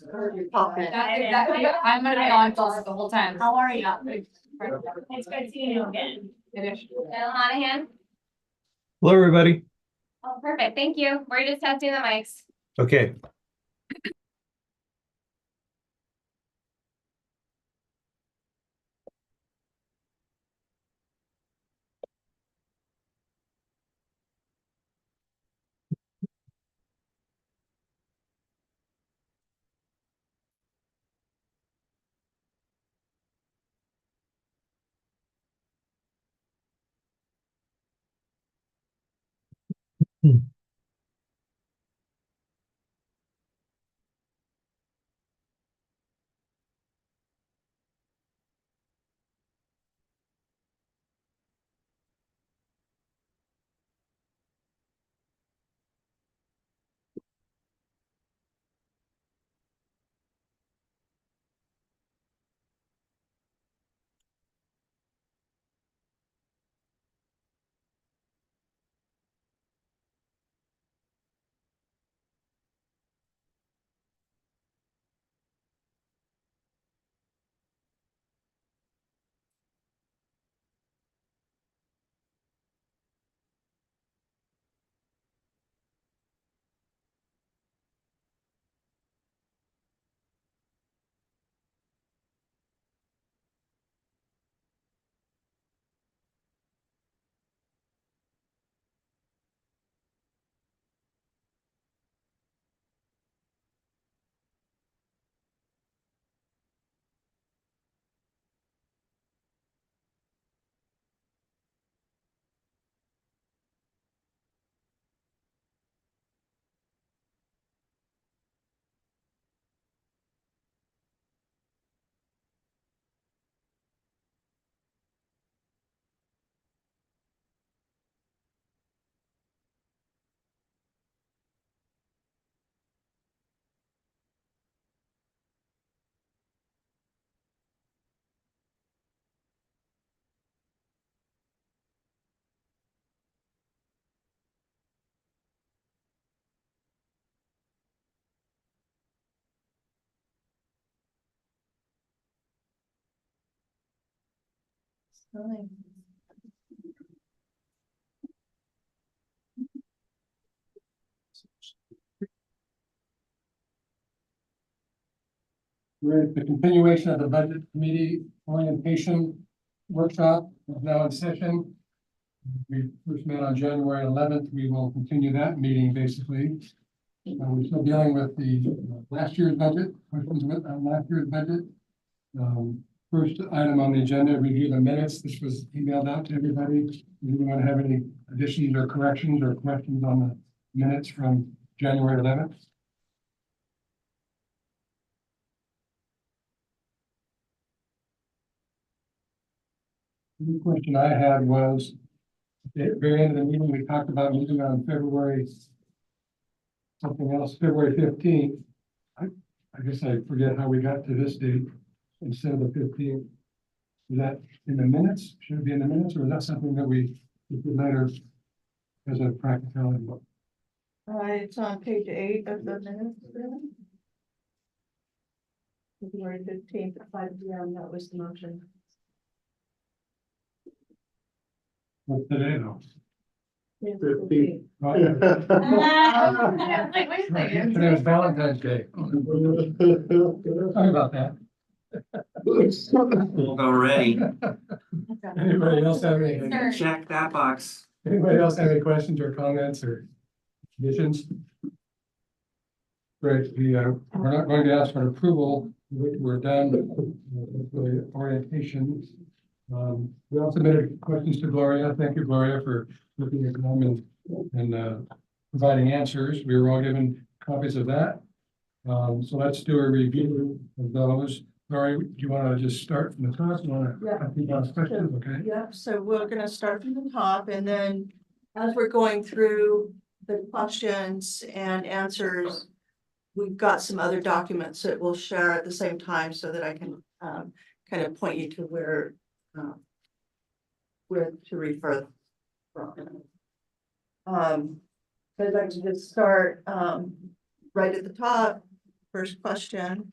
Okay. That's exactly, I'm gonna be on calls the whole time. How are you? It's good seeing you again. Bill Monahan. Hello, everybody. Oh, perfect. Thank you. We're just testing the mics. Okay. We're at the continuation of the budget committee orientation workshop is now in session. We first met on January 11th. We will continue that meeting basically. We're still dealing with the last year's budget, questions with last year's budget. First item on the agenda, review the minutes. This was emailed out to everybody. Does anyone have any additions or corrections or questions on the minutes from January 11th? The question I had was, at the very end of the meeting, we talked about meeting on February, something else, February 15th. I guess I forget how we got to this date instead of the 15th. Is that in the minutes? Should it be in the minutes, or is that something that we did later as a practicality? It's on page 8 of the minutes. February 15th at 5 p.m. That was the motion. What's today though? 15th. Oh, Like, wait a second. Today was Valentine's Day. Sorry about that. Already, Anybody else have any? check that box. Anybody else have any questions or comments or conditions? Great, we're not going to ask for approval. We're done with the orientation. We also submitted questions to Gloria. Thank you, Gloria, for looking at them and providing answers. We were all given copies of that. So let's do a review of those. Gloria, do you want to just start from the top? You want Yeah. to ask questions? Okay. Yep, so we're gonna start from the top, and then as we're going through the questions and answers, we've got some other documents that we'll share at the same time so that I can kind of point you to where to refer from. But I'd like to just start right at the top. first question.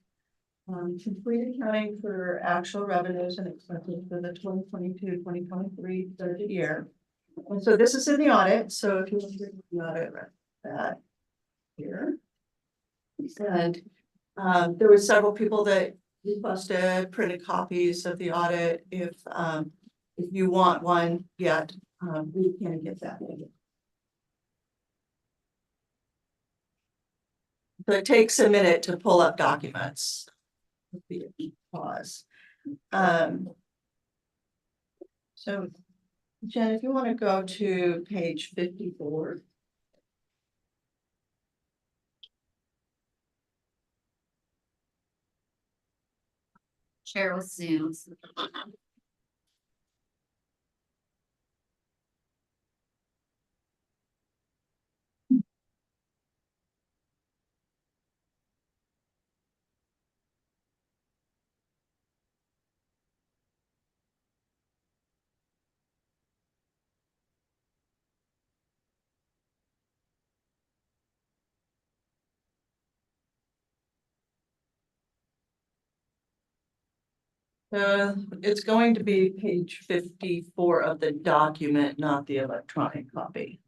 Complete accounting for actual revenues and expenses for the 2022-2023 budget year. And so this is in the audit, so if you want to read the audit, right, that here. And there were several people that requested printed copies of the audit. If you want one yet, we can get that. So it takes a minute to pull up documents. Pause. So Jen, if you want to go to page 54. Share with Zoom. It's going to be page 54 of the document, not the electronic copy.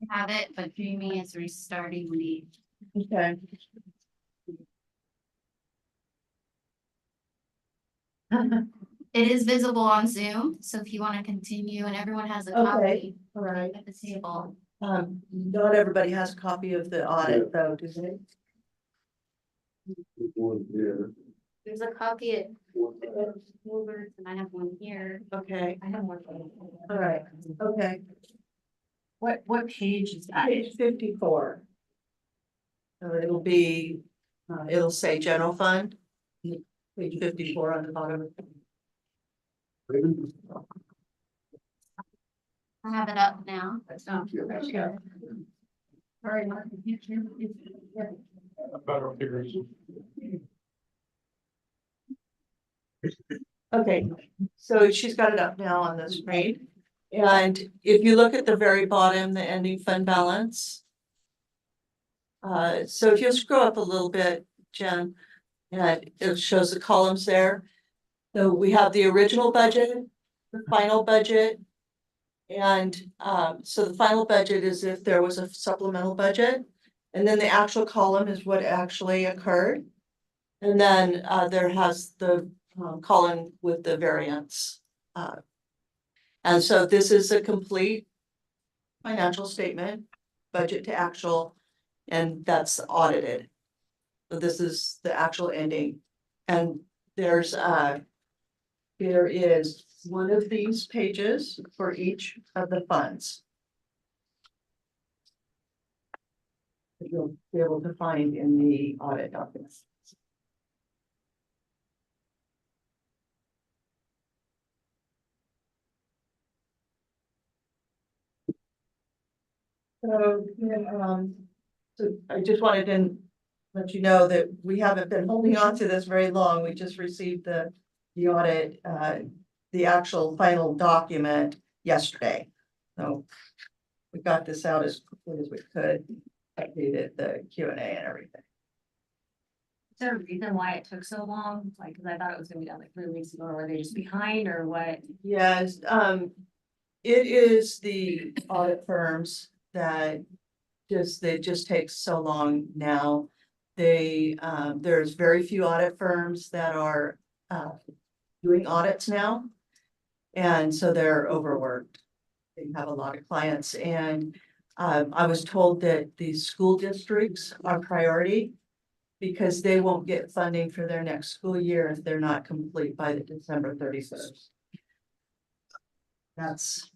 Have it, but Dreamy is restarting the. Okay. It is visible on Zoom, so if you want to continue and everyone has a Okay. copy All right. at the table. Not everybody has a copy of the audit though, do they? There's a copy at Woolworths and I have one here. Okay, I have one. all right, okay. What page is that? Page 54. So it'll be, it'll say general fund. Page 54 on the bottom. I have it up now. Oh, Sure. Sorry, Mark, you can't- Better figures. Okay, so she's got it up now on the screen. And if you look at the very bottom, the ending fund balance. So if you'll scroll up a little bit, Jen, and it shows the columns there. So we have the original budget, the final budget. And so the final budget is if there was a supplemental budget. And then the actual column is what actually occurred. And then there has the column with the variance. And so this is a complete financial statement, budget to actual, and that's audited. So this is the actual ending. And there is one of these pages for each of the funds. That you'll be able to find in the audit documents. So, so I just wanted to let you know that we haven't been holding on to this very long. We just received the audit, the actual final document yesterday. So we got this out as quickly as we could, updated the Q&A and everything. Is there a reason why it took so long? Like, cause I thought it was gonna be done like 3 weeks ago, or were they just behind or what? Yes, it is the audit firms that they just take so long now. There's very few audit firms that are doing audits now. And so they're overworked. They have a lot of clients and I was told that the school districts are priority because they won't get funding for their next school year if they're not complete by the December 31st. That's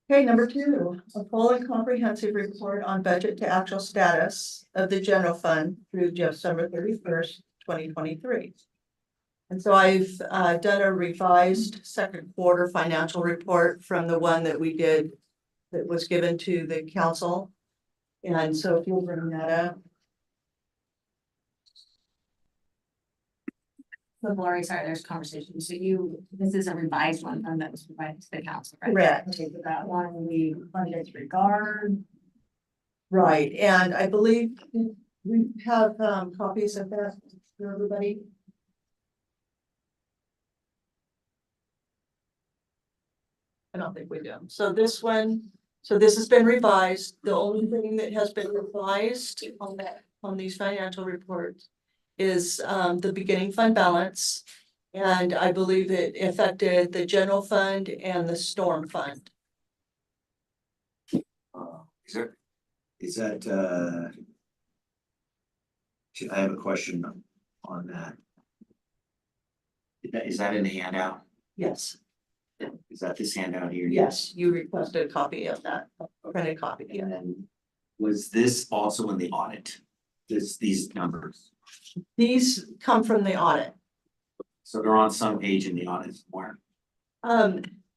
Okay, number two, a full and comprehensive report on budget to actual status of the general fund through December 31st, 2023. And so I've done a revised second quarter financial report from the one that we did that was given to the council. And so if you'll bring that up. So Lori, sorry, there's conversation. So this is a revised one that was provided to the council, right? Correct. Okay, so that one we funded regard. Right, and I believe we have copies of that for everybody. I don't think we do. So this one, so this has been revised. The only thing that has been revised on that, on these financial reports is the beginning fund balance. And I believe it affected the general fund and the storm fund. Is that, I have a question on that. Is that in the handout? Yes, Is that this handout here? yes, you requested a copy of that, a printed copy, yeah. And then, was this also in the audit? These numbers, These come from the audit. so they're on some page in the audit somewhere.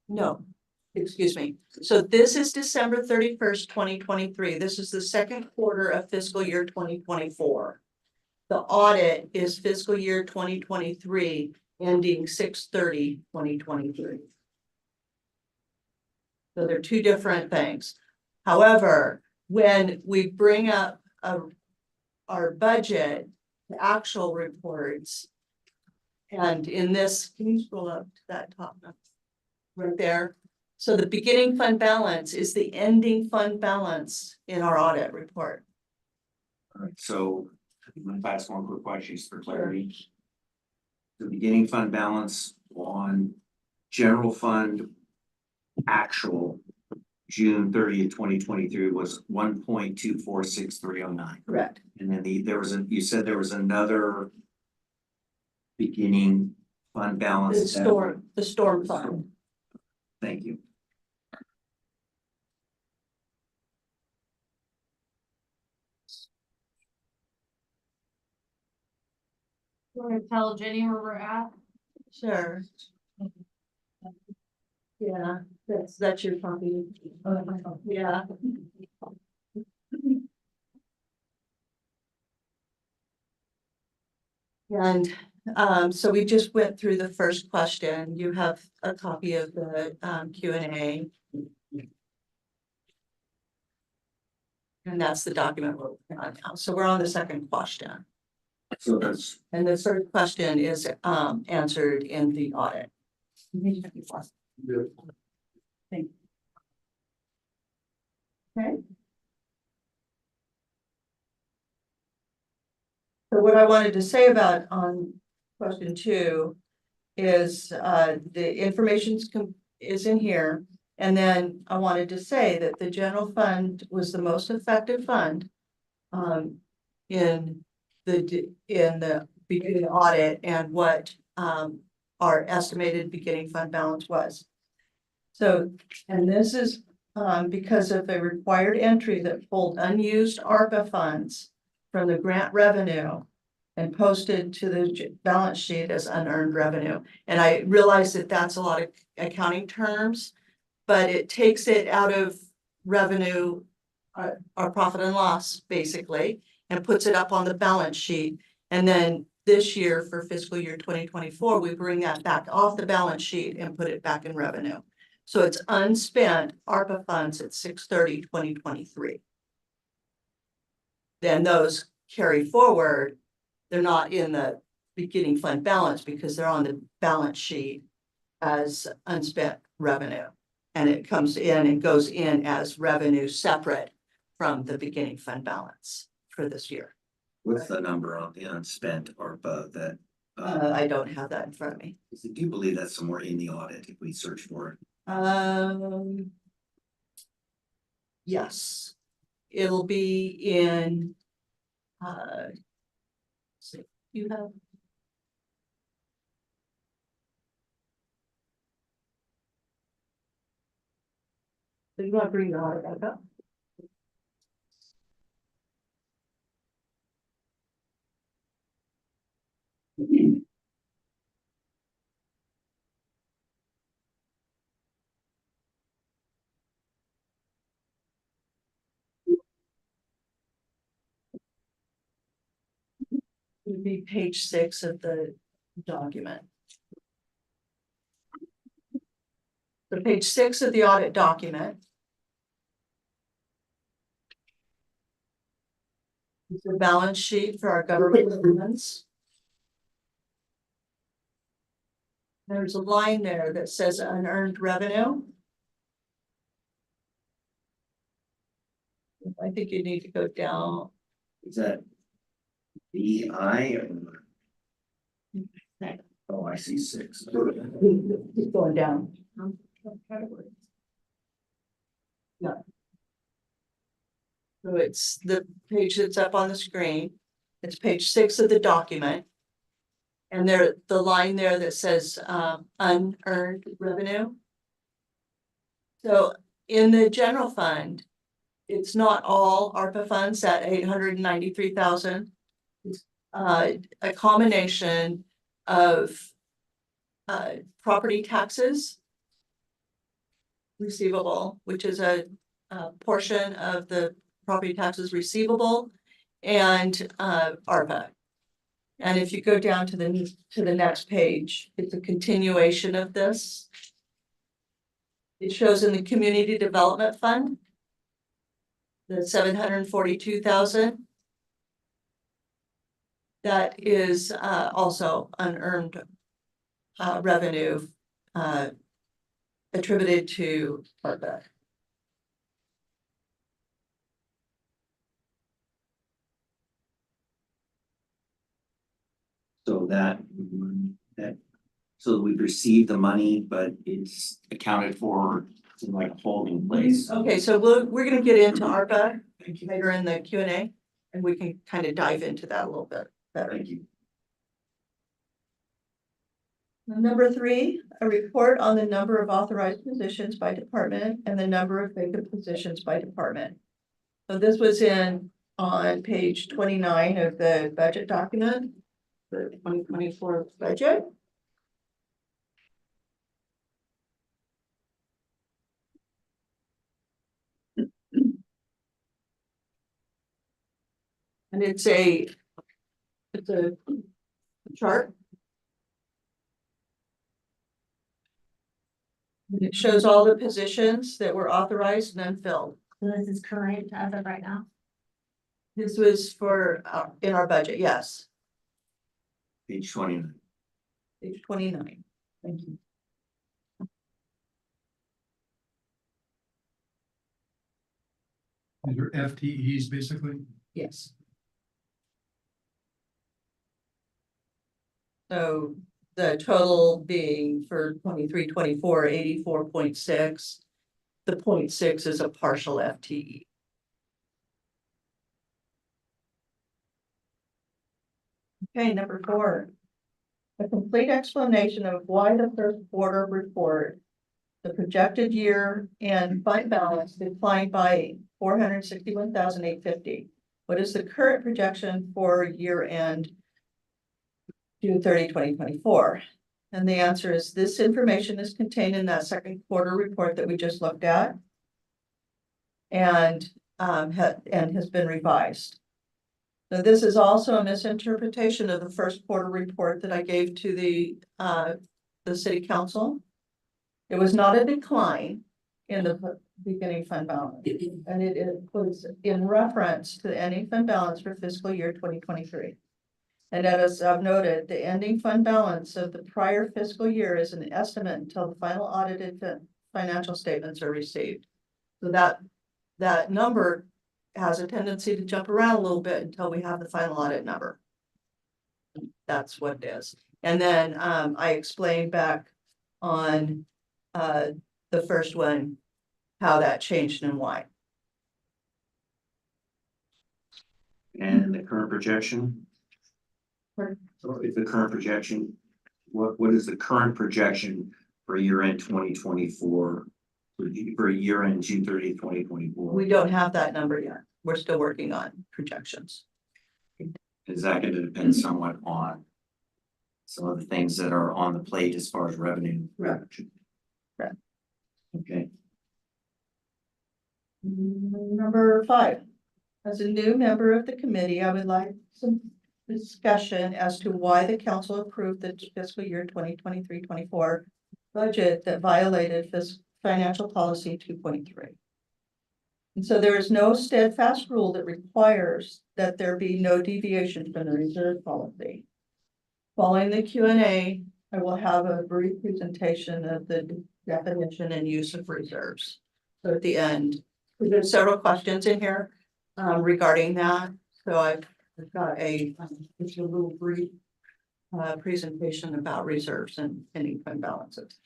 No, excuse me. So this is December 31st, 2023. This is the second quarter of fiscal year 2024. The audit is fiscal year 2023, ending 6/30/2023. So they're two different things. However, when we bring up our budget, the actual reports, and in this, can you scroll up to that top number? Right there. So the beginning fund balance is the ending fund balance in our audit report. Alright, so I'm gonna ask one quick question just for clarity. The beginning fund balance on general fund actual June 30th, 2023 was 1.246309. Correct. And then you said there was another beginning fund balance. The storm fund. Thank you. Want to tell Jenny where we're at? Sure. Yeah, that's your copy. Yeah. And so we just went through the first question. You have a copy of the Q&A. And that's the document we're working on now. So we're on the second question. So that's, And the third question is answered in the audit. Okay. So what I wanted to say about on question 2 is the information's is in here. And then I wanted to say that the general fund was the most effective fund in the beginning audit and what our estimated beginning fund balance was. So, and this is because of a required entry that pulled unused ARPA funds from the grant revenue and posted to the balance sheet as unearned revenue. And I realize that that's a lot of accounting terms, but it takes it out of revenue, our profit and loss, basically, and puts it up on the balance sheet. And then this year for fiscal year 2024, we bring that back off the balance sheet and put it back in revenue. So it's unspent ARPA funds at 6/30/2023. Then those carry forward. They're not in the beginning fund balance because they're on the balance sheet as unspent revenue. And it comes in and goes in as revenue separate from the beginning fund balance for this year. what's the number on the unspent ARPA that? I don't have that in front of me. Do you believe that's somewhere in the audit if we search for it? Yes, it'll be in, see, you have. So you want to bring the audit back up? It would be page 6 of the document. So page 6 of the audit document. Is the balance sheet for our government funds. There's a line there that says unearned revenue. I think you need to go down. Is that BI or? Oh, I see 6. Keep going down. Yeah. So it's the page that's up on the screen. It's page 6 of the document. And there, the line there that says unearned revenue. So in the general fund, it's not all ARPA funds at 893,000. It's a combination of property taxes receivable, which is a portion of the property taxes receivable, and ARPA. And if you go down to the next page, it's a continuation of this. It shows in the Community Development Fund, the 742,000. That is also unearned revenue attributed to ARPA. So so we've received the money, but it's accounted for in like a holding place. Okay, so we're gonna get into ARPA later in the Q&A, and we can kind of dive into that a little bit better. Thank you. Number 3, a report on the number of authorized positions by department and the number of vacant positions by department. So this was on page 29 of the budget document, the 2024 budget. And it's a chart. And it shows all the positions that were authorized and unfilled. So this is current as of right now. This was for, in our budget, yes, Page 29. page 29. Thank you. These are FTEs basically. Yes. So the total being for 23-24, 84.6. The 0.6 is a partial FTE. Okay, number 4. A complete explanation of why the first quarter report, the projected year and fund balance declined by 461,850. What is the current projection for year end June 30, 2024? And the answer is this information is contained in that second quarter report that we just looked at. And has been revised. So this is also a misinterpretation of the first quarter report that I gave to the city council. It was not a decline in the beginning fund balance, and it was in reference to the ending fund balance for fiscal year 2023. And as I've noted, the ending fund balance of the prior fiscal year is an estimate until the final audited financial statements are received. So that number has a tendency to jump around a little bit until we have the final audit number. That's what it is. And then I explained back on the first one how that changed and why. And the current projection? Pardon? So if the current projection, what is the current projection for year end 2024 for year end June 30, 2024. We don't have that number yet. We're still working on projections. Is that gonna depend somewhat on some of the things that are on the plate as far as revenue? Right. Right. Okay, Number 5, as a new member of the committee, I would like some discussion as to why the council approved the fiscal year 2023-24 budget that violated financial policy 2.3. And so there is no steadfast rule that requires that there be no deviation from the reserve policy. Following the Q&A, I will have a brief presentation of the definition and use of reserves. So at the end, there's several questions in here regarding that. So I've got just a little brief presentation about reserves and ending fund balances.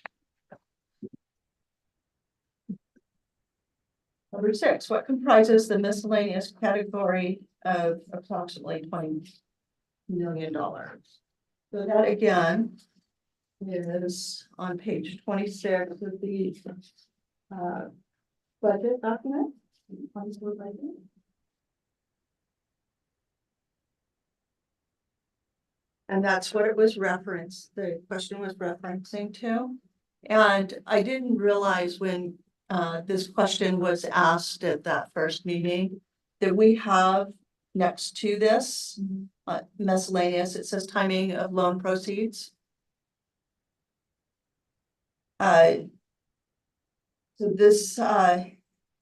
Number 6, what comprises the miscellaneous category of approximately $20 million? So that again is on page 26 of the budget document. And that's what it was referenced, the question was referencing to. And I didn't realize when this question was asked at that first meeting that we have next to this miscellaneous, it says timing of loan proceeds. So this,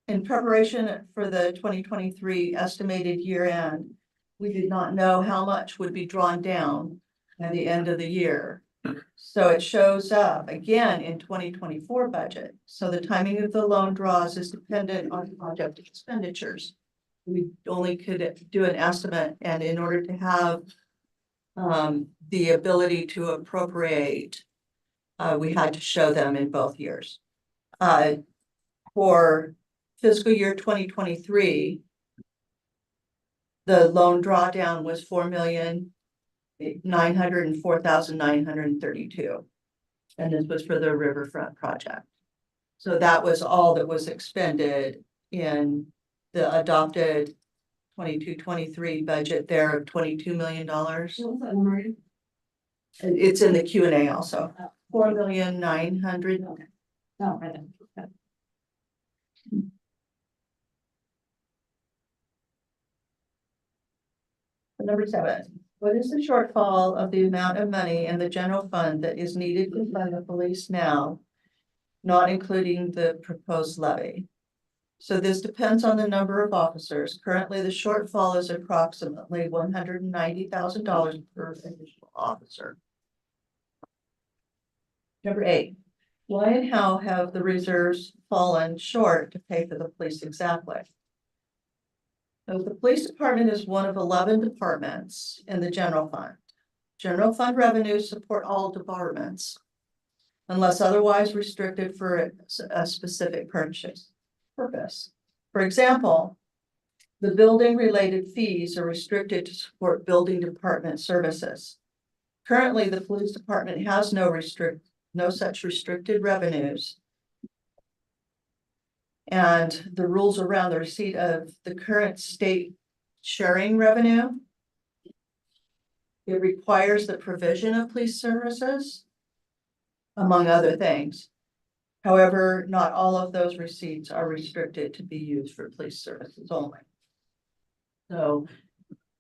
in preparation for the 2023 estimated year end, we did not know how much would be drawn down at the end of the year. So it shows up again in 2024 budget. So the timing of the loan draws is dependent on project expenditures. We only could do an estimate, and in order to have the ability to appropriate, we had to show them in both years. For fiscal year 2023, the loan drawdown was $4,904,932. And this was for the riverfront project. So that was all that was expended in the adopted 22-23 budget there of $22 million. It's in the Q&A also. 4,900,000. No, right there. Number 7, what is the shortfall of the amount of money in the general fund that is needed to fund the police now, not including the proposed levy? So this depends on the number of officers. Currently, the shortfall is approximately $190,000 per additional officer. Number 8, why and how have the reserves fallen short to pay for the police exactly? So the police department is one of 11 departments in the general fund. General fund revenues support all departments unless otherwise restricted for a specific purpose. For example, the building related fees are restricted to support building department services. Currently, the police department has no such restricted revenues. And the rules around the receipt of the current state sharing revenue, it requires the provision of police services, among other things. However, not all of those receipts are restricted to be used for police services only. So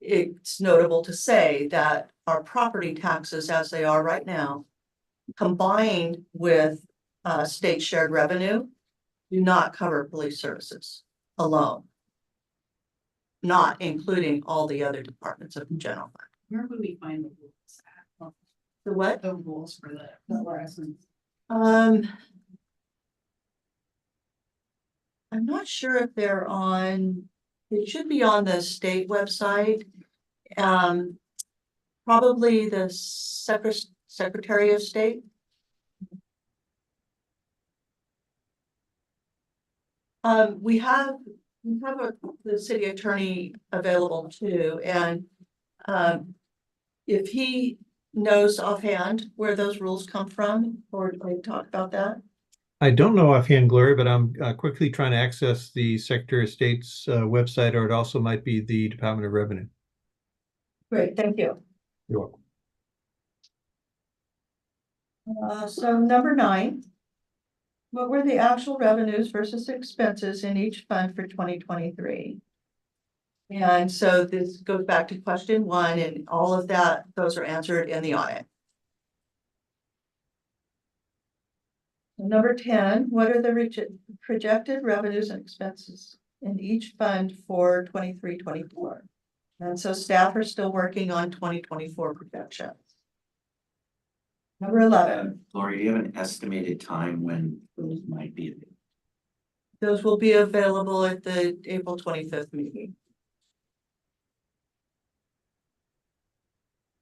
it's notable to say that our property taxes, as they are right now, combined with state shared revenue, do not cover police services alone, not including all the other departments of the general fund. Where would we find the rules at? The what? The rules for the license? I'm not sure if they're on, it should be on the state website. Probably the Secretary of State. We have the city attorney available too, and if he knows offhand where those rules come from, or they talk about that. I don't know offhand, Gloria, but I'm quickly trying to access the Secretary of State's website, or it also might be the Department of Revenue. Great, thank you. You're welcome. So number 9. What were the actual revenues versus expenses in each fund for 2023? And so this goes back to question 1, and all of that, those are answered in the audit. Number 10, what are the projected revenues and expenses in each fund for 23-24? And so staff are still working on 2024 projections. Number 11, Lori, do you have an estimated time when those might be? those will be available at the April 25th meeting.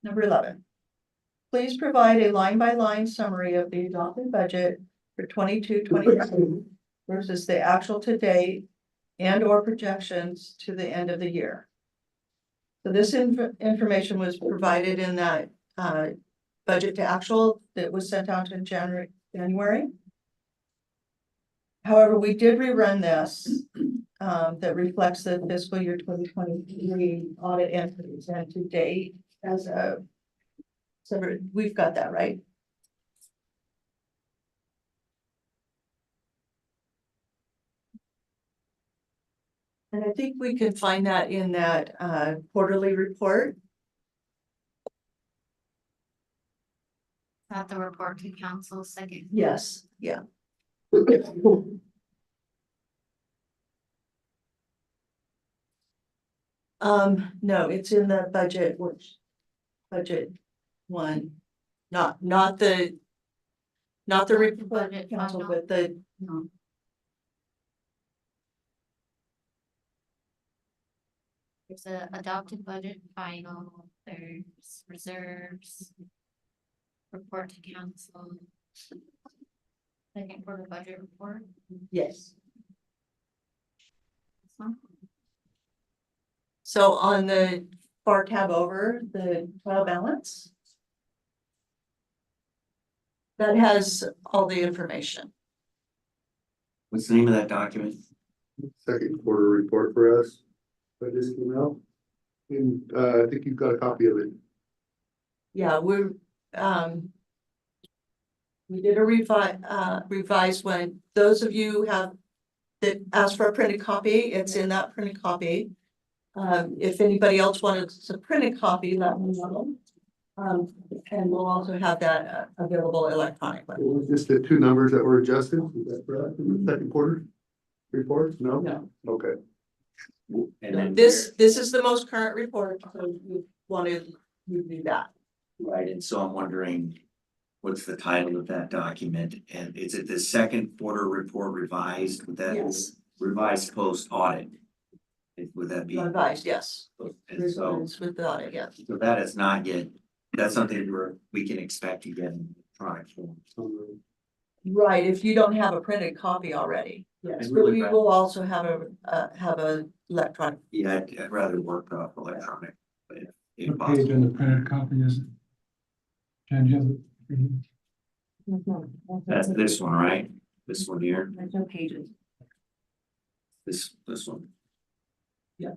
Number 11, please provide a line-by-line summary of the adopted budget for 22-23 versus the actual to date and or projections to the end of the year. So this information was provided in that budget to actual that was sent out in January. However, we did rerun this that reflects the fiscal year 2023 audit entries and to date as a. So we've got that right. And I think we can find that in that quarterly report. Not the report to council second. Yes, yeah. No, it's in the budget, budget 1, not the report Budget council, final. but the, No. There's a adopted budget final, there's reserves. Report to council. Second quarter budget report. yes. This one. So on the far tab over, the trial balance. That has all the information. What's the name of that document? Second quarter report for us. That just came out. And I think you've got a copy of it. Yeah, we did a revise one. Those of you that asked for a printed copy, it's in that printed copy. If anybody else wanted a printed copy, let me know. And we'll also have that available electronically. It was just the 2 numbers that were adjusted. Is that correct? In the second quarter report? No? No. Okay. And then This is the most current report, so we want to review that. right, and so I'm wondering, what's the title of that document? And is it the second quarter report revised? Would that Yes. revised post audit? Would that be? Advised, yes. And so, Revised with the audit, yes. so that is not yet, that's something we can expect to get in electronic form. Right, if you don't have a printed copy already. Yes, And but really we bad. will also have a electronic. Yeah, I'd rather work off electronic, but if What page possible. in the printed copy is it? Jen, do you have it? That's this one, right? This one here, There's no pages. this one. Yeah.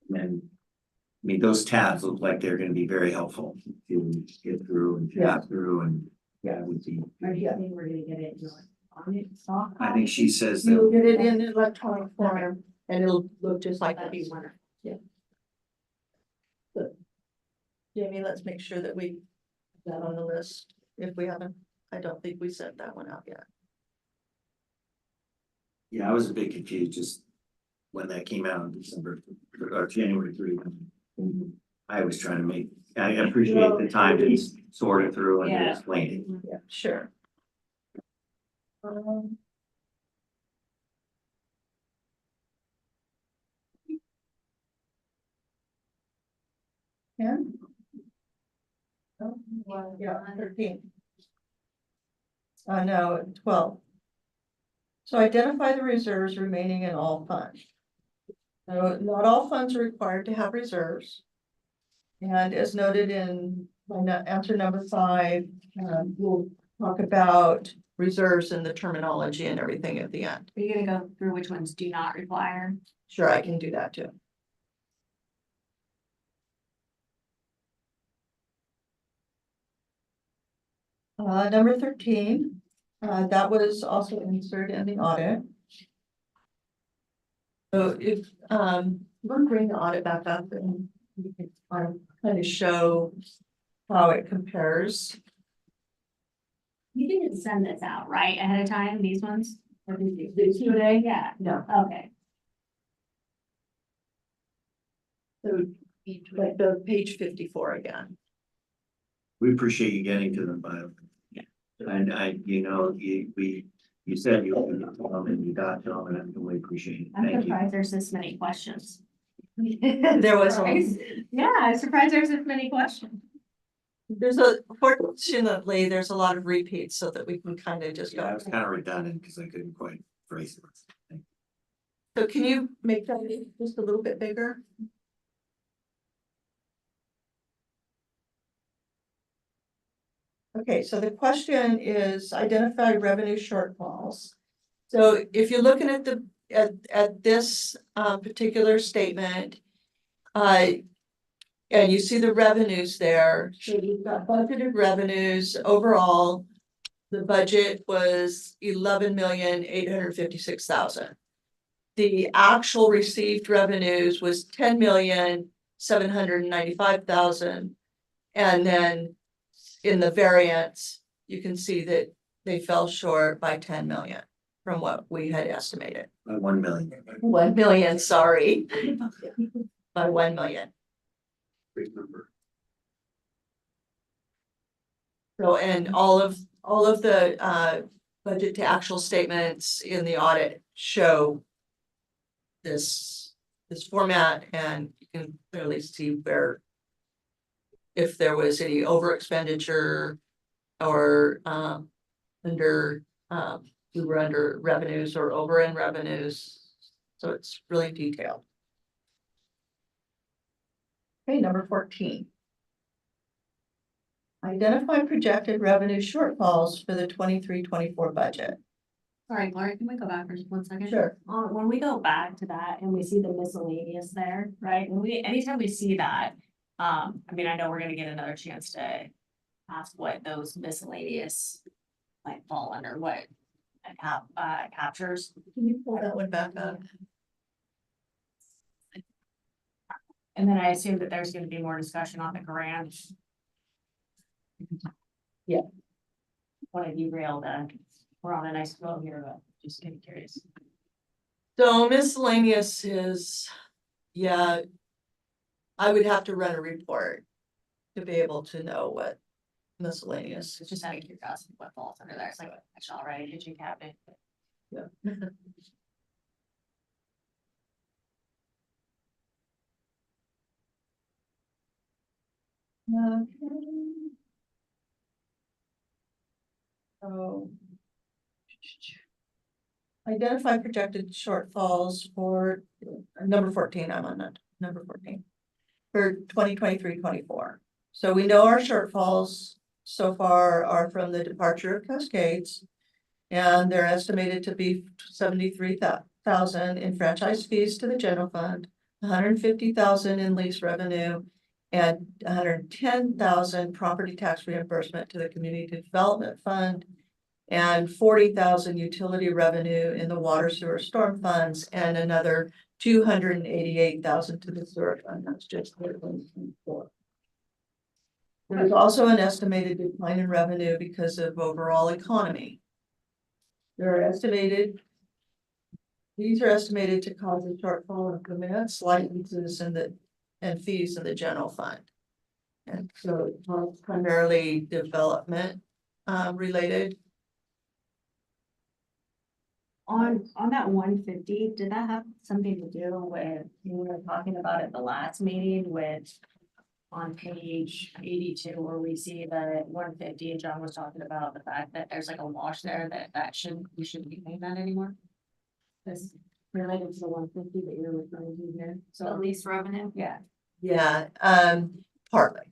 And, I mean, those tabs look like they're gonna be very helpful to get through and Yeah. tab through and. Yeah, it would be, Are you saying we're gonna get it on it soft? I think she says You'll that, get it in electronic form and it'll look just like the B1. Yeah. Good. Jamie, let's make sure that we have that on the list. If we haven't, I don't think we sent that one out yet. yeah, I was a bit confused just when that came out in December or January 3. I was trying to make, I appreciate the time to sort it through and Yeah. explain it. Yeah, sure. Yeah. Oh, well, yeah, 13. No, 12. So identify the reserves remaining in all funds. So not all funds are required to have reserves. And as noted in my answer number 5, we'll talk about reserves and the terminology and everything at the end. Are you gonna go through which ones do not require? Sure, I can do that too. Number 13, that was also inserted in the audit. So if, we'll bring the audit back up and we can kind of show how it compares. You didn't send this out, right, ahead of time, these ones? Or did you? The Q&A? Yeah, No, okay. so like the page 54 again. We appreciate you getting to them, but. Yeah. And you said you were gonna tell them and you got to them, and I really appreciate it. I'm Thank you. surprised there's this many questions. There was a, Yeah, I'm surprised there's this many questions. fortunately, there's a lot of repeats so that we can kind of just Yeah, I go. was kind of redundant because I couldn't quite phrase it. So can you make that just a little bit bigger? Okay, so the question is identify revenue shortfalls. So if you're looking at at this particular statement, and you see the revenues there, so you've got budgeted revenues overall. The budget was 11,856,000. The actual received revenues was 10,795,000. And then in the variance, you can see that they fell short by 10 million from what we had estimated. By 1 million. 1 million, sorry. By 1 million. Big number. So, and all of the budget to actual statements in the audit show this format, and you can clearly see where if there was any over expenditure or under we were under revenues or over in revenues. So it's really detailed. Okay, number 14. Identify projected revenue shortfalls for the 23-24 budget. Sorry, Gloria, can we go back for just 1 second? Sure. When we go back to that and we see the miscellaneous there, right, anytime we see that, I mean, I know we're gonna get another chance to ask what those miscellaneous might fall under, what captures. Can you pull that one back up? And then I assume that there's gonna be more discussion on the grant. Yeah. Want to derail that, we're on a nice flow here, but just getting curious. So miscellaneous is, yeah. I would have to run a report to be able to know what miscellaneous. It's just out of curiosity, what falls under there, it's like, actually, already, kitchen cabinet. Yeah. So. Identify projected shortfalls for number 14, I'm on that, number 14. For 2023-24. So we know our shortfalls so far are from the departure of Cascades. And they're estimated to be 73,000 in franchise fees to the general fund, 150,000 in lease revenue, and 110,000 property tax reimbursement to the community development fund, and 40,000 utility revenue in the water sewer storm funds, and another 288,000 to the sewer fund. That's just 2024. There's also an estimated decline in revenue because of overall economy. These are estimated to cause a shortfall in permits, licenses, and fees in the general fund. And so it's primarily development related. On that 150, did that have something to do with, we were talking about at the last meeting with. On page 82, where we see the 150, and John was talking about the fact that there's like a wash there we shouldn't be paying that anymore. This related to the 150 that you're referring to here, The so, lease revenue. yeah, Yeah, partly.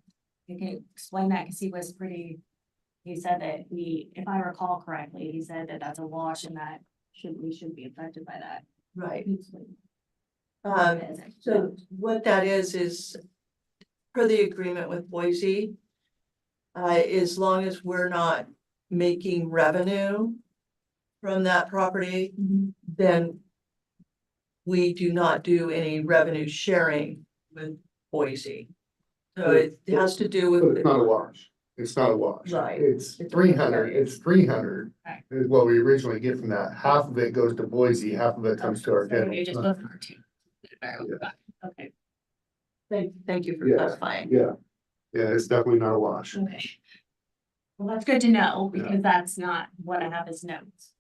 you can explain that, because he was pretty he said that if I recall correctly, he said that that's a wash and that we shouldn't be affected by that. Right. So what that is per the agreement with Boise, as long as we're not making revenue from that property, then we do not do any revenue sharing with Boise. So it has to do But with. it's not a wash. It's not a wash. Right. It's It's 300, it's 300 Right. is what we originally get from that. Half of it goes to Boise, half of it comes to our So general. you just fund. look for two. Okay, Thank you for Yeah. clarifying. Yeah, yeah, it's definitely not a wash. okay. Well, that's good to know Yeah. because that's not what I have as notes.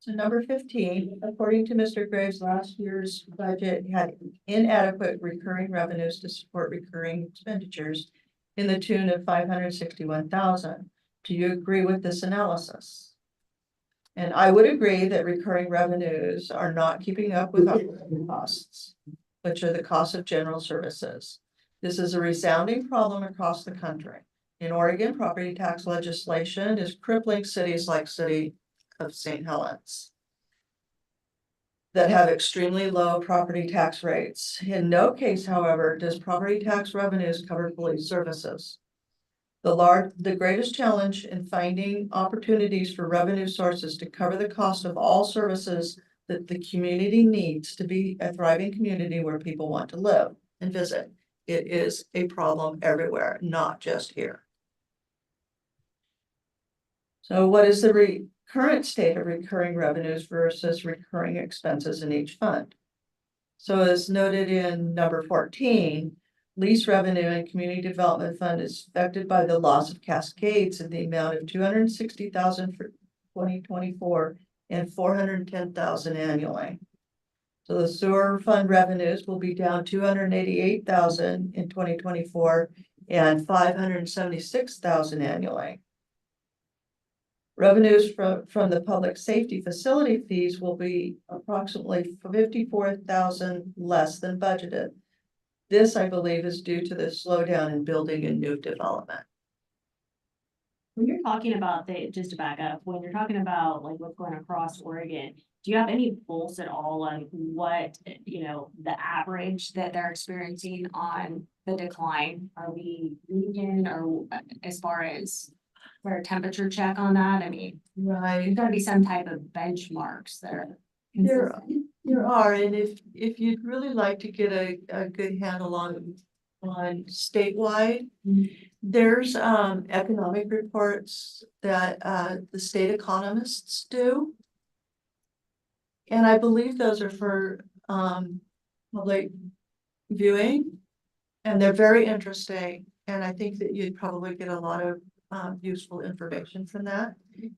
So number 15, according to Mr. Graves, last year's budget had inadequate recurring revenues to support recurring expenditures in the tune of 561,000. Do you agree with this analysis? And I would agree that recurring revenues are not keeping up with operating costs, which are the costs of general services. This is a resounding problem across the country. In Oregon, property tax legislation is crippling cities like City of St. Helens that have extremely low property tax rates. In no case, however, does property tax revenues cover police services. The greatest challenge in finding opportunities for revenue sources to cover the cost of all services that the community needs to be a thriving community where people want to live and visit. It is a problem everywhere, not just here. So what is the current state of recurring revenues versus recurring expenses in each fund? So as noted in number 14, lease revenue and community development fund is affected by the loss of Cascades in the amount of 260,000 for 2024 and 410,000 annually. So the sewer fund revenues will be down 288,000 in 2024 and 576,000 annually. Revenues from the public safety facility fees will be approximately 54,000 less than budgeted. This, I believe, is due to the slowdown in building and new development. When you're talking about just to back up, when you're talking about like what's going across Oregon, do you have any pulse at all on what, the average that they're experiencing on the decline? Are we region or as far as for a temperature check on that? I mean, Right. there's gotta be some type of benchmarks there. There are, and if you'd really like to get a good handle on statewide, there's economic reports that the state economists do. And I believe those are for public viewing, and they're very interesting. And I think that you'd probably get a lot of useful information from that.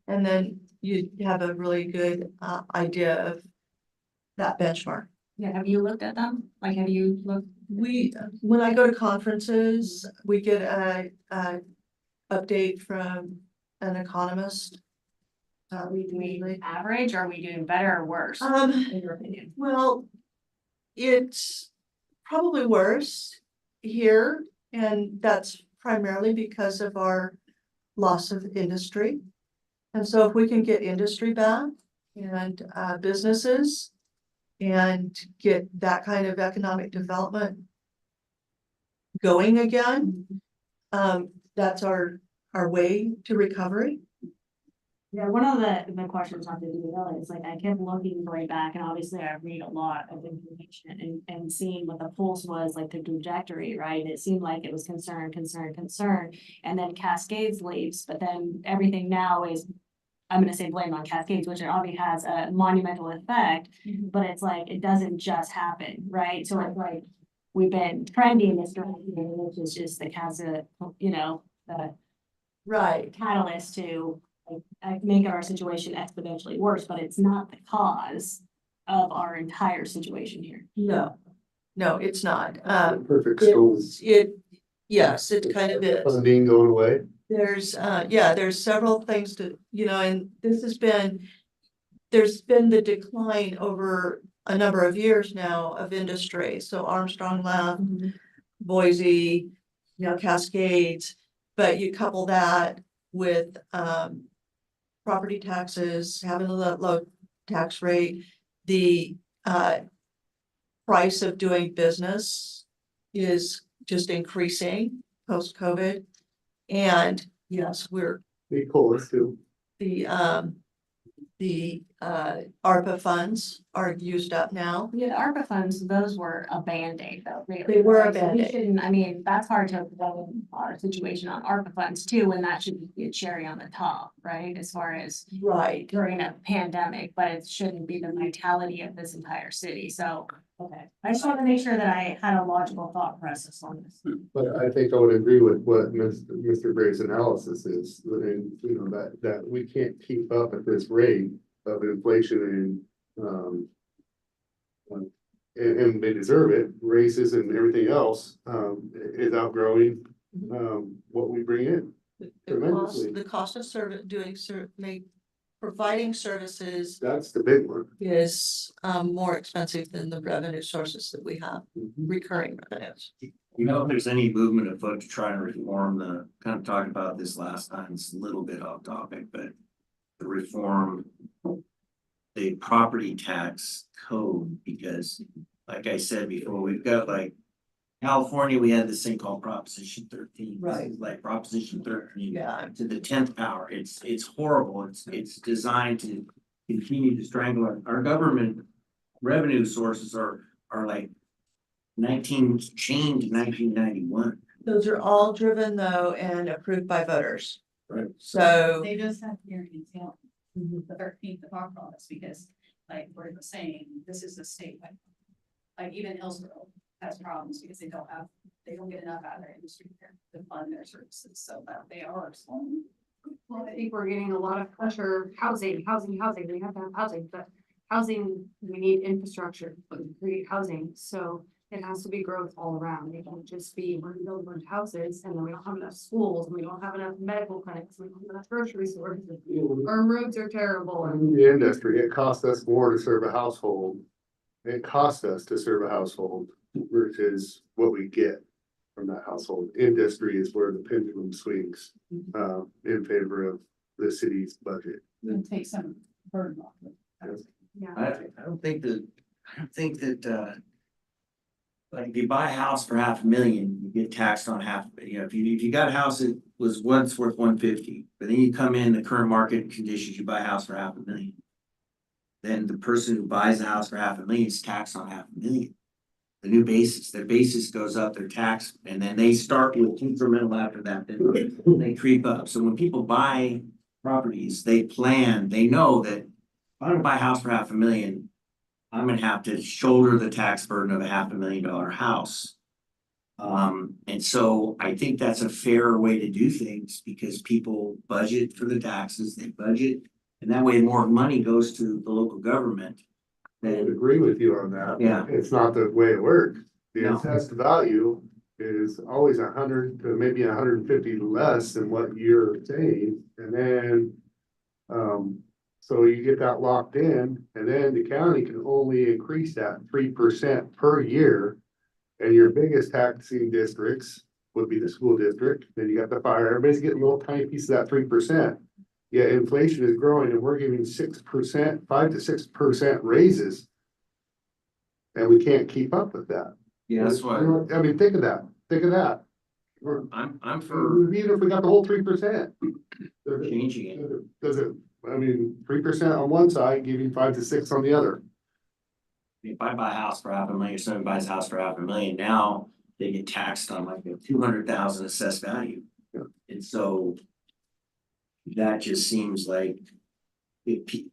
And then you'd have a really good idea of that benchmark. Yeah, have you looked at them? Like, have you looked? When I go to conferences, we get a update from an economist. Are we doing average? Or are we doing better or worse? In your opinion? Well, it's probably worse here, and that's primarily because of our loss of industry. And so if we can get industry back and businesses and get that kind of economic development going again, that's our way to recovery. Yeah, one of the questions on the DL is like, I kept looking right back and obviously I read a lot of information and seeing what the pulse was, like the trajectory, right? It seemed like it was concern. And then Cascades leaves, but then everything now is, I'm gonna say blame on Cascades, which it obviously has a monumental effect, but it's like, it doesn't just happen, right? So it's like, we've been trending this direction, which is just the the Right. catalyst to make our situation exponentially worse, but it's not the cause of our entire situation here. No, it's not. Perfect storm. Yes, it kind of is. Funding going away. There's several things to, and there's been the decline over a number of years now of industry. So Armstrong left, Boise, Cascades, But you couple that with, property taxes, having a low tax rate, the, price of doing business is just increasing post-COVID. And yes, They call us too. the ARPA funds are used up now. Yeah, the ARPA funds, those were a Band-Aid though, really. They were a right? So we Band-Aid. shouldn't, I mean, that's hard to blame our situation on ARPA funds too, when that should be a cherry on the top, right? As far as Right. during a pandemic, but it shouldn't be the vitality of this entire city, so. Okay, I just want to make sure that I had a logical thought process on this. But I think I would agree with what Mr. Gray's analysis is, and, you know, that we can't keep up at this rate of inflation and they deserve it, races and everything else, is outgrowing, what we bring in. Tremendously. The cost of service, providing services That's the big one. is, more expensive than the revenue sources that we have, recurring revenues. You know, if there's any movement afoot to try and reform kind of talked about this last time, it's a little bit off topic, but to reform the property tax code, because like I said before, we've got like California, we had this thing called Proposition 13. Right. Like Proposition 13. Yeah. To the 10th power. It's horrible. It's designed to continue to strangle our government revenue sources are like 1991. Those are all driven though and approved by voters. Right. So, They just have hearings, you know, the 13th to talk about this because, like we're saying, this is a state. Like even Hillsborough has problems because they don't get enough out of their industry to fund their services, so that they are slow. Well, I think we're getting a lot of pressure, housing, we have to have housing, but housing, we need infrastructure to create housing, so it has to be growth all around. It can't just be, we're gonna build a bunch of houses and then we don't have enough schools, and we don't have enough medical clinics, we don't have enough grocery stores. Our roads are terrible and In the industry, it costs us more to serve a household. It costs us to serve a household versus what we get from that household. Industry is where the pendulum swings, in favor of the city's budget. And take some burden off of it. yeah. I don't think that like if you buy a house for $500,000, you get taxed on half, you know, if you got a house that was once worth 150, but then you come in the current market conditions, you buy a house for $500,000. Then the person who buys a house for $500,000 is taxed on $500,000. The new basis, their basis goes up, their tax, and then they start with incremental after that, then they creep up. So when people buy properties, they know that if I'm gonna buy a house for $500,000, I'm gonna have to shoulder the tax burden of a $500,000 house. And so I think that's a fair way to do things because people budget for the taxes, they budget, and that way more money goes to the local government. I would agree with you on that. Yeah. It's not the way it works. The No. assessed value is always 100 to maybe 150 less than what you're saying, and then. So you get that locked in, and then the county can only increase that 3% per year. And your biggest taxing districts would be the school district, then you got the fire, everybody's getting a little tiny piece of that 3%. Yeah, inflation is growing and we're giving 6%, 5 to 6% raises. And we can't keep up with that. Yeah, that's why I mean, think of that. We're, I'm for even if we got the whole 3%. changing it. Does it, I mean, 3% on one side, giving 5 to 6 on the other. If I buy a house for $500,000, someone buys a house for $500,000, now they get taxed on like a 200,000 assessed value. Yeah. And so that just seems like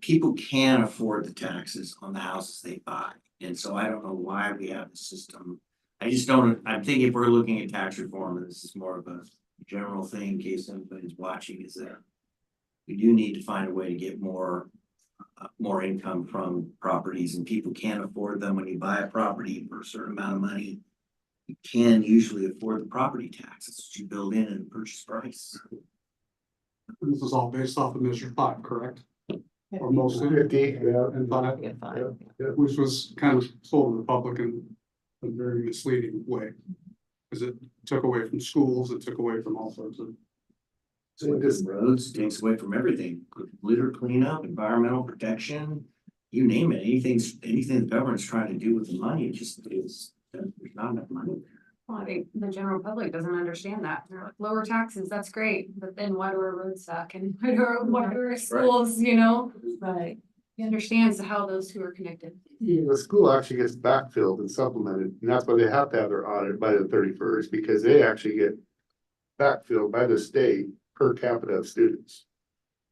people can afford the taxes on the houses they buy. And so I don't know why we have the system. I just don't, I'm thinking if we're looking at tax reform, and this is more of a general thing in case anybody's watching, is that we do need to find a way to get more income from properties, and people can't afford them. When you buy a property for a certain amount of money, you can usually afford the property tax. That's what you build in the purchase price. This is all based off of Measure 5, correct? Or mostly, 50, yeah. and 5, get fine. which was kind of sold to the public in a very misleading way. Because it took away from schools, it took away from all sorts of So it just roads, takes away from everything, litter cleanup, environmental protection, you name it, anything the government's trying to do with the money, it just is, there's not enough money. Well, I think the general public doesn't understand that. They're like, lower taxes, that's great, but then why do our roads suck and why do our schools, you know? Right. He understands how those two are connected. The school actually gets backfilled and supplemented, and that's why they have to have their audit by the 31st, because they actually get backfilled by the state per capita of students.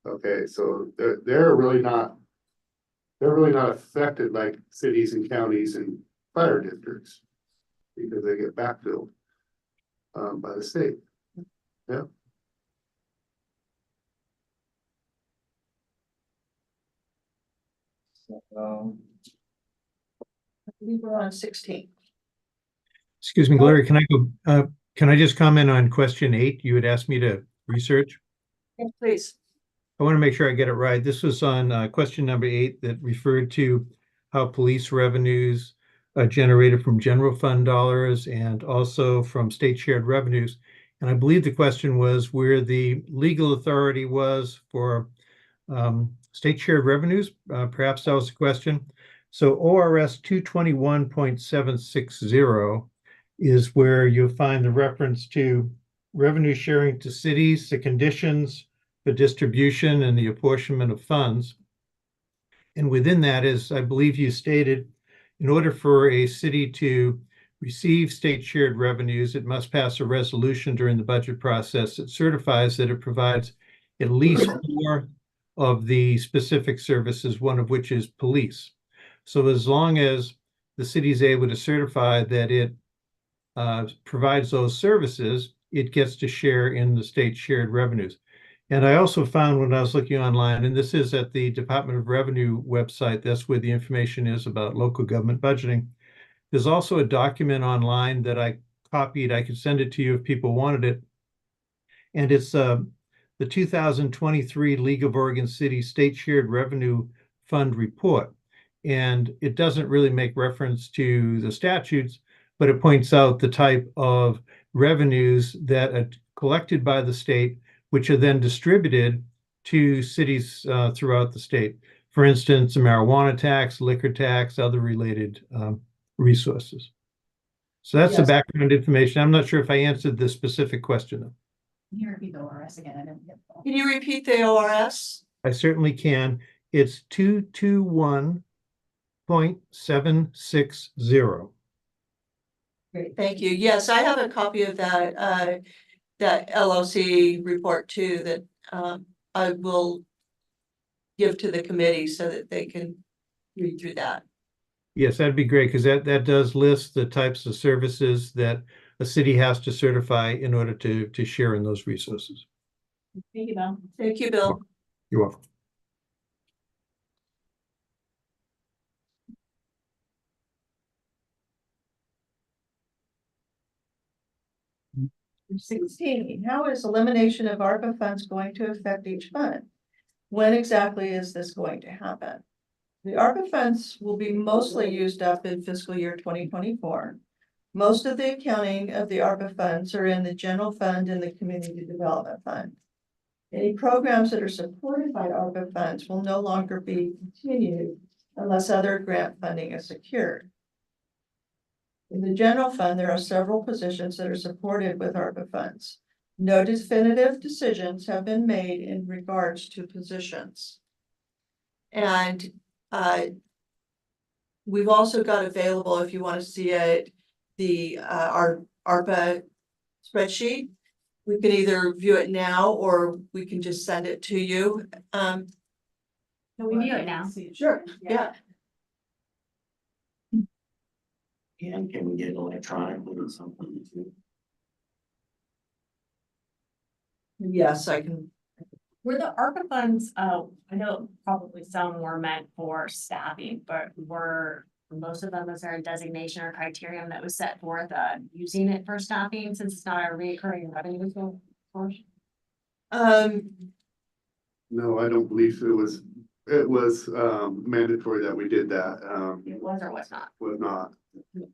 Okay, so they're really not affected like cities and counties and fire districts, because they get backfilled by the state. Yeah. So. I believe we're on 16. Excuse me, Gloria, can I go, can I just comment on question 8? You had asked me to research. Yes, please. I want to make sure I get it right. This was on question number 8 that referred to how police revenues are generated from general fund dollars and also from state shared revenues. And I believe the question was where the legal authority was for state shared revenues. Perhaps that was the question. So ORS 221.760 is where you'll find the reference to revenue sharing to cities, the conditions, the distribution and the apportionment of funds. And within that is, I believe you stated, in order for a city to receive state shared revenues, it must pass a resolution during the budget process that certifies that it provides at least 4 of the specific services, one of which is police. So as long as the city is able to certify that it provides those services, it gets to share in the state shared revenues. And I also found when I was looking online, and this is at the Department of Revenue website, that's where the information is about local government budgeting. There's also a document online that I copied. I could send it to you if people wanted it. And it's the 2023 League of Oregon Cities State Shared Revenue Fund report. And it doesn't really make reference to the statutes, but it points out the type of revenues that are collected by the state, which are then distributed to cities throughout the state. For instance, a marijuana tax, liquor tax, other related resources. So that's the Yes. background information. I'm not sure if I answered the specific question, though. Can you repeat the ORS again? I didn't get that. Can you repeat the ORS? I certainly can. It's 221.760. Great, thank you. Yes, I have a copy of that LOC report too, that I will give to the committee so that they can read through that. Yes, that'd be great, because that does list the types of services that a city has to certify in order to share in those resources. Thank you, Bill. Thank you, Bill. You're welcome. Number 16, how is elimination of ARPA funds going to affect each fund? When exactly is this going to happen? The ARPA funds will be mostly used up in fiscal year 2024. Most of the accounting of the ARPA funds are in the general fund and the community development fund. Any programs that are supported by ARPA funds will no longer be continued unless other grant funding is secured. In the general fund, there are several positions that are supported with ARPA funds. No definitive decisions have been made in regards to positions. And we've also got available, if you want to see it, our ARPA spreadsheet. We can either view it now or we can just send it to you. Can we view it now? Sure, yeah. And can we get it electronically or something too? Yes, I can. Were the ARPA funds, I know probably some were meant for staffing, but were most of them, was there a designation or criterion that was set forth, using it for staffing since it's not a recurring revenue source? No, I don't believe it was mandatory that we did that. It was or was not? Was not.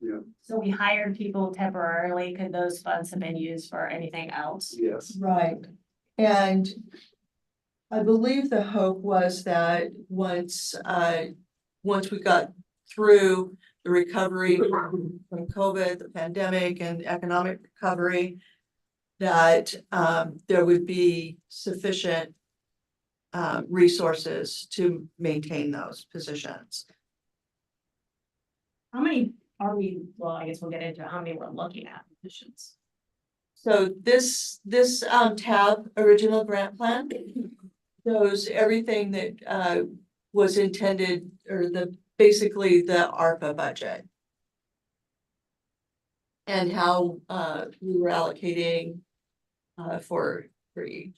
Yeah, So we hired people temporarily. Could those funds have been used for anything else? yes. Right. And I believe the hope was that once we got through the recovery from COVID, the pandemic and economic recovery, that there would be sufficient resources to maintain those positions. How many are we, well, I guess we'll get into how many we're looking at positions. So this tab, original grant plan, shows everything that was intended, or basically the ARPA budget. And how we were allocating for each.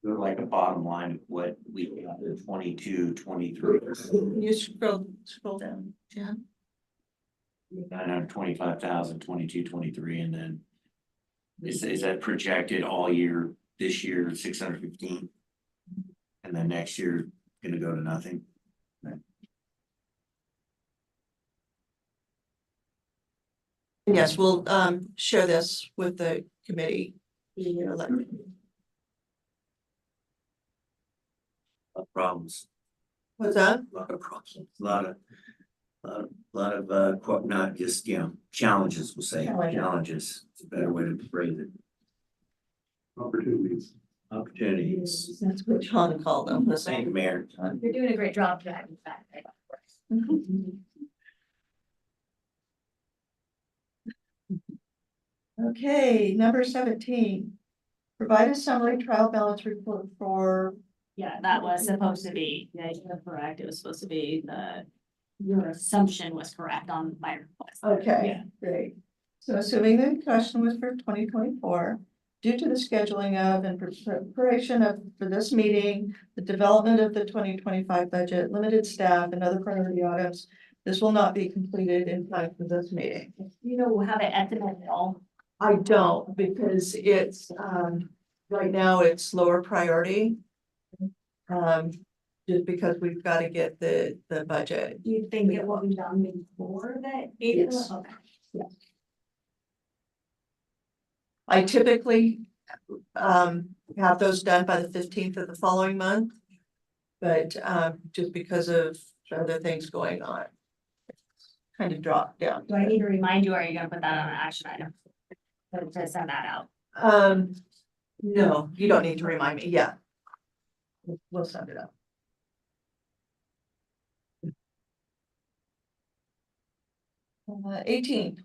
They're like a bottom line of what we got in 22, 23. Can you scroll down, yeah. 925,000, 22, 23, and then is that projected all year, this year, 615? And then next year, gonna go to nothing? Yes, we'll share this with the committee. Problems, What's that? a lot of problems, a lot of not just, challenges, we'll say, challenges. It's a better way to phrase it. Opportunities. Opportunities. That's what John called them. The same mayor. You're doing a great job driving back. Okay, number 17. Provide a summary trial balance report for. Yeah, that was supposed to be, yeah, you're correct. It was supposed to be your assumption was correct on my request. Okay, great. So assuming the question was for 2024, due to the scheduling of and preparation of for this meeting, the development of the 2025 budget, limited staff and other priority items, this will not be completed in time for this meeting. You know, we'll have it estimated at all. I don't, because it's right now it's lower priority. Just because we've got to get the budget. Do you think it will be done before that? Yes. Okay. I typically have those done by the 15th of the following month. But just because of other things going on. Kind of dropped down. Do I need to remind you, or are you gonna put that on an action item? To send that out? No, you don't need to remind me. Yeah. We'll send it out. 18.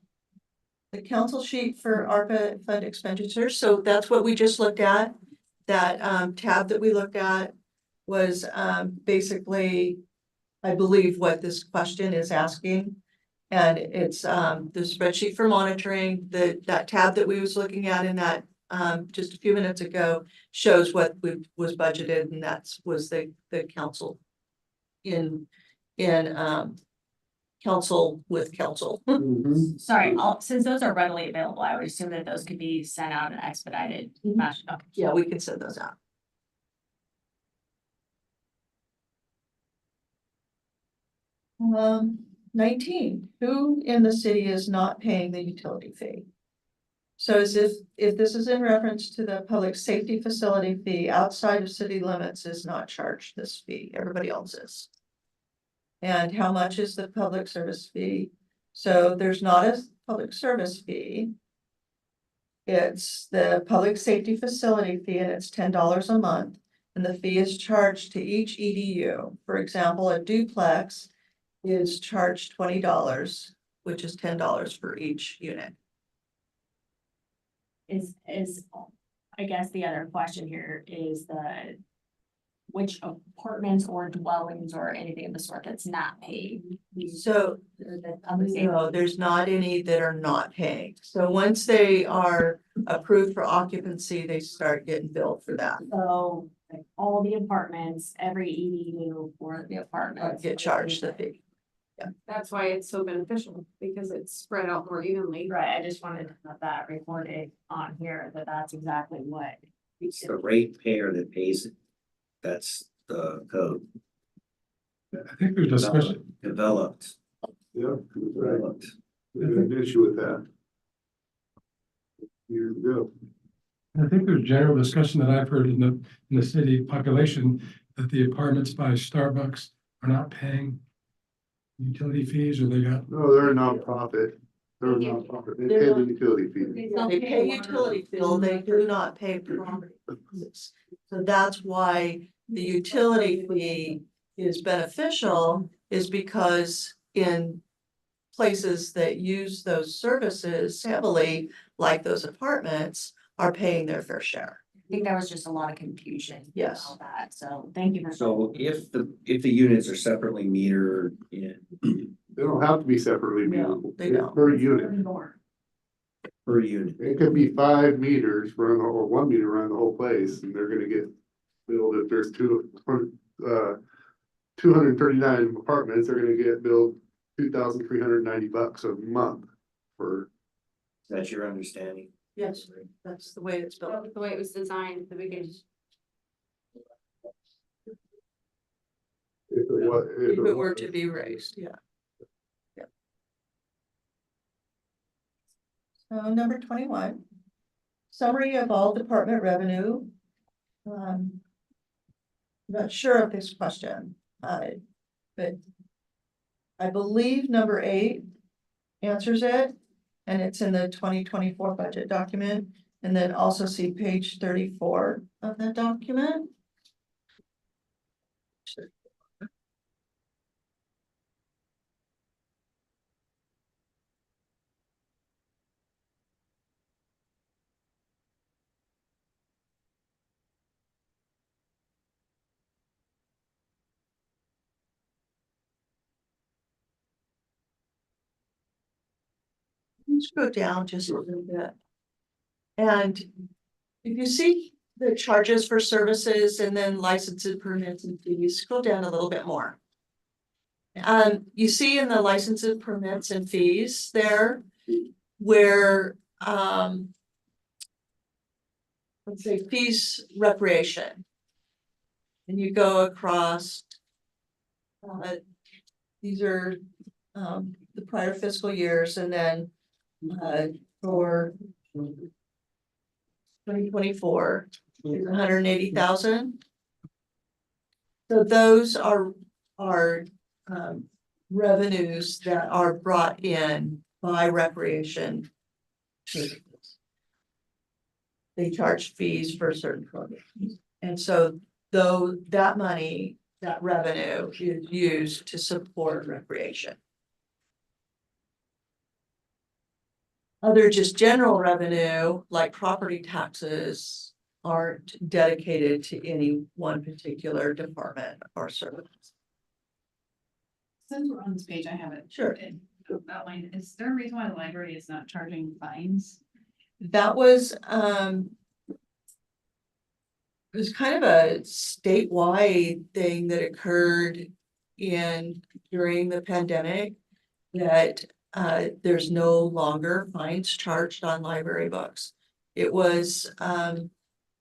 The council sheet for ARPA fund expenditures. So that's what we just looked at. That tab that we looked at was basically, I believe, what this question is asking. And it's the spreadsheet for monitoring. That tab that we was looking at in that just a few minutes ago shows what was budgeted, and was the council in council with council. Sorry, since those are readily available, I would assume that those could be sent out in expedited fashion. Okay. Yeah, we can send those out. Um, 19, who in the city is not paying the utility fee? So as if this is in reference to the public safety facility fee, outside of city limits is not charged this fee, everybody else is. And how much is the public service fee? So there's not a public service fee. It's the public safety facility fee, and it's $10 a month. And the fee is charged to each EDU. For example, a duplex is charged $20, which is $10 for each unit. Is, I guess the other question here is which apartments or dwellings or anything of the sort that's not paid? So no, there's not any that are not paying. So once they are approved for occupancy, they start getting billed for that. So like all the apartments, every EDU for the apartments. Get charged the fee. That's why it's so beneficial, because it's spread out more evenly. Right, I just wanted to have that recorded on here, that's exactly what. It's the rate payer that pays it. That's the code I think there's discussion. developed Yeah, that's right. There's an issue with that. Years ago. I think there's general discussion that I've heard in the city population that the apartments by Starbucks are not paying utility fees, or they got, No, they're a nonprofit. They're a nonprofit. They pay the utility fee. They pay utility bill, they do not pay property taxes. So that's why the utility fee is beneficial, is because in places that use those services heavily, like those apartments, are paying their fair share. I think there was just a lot of confusion. Yes. About that, so thank you for. So if the units are separately metered in They don't have to be separately No, metered. they It's don't. per unit. per unit, It could be 5 meters run, or 1 meter around the whole place, and they're gonna get billed if there's 239 apartments, they're gonna get billed $2,390 a month for. that's your understanding? Yes, that's the way it's built. The way it was designed at the beginning. If it was, If it were to be raised, yeah. Yeah. So number 21. Summary of all department revenue. Not sure of this question, but I believe number 8 answers it, and it's in the 2024 budget document, and then also see page 34 of that document. Let's go down just a little bit. And if you see the charges for services and then licenses, permits and fees, scroll down a little bit more. You see in the licenses, permits and fees there where, let's say fees recreation. And you go across, these are, the prior fiscal years, and then for 2024 is 180,000. So those are revenues that are brought in by recreation. They charge fees for certain programs, and so though that money, that revenue is used to support recreation. Other just general revenue, like property taxes, aren't dedicated to any one particular department or service. Since we're on this page, I have it. Sure. Outlined. Is there a reason why the library is not charging fines? That was, it was kind of a statewide thing that occurred during the pandemic, that there's no longer fines charged on library books. It was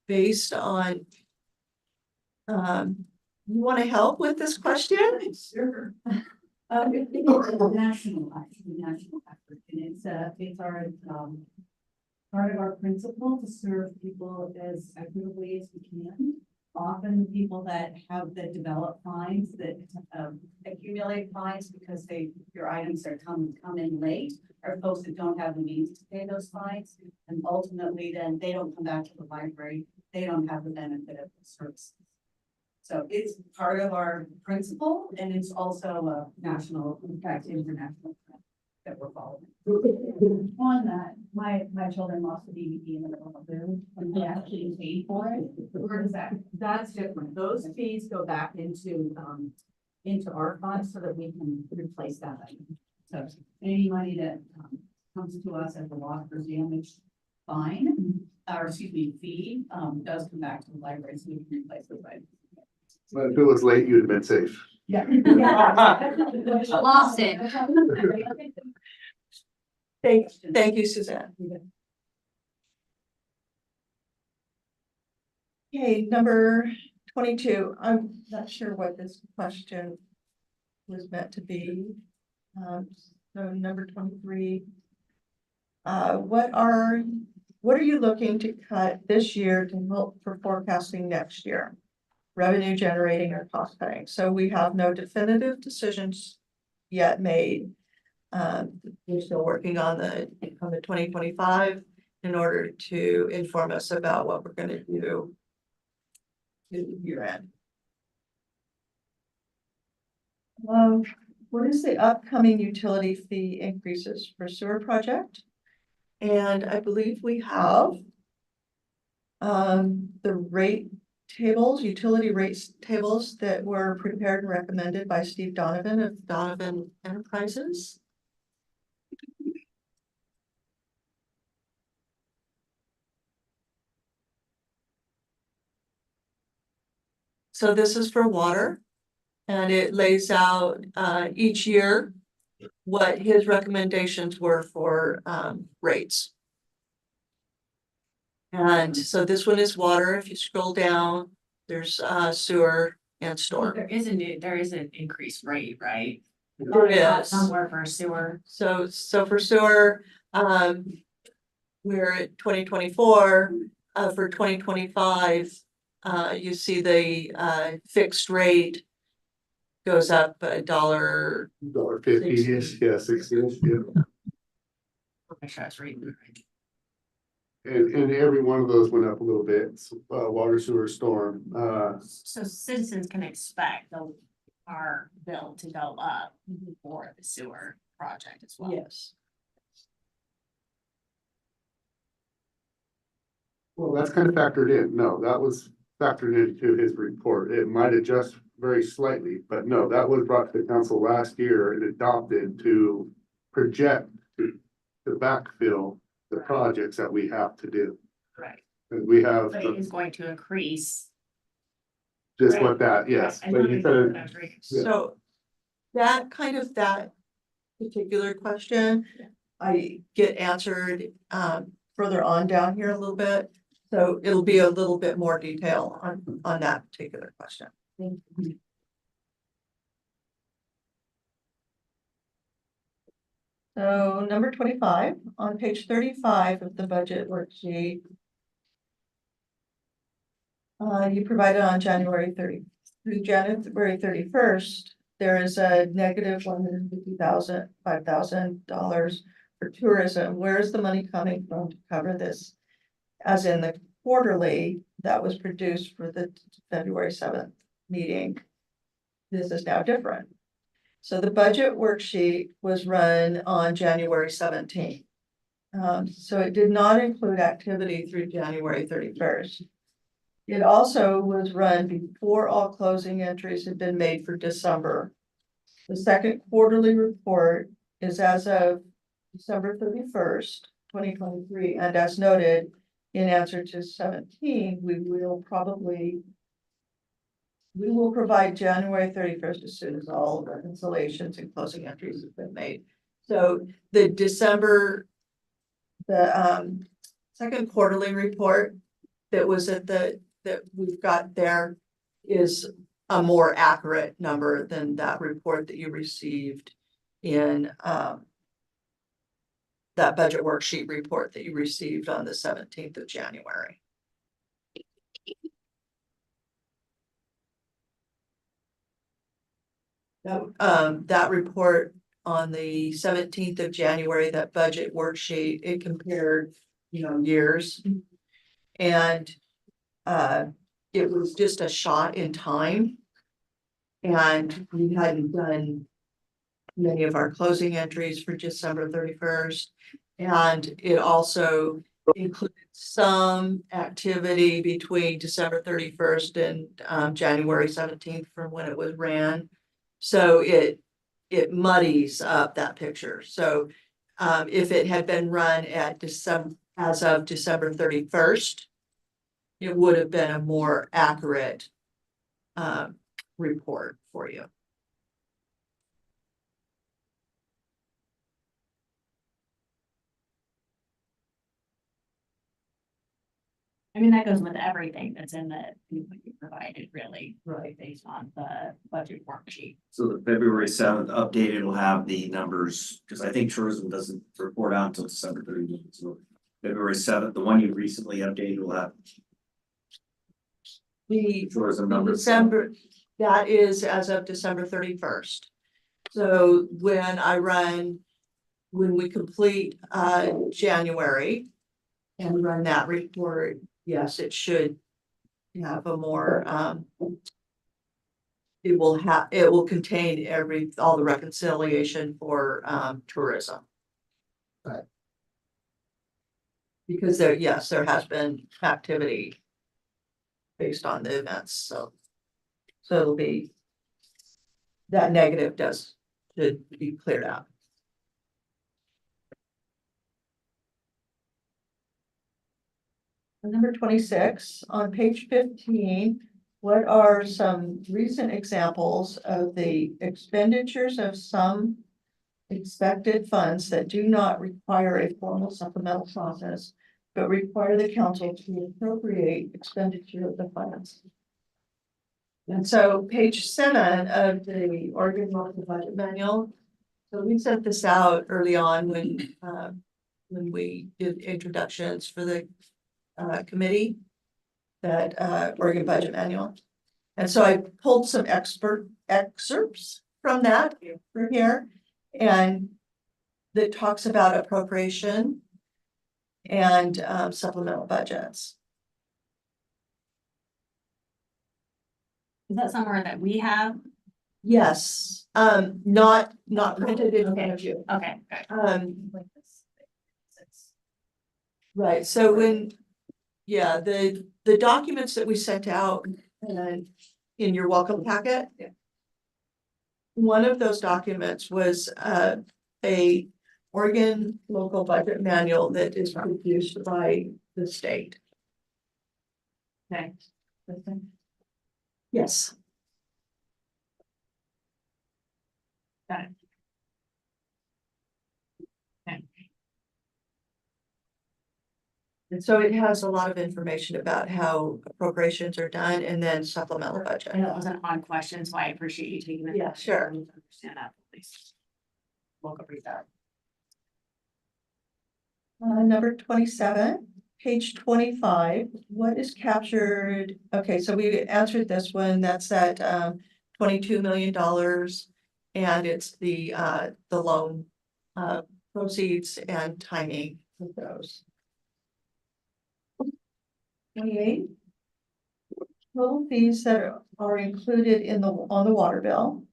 based on, you want to help with this question? Sure. It's a national, actually, national effort, and it's our, part of our principle to serve people as equitably as we can. Often people that develop fines, that accumulate fines because your items are come in late, are folks that don't have the means to pay those fines. And ultimately then they don't come back to the library, they don't have the benefit of the services. So it's part of our principle, and it's also a national, in fact, international trend that we're following. On that, my children lost a DVD in the middle of the boom, and they actually paid for it. Where does that? That's different. Those fees go back into our funds so that we can replace that item. So any money that comes to us as a loss or damage fine, or excuse me, fee, does come back to the library, so we can replace those items. But if it was late, you'd have been safe. Yeah. Lost it. Thank you, Suzanne. Okay, number 22. I'm not sure what this question was meant to be. So number 23. What are you looking to cut this year to help for forecasting next year? Revenue generating or cost cutting? So we have no definitive decisions yet made. We're still working on the 2025 in order to inform us about what we're gonna do year end. What is the upcoming utility fee increases for sewer project? And I believe we have the rate tables, utility rates tables that were prepared and recommended by Steve Donovan of Donovan Enterprises. So this is for water, and it lays out each year what his recommendations were for rates. And so this one is water. If you scroll down, there's sewer and storm. There is an increased rate, right? There is. Somewhere for sewer. So for sewer, we're at 2024, for 2025, you see the fixed rate goes up $1. $1.50-ish, yeah, 60-ish, yeah. Make sure I was reading it right. And every one of those went up a little bit, water, sewer, storm, So citizens can expect our bill to go up for the sewer project as well. Yes. well, that's kind of factored in. No, that was factored into his report. It might adjust very slightly, but no, that was brought to the council last year and adopted to project to backfill the projects that we have to do. Right. And we have But it is going to increase. just what that, yes. I But know you it's said what it- I was reading. Yeah. So that particular question, I get answered further on down here a little bit. So it'll be a little bit more detail on that particular question. So number 25, on page 35 of the budget worksheet. You provided on January 30, through January 31st, there is a negative $5,000 for tourism. Where is the money coming from to cover this? As in the quarterly that was produced for the February 7th meeting. This is now different. So the budget worksheet was run on January 17th. So it did not include activity through January 31st. It also was run before all closing entries had been made for December. The second quarterly report is as of December 31st, 2023, and as noted in answer to 17, we will provide January 31st as soon as all reconciliations and closing entries have been made. So the second quarterly report that was that we've got there is a more accurate number than that report that you received in that budget worksheet report that you received on the 17th of January. That report on the 17th of January, that budget worksheet, it compared, years. And it was just a shot in time. And we hadn't done many of our closing entries for December 31st. And it also included some activity between December 31st and January 17th from when it was ran. So it muddies up that picture. So if it had been run at as of December 31st, it would have been a more accurate report for you. I mean, that goes with everything that's in the, what you provided, really, Right. based on the budget worksheet. So the February 7th updated will have the numbers, because I think tourism doesn't report out until December 30th. So February 7th, the one you recently updated will have The tourism numbers. December, that is as of December 31st. So when we complete January and run that report, yes, it should have a more it will contain all the reconciliation for tourism. But because there has been activity based on the events, so it'll be that negative should be cleared out. Number 26, on page 15, what are some recent examples of the expenditures of some expected funds that do not require a formal supplemental process, but require the council to appropriate expenditure of the funds? And so page 7 of the Oregon Local Budget Manual. So we sent this out early on when we did introductions for the committee, that Oregon Budget Manual. And so I pulled some excerpts from that for here, and that talks about appropriation and supplemental budgets. Is that somewhere that we have? Yes, not printed in front of you. Okay, good. Right, so the documents that we sent out in your welcome packet. One of those documents was a Oregon Local Budget Manual that is produced by the state. Okay. Yes. Got it. Okay. And so it has a lot of information about how appropriations are done and then supplemental budget. I know it wasn't on question, so I appreciate you taking the. Yeah, sure. time to Understand that, please. We'll go read that. Number 27, page 25, what is captured? Okay, so we answered this one. That's at $22 million. And it's the loan proceeds and timing of those. 28. Total fees that are included on the water bill.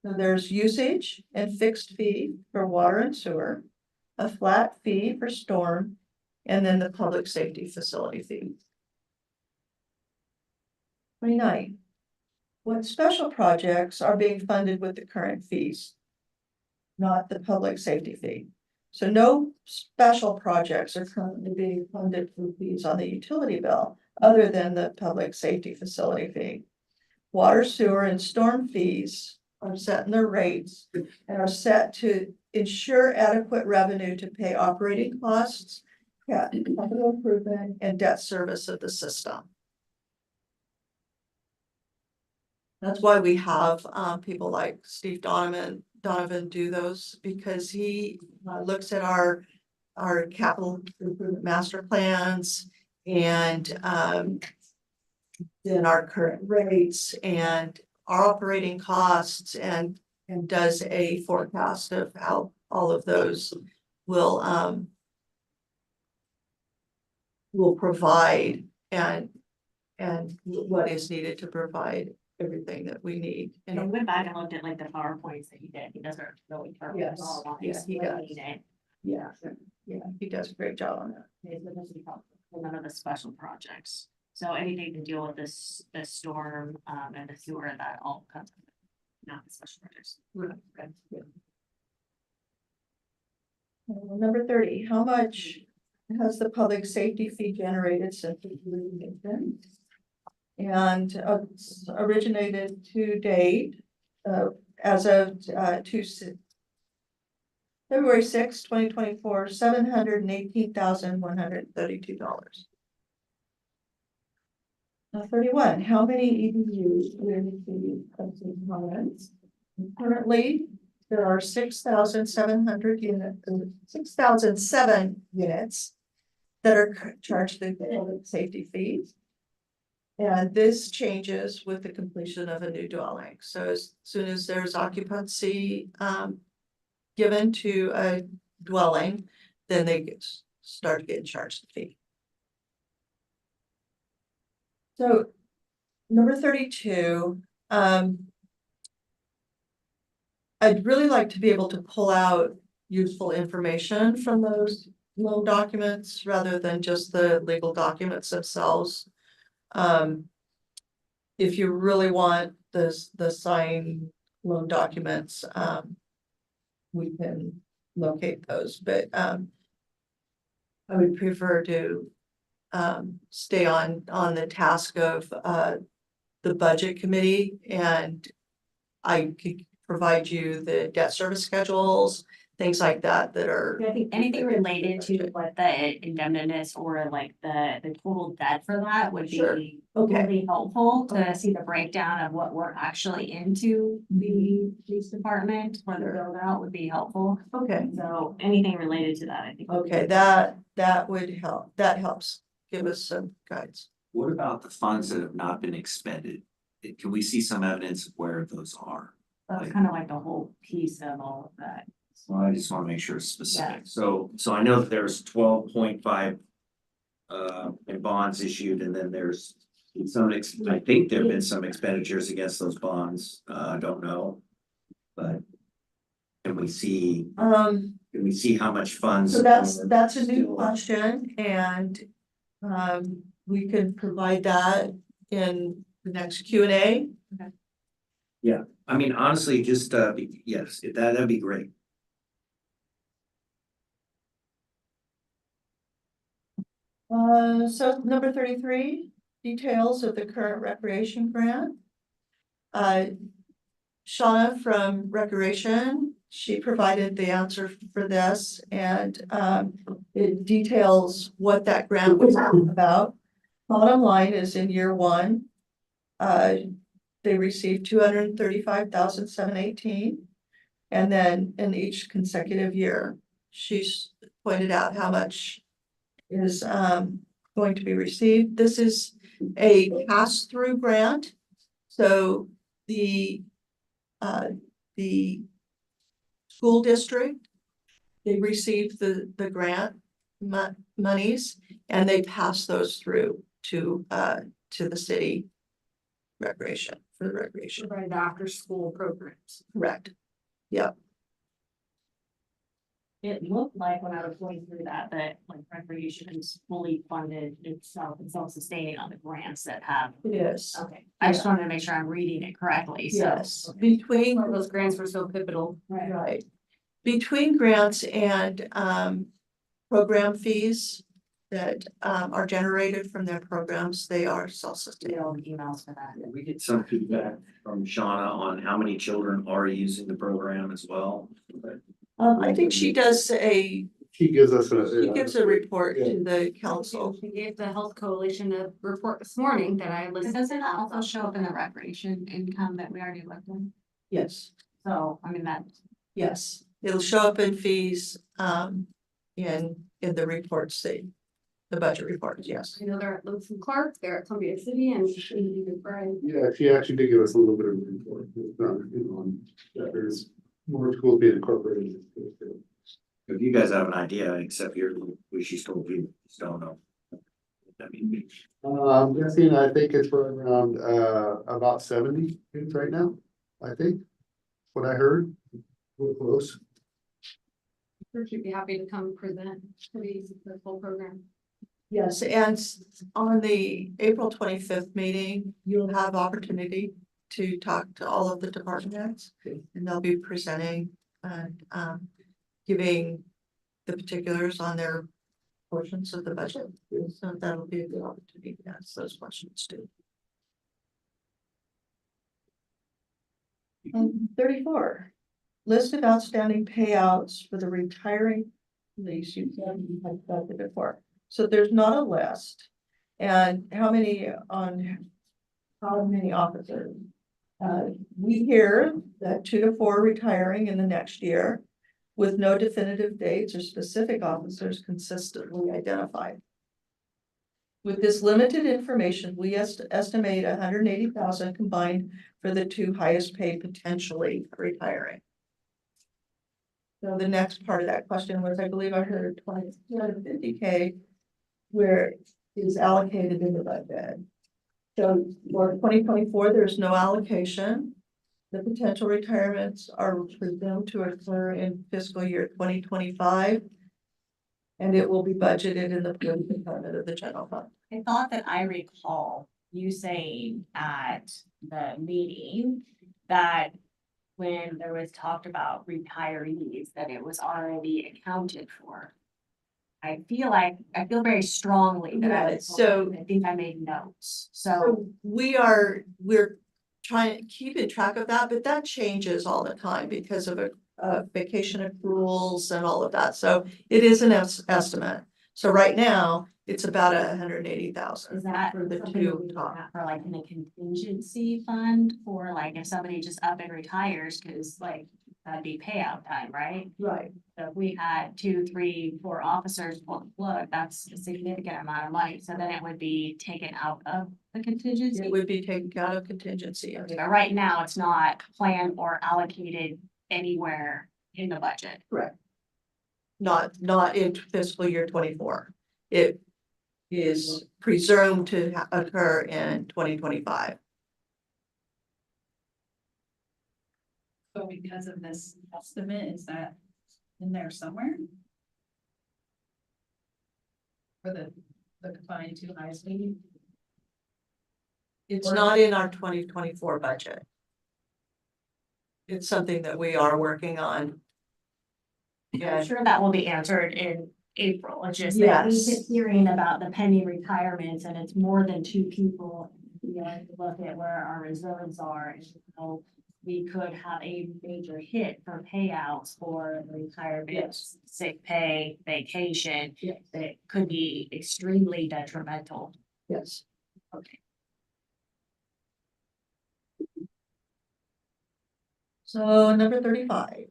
So there's usage and fixed fee for water and sewer, a flat fee for storm, and then the public safety facility fee. 29. What special projects are being funded with the current fees? Not the public safety fee. So no special projects are currently being funded through fees on the utility bill, other than the public safety facility fee. Water, sewer, and storm fees are set in their rates and are set to ensure adequate revenue to pay operating costs, capital improvement, and debt service of the system. That's why we have people like Steve Donovan do those, because he looks at our capital improvement master plans and then our current rates and our operating costs and does a forecast of how all of those will provide and what is needed to provide everything that we need. And I went back and looked at like the PowerPoints that he did. He does a really perfect. Yes, all on yeah, he does. explaining it. Yeah, he does a great job on that. Okay, so this is none of the special projects. So anything to deal with this, the storm, and the sewer, that all comes, not the special projects. Right, okay, yeah. Number 30, how much has the public safety fee generated since it's been? And it's originated to date, as of February 6, 2024, $718,132. 31, how many EDUs will be housing units? Currently, there are 6,700 units, 6,007 units that are charged the public safety fees. And this changes with the completion of a new dwelling. So as soon as there's occupancy given to a dwelling, then they start getting charged the fee. So number 32, I'd really like to be able to pull out useful information from those loan documents rather than just the legal documents themselves. If you really want the signed loan documents, we can locate those, but I would prefer to stay on the task of the budget committee, and I could provide you the debt service schedules, things like that are. I think anything related to what the indebtedness or like the total debt for that would Sure. be Okay. really helpful to Okay. see the breakdown of what we're actually into the police department for the build out would be helpful. Okay, So anything related to that, I think. would be okay, that would help, that helps give us some guides. What about the funds that have not been expended? Can we see some evidence of where those are? That's kind of like the whole piece of all of that. Well, I just wanna make sure it's specific. So I know that there's 12.5 in bonds issued, and then there's some, I think there've been some expenditures against those bonds. I don't know. But can we see how much funds? So that's a new still- question, and we can provide that in the next Q&A. I mean, honestly, just yes, that'd be great. So number 33, details of the current recreation grant. Shauna from Recreation, she provided the answer for this, and it details what that grant was about. Bottom line is in year one, they received 235,718. And then in each consecutive year, she's pointed out how much is going to be received. This is a pass-through grant. So the school district, they receive the grant monies, and they pass those through to the city recreation, for the recreation. Provide the after-school programs. Correct. Yep. It looked like when I was going through that like recreation is fully funded itself and self-sustaining on the grants that have. It is. Okay, I just wanted to make sure I'm reading it correctly, so. Yes, between, Why those grants were so pivotal. right, between grants and program fees that are generated from their programs, they are self-sustaining. All the emails for that. We get some feedback from Shauna on how many children are using the program as well. I think she does She gives us she gives a report Yeah. to the council. We gave the Health Coalition a report this morning that I listened to. Doesn't that also show up in the recreation income that we already looked at? Yes, So, I mean, that, yes, it'll show up in fees in the reports, the budget reports, yes. I know they're at Lewis and Clark, they're at Columbia City and Brian. Yeah, she actually did give us a little bit of report. It's not, that there's more schools being incorporated. If you guys have an idea, except you're, she's told you, just don't know. I mean, I'm guessing, I think it's for around about 70 kids right now, I think. What I heard, we're close. She'd be happy to come present to the full program. Yes, and on the April 25th meeting, you'll have opportunity to talk to all of the department heads, and they'll be presenting and giving the particulars on their portions of the budget. So that'll be a good opportunity to ask those questions too. 34, list of outstanding payouts for the retiring police. You had that before. So there's not a list. And how many officers? We hear that 2 to 4 retiring in the next year with no definitive dates or specific officers consistently identified. With this limited information, we estimate 180,000 combined for the 2 highest paid potentially retiring. So the next part of that question was, I believe I heard 250K where is allocated in the budget. So for 2024, there's no allocation. The potential retirements are presumed to occur in fiscal year 2025. And it will be budgeted in the police department of the general fund. I thought that I recall you saying at the meeting that when there was talked about retirees, that it was already accounted for. I feel very strongly that Yeah, so- I think I made notes, so. So we're trying, keeping track of that, but that changes all the time because of vacation accruals and all of that. So it is an estimate. So right now, it's about 180,000. Is that for the something 2 we would top? have for like in a contingency fund, or like if somebody just up and retires, cause like that'd be payout time, right? Right. So if we had 2, 3, 4 officers, well, look, that's a significant amount of money, so then it would be taken out of the contingency. It would be taken out of contingency. But right now, it's not planned or allocated anywhere in the budget. Correct. Not in fiscal year 24. It is presumed to occur in 2025. So because of this estimate, is that in there somewhere? For the combined 2 highest paid? It's not in our 2024 budget. It's something that we are working on. I'm sure that will be answered in April. It's just that we Yes. keep hearing about the pending retirements and it's more than 2 people. We have to look at where our reserves are, and so we could have a major hit for payouts for retirements, sick pay, vacation. Yes. That could be extremely detrimental. Yes. Okay. So number 35.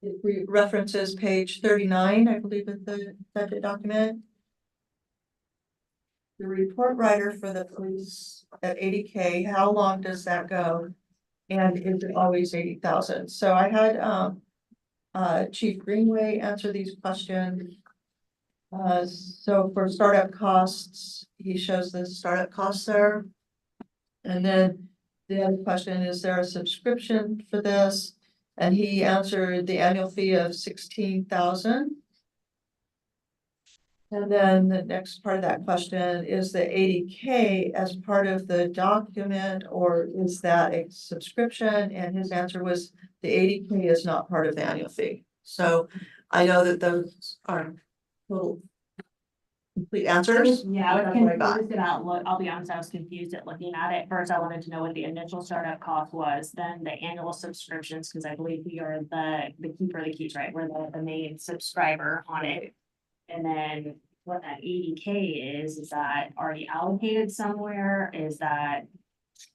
It references page 39, I believe, of the budget document. The report writer for the police at 80K, how long does that go? And is it always 80,000? So I had Chief Greenway answer these questions. So for startup costs, he shows the startup costs there. And then the other question, is there a subscription for this? And he answered the annual fee of 16,000. And then the next part of that question, is the 80K as part of the document, or is that a subscription? And his answer was the 80K is not part of the annual fee. So I know that those are little complete answers. Yeah, I was That's what I got. confused about, I'll be honest, I was confused at looking at it. First, I wanted to know what the initial startup cost was, then the annual subscriptions, because I believe we are the keeper of the keys, right? We're the main subscriber on it. And then what that 80K is that already allocated somewhere? Is that,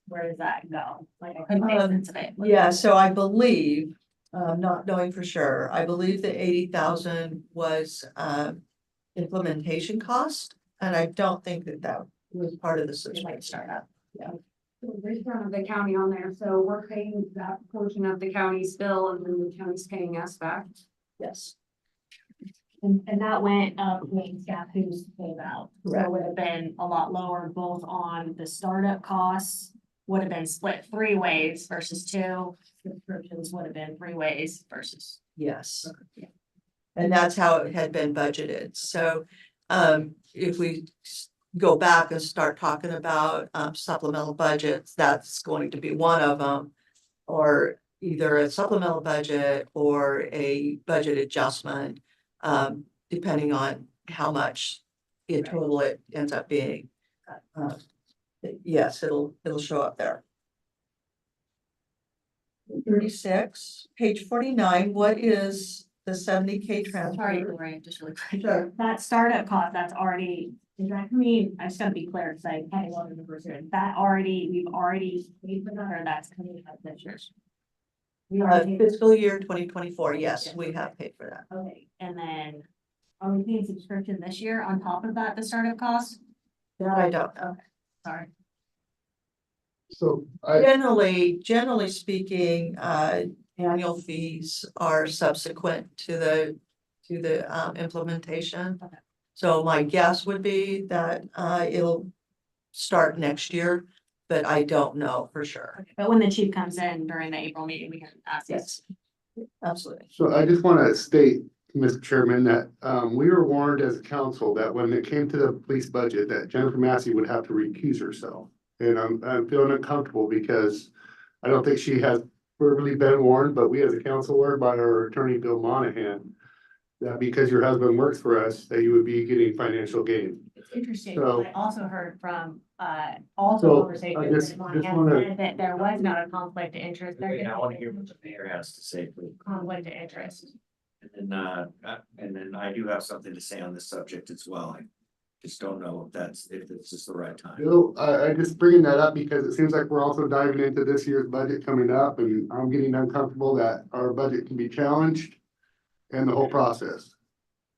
where does that go? Like, I couldn't make sense of it. Yeah, so I believe, not knowing for sure, I believe the 80,000 was implementation cost. And I don't think that was part of the It subscription. might start up. There's none of the county on there, so we're paying that portion of the county's bill and then the county's paying us back. Yes. And that went up when staff who's paid out. So Correct. it would have been a lot lower, both on the startup costs, would have been split 3 ways versus 2. Subscriptions would have been 3 ways versus. Yes. And that's how it had been budgeted. So if we go back and start talking about supplemental budgets, that's going to be one of them. Or either a supplemental budget or a budget adjustment, depending on how much in total it ends up being. Yes, it'll show up there. 36, page 49, what is the 70K Sorry, transfer. Lori, just really quick. Sure. That startup cost, that's already, is that, I mean, I just gotta be clear, because I had a lot of numbers here. That already, we've already paid for that, or that's coming up this year? We already paid, Fiscal year 2024, yes, we have paid for that. okay, and then are we paying subscription this year on top of that, the startup cost? That I don't know. Sorry. So I, Generally speaking, annual fees are subsequent to the implementation. Okay. So my guess would be that it'll start next year, but I don't know for sure. But when the chief comes in during the April meeting, we can ask this. Yes, absolutely. so I just want to state, Mr. Chairman, that we were warned as a council that when it came to the police budget, that Jennifer Massey would have to recuse herself. And I'm feeling uncomfortable because I don't think she has verbally been warned, but we as a council were by our attorney, Bill Monahan, that because your husband works for us, that you would be getting financial gain. It's interesting. So- I also heard from, So, also I conversation just with Monahan wanna- said that there was not a conflict of interest. There I want to hear what the mayor has to say, please. conflict of interest. And then I do have something to say on this subject as well. I just don't know if this is the right time. Bill, I just bringing that up because it seems like we're also diving into this year's budget coming up and I'm getting uncomfortable that our budget can be challenged and the whole process.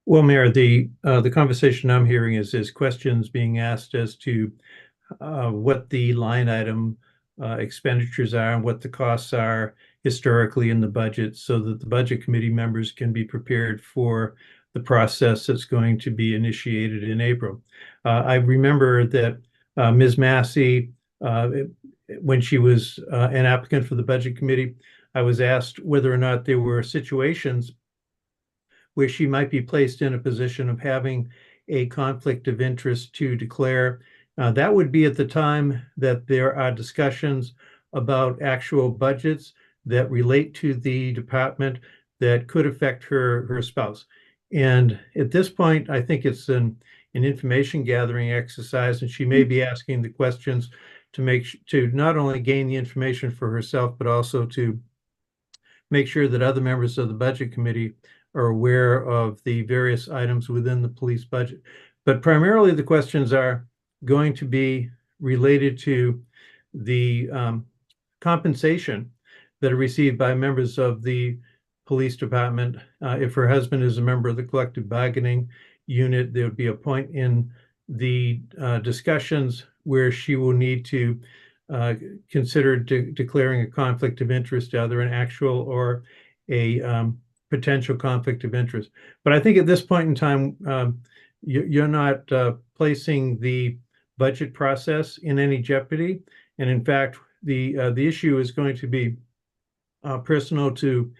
Well, Mayor, the conversation I'm hearing is questions being asked as to what the line item expenditures are and what the costs are historically in the budget, so that the budget committee members can be prepared for the process that's going to be initiated in April. I remember that Ms. Massey, when she was an applicant for the budget committee, I was asked whether or not there were situations where she might be placed in a position of having a conflict of interest to declare. That would be at the time that there are discussions about actual budgets that relate to the department that could affect her spouse. And at this point, I think it's an information gathering exercise, and she may be asking the questions to not only gain the information for herself, but also to make sure that other members of the budget committee are aware of the various items within the police budget. But primarily the questions are going to be related to the compensation that are received by members of the police department. If her husband is a member of the collective bargaining unit, there would be a point in the discussions where she will need to consider declaring a conflict of interest, either an actual or a potential conflict of interest. But I think at this point in time, you're not placing the budget process in any jeopardy. And in fact, the issue is going to be personal to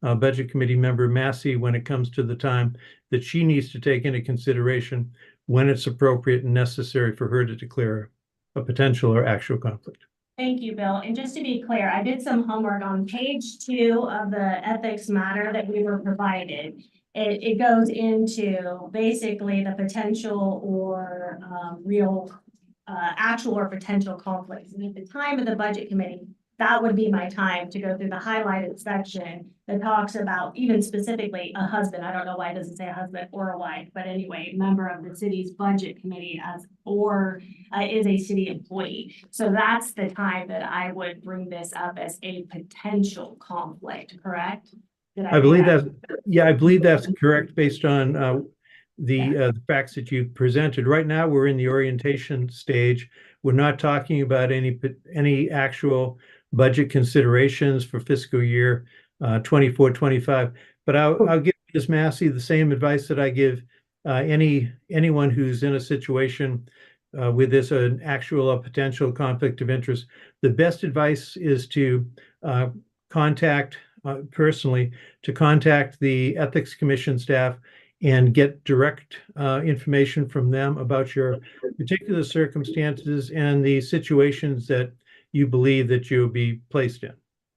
Budget Committee member Massey when it comes to the time that she needs to take into consideration when it's appropriate and necessary for her to declare a potential or actual conflict. Thank you, Bill. And just to be clear, I did some homework on page 2 of the ethics matter that we were provided. It goes into basically the potential or real actual or potential conflicts. And at the time of the budget committee, that would be my time to go through the highlighted section that talks about even specifically a husband. I don't know why it doesn't say a husband or a wife, but anyway, member of the city's budget committee is a city employee. So that's the time that I would bring this up as a potential conflict, correct? I believe I believe that's correct based on the facts that you presented. Right now, we're in the orientation stage. We're not talking about any actual budget considerations for fiscal year 24-25. But I'll give Ms. Massey the same advice that I give anyone who's in a situation with this an actual or potential conflict of interest. The best advice is to contact the Ethics Commission staff and get direct information from them about your particular circumstances and the situations that you believe that you'll be placed in.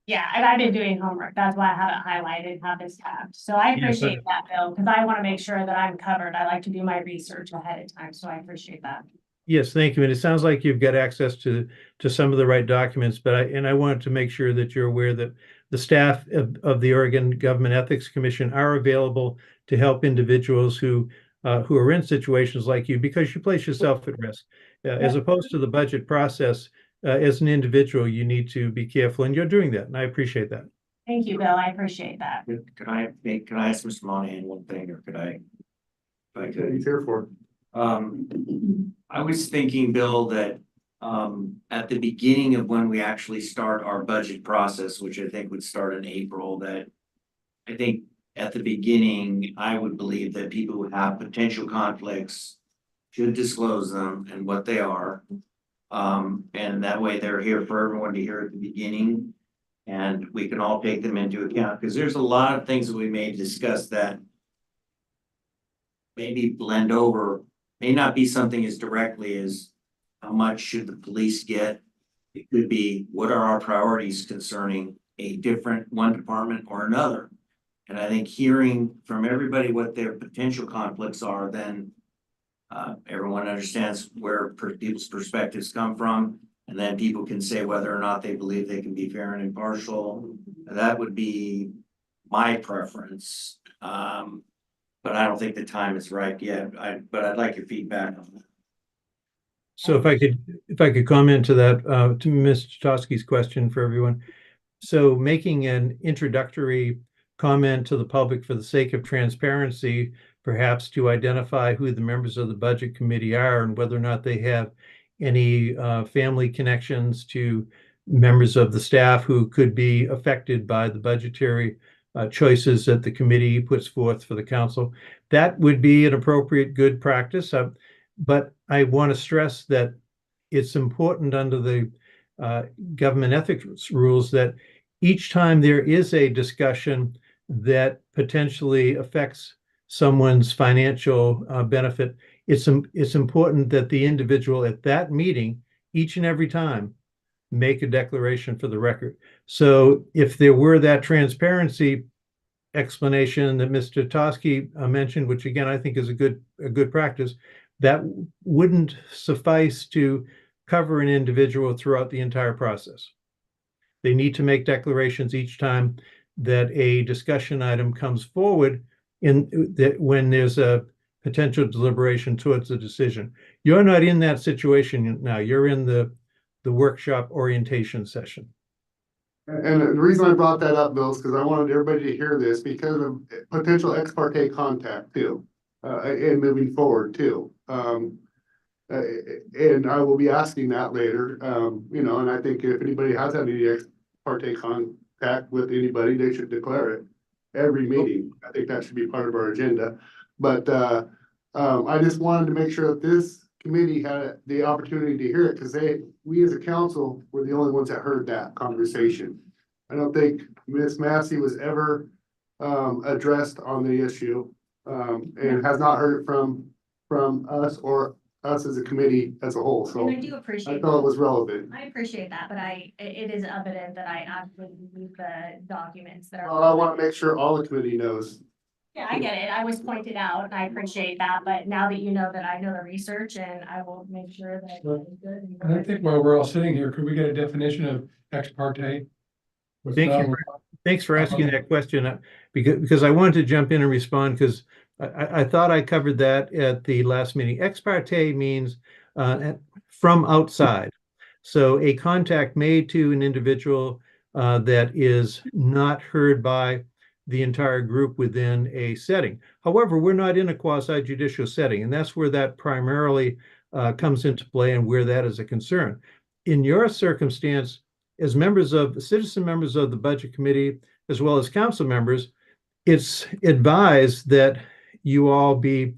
Yeah, and I've been doing homework. That's why I have it highlighted, have this tabbed. So I appreciate that, Bill, because I want to make sure that I'm covered. I like to do my research ahead of time, so I appreciate that. Yes, thank you. And it sounds like you've got access to some of the right documents, but I wanted to make sure that you're aware that the staff of the Oregon Government Ethics Commission are available to help individuals who are in situations like you, because you place yourself at risk. As opposed to the budget process, as an individual, you need to be careful, and you're doing that, and I appreciate that. Thank you, Bill. I appreciate that. Can I ask Mr. Monahan one thing, or could I? If I could. He's here for. I was thinking, Bill, that at the beginning of when we actually start our budget process, which I think would start in April, that I think at the beginning, I would believe that people who have potential conflicts should disclose them and what they are. And that way they're here for everyone to hear at the beginning. And we can all take them into account, because there's a lot of things that we may discuss that maybe blend over, may not be something as directly as how much should the police get? It could be, what are our priorities concerning a different one department or another? And I think hearing from everybody what their potential conflicts are, then everyone understands where people's perspectives come from. And then people can say whether or not they believe they can be fair and impartial. That would be my preference. But I don't think the time is ripe yet. But I'd like your feedback on that. So if I could comment to that, to Mr. Toski's question for everyone. So making an introductory comment to the public for the sake of transparency, perhaps to identify who the members of the budget committee are and whether or not they have any family connections to members of the staff who could be affected by the budgetary choices that the committee puts forth for the council. That would be an appropriate good practice. But I want to stress that it's important under the government ethics rules that each time there is a discussion that potentially affects someone's financial benefit, it's important that the individual at that meeting, each and every time, make a declaration for the record. So if there were that transparency explanation that Mr. Toski mentioned, which again I think is a good practice, that wouldn't suffice to cover an individual throughout the entire process. They need to make declarations each time that a discussion item comes forward when there's a potential deliberation towards a decision. You're not in that situation now. You're in the workshop orientation session. And the reason I brought that up, Bill, is because I wanted everybody to hear this because of potential ex parte contact too, and moving forward too. And I will be asking that later, and I think if anybody has had any ex parte contact with anybody, they should declare it every meeting. I think that should be part of our agenda. But I just wanted to make sure that this committee had the opportunity to hear it, because we as a council were the only ones that heard that conversation. I don't think Ms. Massey was ever addressed on the issue, and has not heard it from us or us as a committee as a whole. So And I do appreciate I thought it was relevant. I appreciate that, but it is evident that I actually need the documents that are. Well, I want to make sure all the committee knows. Yeah, I get it. I was pointed out and I appreciate that, but now that you know that I know the research, and I will make sure that it is good. And I think while we're all sitting here, could we get a definition of ex parte? Thanks for asking that question, because I wanted to jump in and respond, because I thought I covered that at the last meeting. Ex parte means from outside. So a contact made to an individual that is not heard by the entire group within a setting. However, we're not in a quasi-judicial setting, and that's where that primarily comes into play and where that is a concern. In your circumstance, as citizen members of the Budget Committee, as well as council members, it's advised that you all be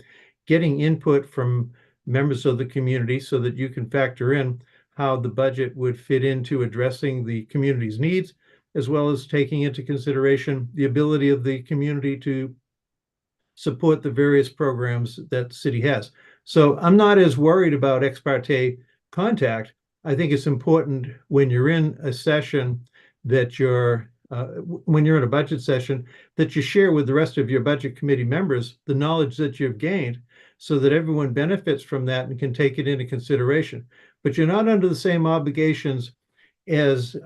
getting input from members of the community so that you can factor in how the budget would fit into addressing the community's needs, as well as taking into consideration the ability of the community to support the various programs that the city has. So I'm not as worried about ex parte contact. I think it's important when you're in a session that when you're in a budget session, that you share with the rest of your budget committee members the knowledge that you've gained, so that everyone benefits from that and can take it into consideration. But you're not under the same obligations as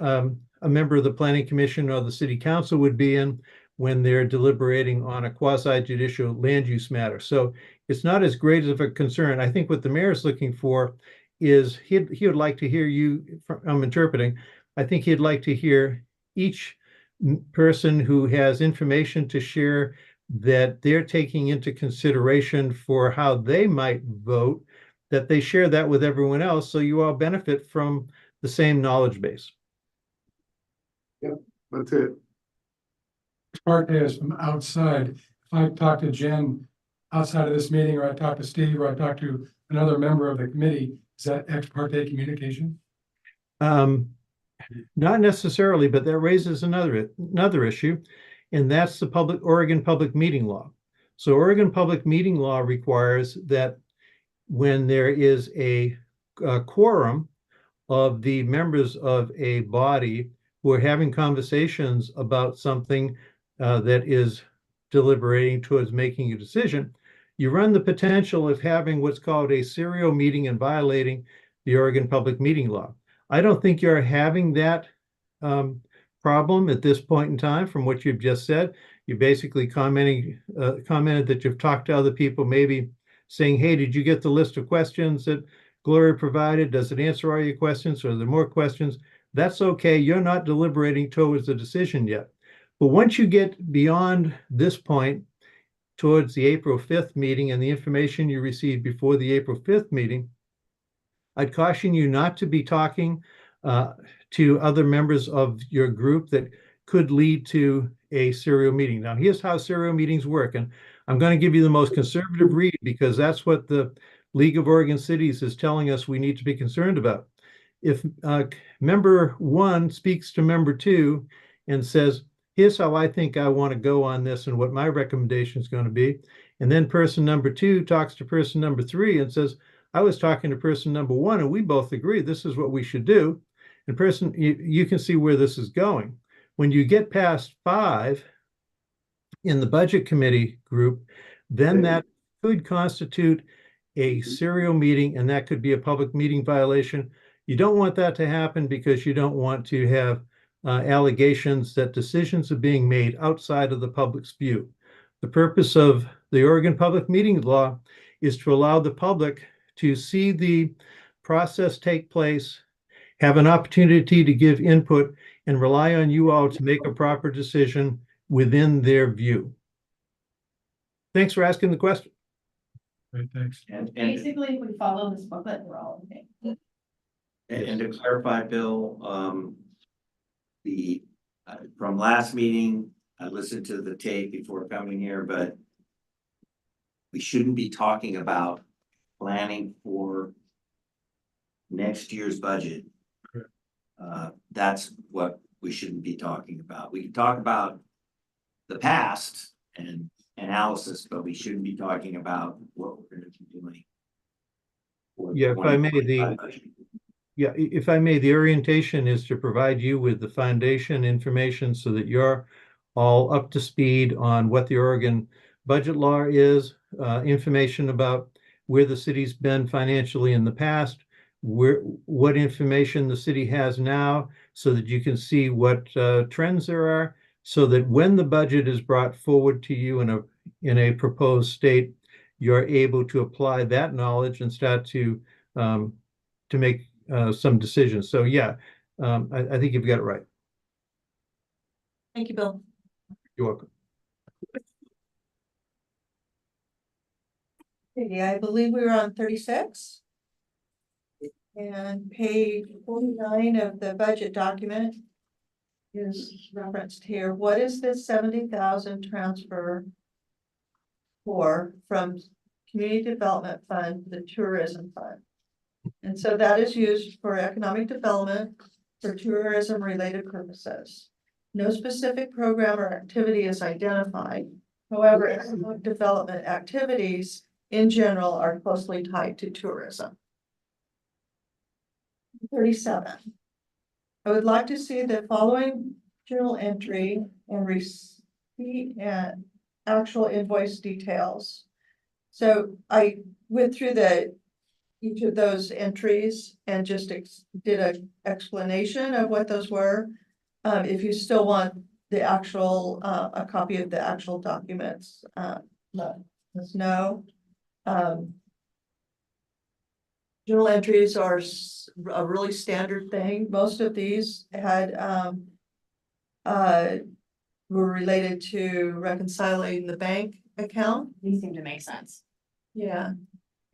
a member of the planning commission or the city council would be in when they're deliberating on a quasi judicial land use matter. So it's not as great of a concern. I think what the mayor is looking for is he would like to hear you, I'm interpreting, I think he'd like to hear each person who has information to share that they're taking into consideration for how they might vote, that they share that with everyone else, so you all benefit from the same knowledge base. That's it. Part is from outside. If I talk to Jen outside of this meeting, or I talk to Steve, or I talk to another member of the committee, is that ex parte communication? Not necessarily, but that raises another issue, and that's the Oregon Public Meeting Law. So Oregon Public Meeting Law requires that when there is a quorum of the members of a body who are having conversations about something that is deliberating towards making a decision, you run the potential of having what's called a serial meeting and violating the Oregon Public Meeting Law. I don't think you're having that problem at this point in time from what you've just said. You basically commented that you've talked to other people, maybe saying, hey, did you get the list of questions that Gloria provided? Does it answer all your questions? Or are there more questions? That's okay. You're not deliberating towards a decision yet. But once you get beyond this point towards the April 5th meeting and the information you received before the April 5th meeting, I'd caution you not to be talking to other members of your group that could lead to a serial meeting. Now, here's how serial meetings work. And I'm going to give you the most conservative read because that's what the League of Oregon Cities is telling us we need to be concerned about. If member 1 speaks to member 2 and says, here's how I think I want to go on this and what my recommendation is going to be. And then person number 2 talks to person number 3 and says, I was talking to person number 1 and we both agree this is what we should do. And you can see where this is going. When you get past 5 in the budget committee group, then that could constitute a serial meeting and that could be a public meeting violation. You don't want that to happen because you don't want to have allegations that decisions are being made outside of the public's view. The purpose of the Oregon Public Meetings Law is to allow the public to see the process take place, have an opportunity to give input, and rely on you all to make a proper decision within their view. Thanks for asking the question. Great, thanks. And Basically, if we follow this booklet, we're all okay. to clarify, Bill, from last meeting, I listened to the tape before coming here, but we shouldn't be talking about planning for next year's budget. That's what we shouldn't be talking about. We can talk about the past and analysis, but we shouldn't be talking about what we're going to be doing. for Yeah, if I may, 2025 budget. Yeah, if I may, the orientation is to provide you with the foundation information so that you're all up to speed on what the Oregon budget law is, information about where the city's been financially in the past, what information the city has now, so that you can see what trends there are, so that when the budget is brought forward to you in a proposed state, you're able to apply that knowledge and start to make some decisions. So yeah, I think you've got it right. Thank you, Bill. You're welcome. Okay, I believe we were on 36. And page 49 of the budget document is referenced here. What is this 70,000 transfer for from Community Development Fund to the Tourism Fund? And so that is used for economic development for tourism related purposes. No specific program or activity is identified. However, economic development activities in general are closely tied to tourism. 37. I would like to see the following journal entry and receipt and actual invoice details. So I went through each of those entries and just did an explanation of what those were. if you still want the actual, a copy of the actual documents, let us know. Journal entries are a really standard thing. Most of these had, were related to reconciling the bank account. These seem to make sense. Yeah.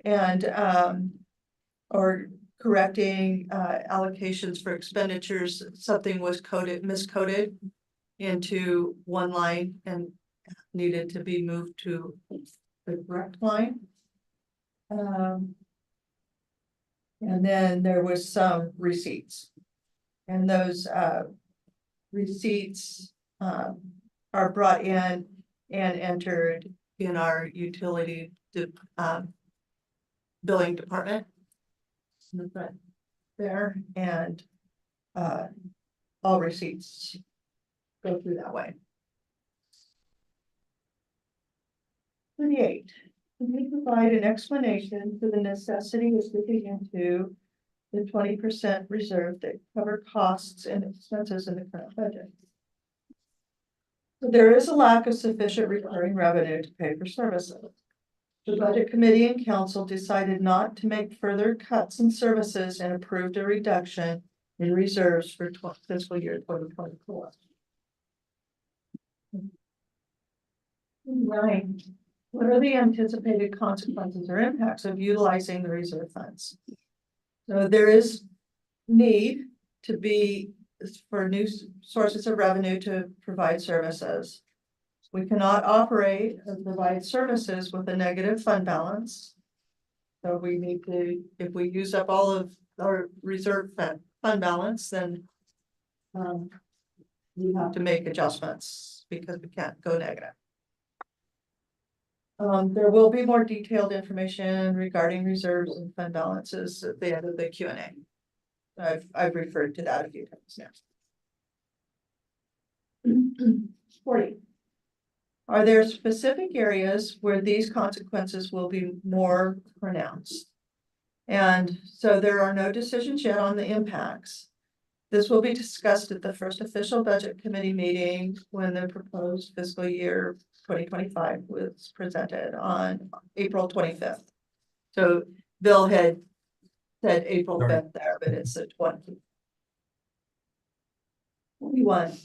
And, or correcting, allocations for expenditures, something was miscoded into one line and needed to be moved to the correct line. And then there was some receipts. And those, receipts, are brought in and entered in our utility, billing department. In the front there, and, all receipts go through that way. 38, can we provide an explanation for the necessity of looking into the 20% reserve that cover costs and expenses in the current budget? So there is a lack of sufficient recurring revenue to pay for services. The Budget Committee and Council decided not to make further cuts in services and approved a reduction in reserves for fiscal year 2024. Right. What are the anticipated consequences or impacts of utilizing the reserve funds? So there is need to be for new sources of revenue to provide services. We cannot operate and provide services with a negative fund balance. So we need to, if we use up all of our reserve fund balance, then we have to make adjustments because we can't go negative. There will be more detailed information regarding reserves and fund balances at the end of the Q&A. I've referred to that a few times now. 40. Are there specific areas where these consequences will be more pronounced? And so there are no decisions yet on the impacts. This will be discussed at the first official budget committee meeting when the proposed fiscal year 2025 was presented on April 25th. So Bill had said April 5th there, but it's the 20th. 21.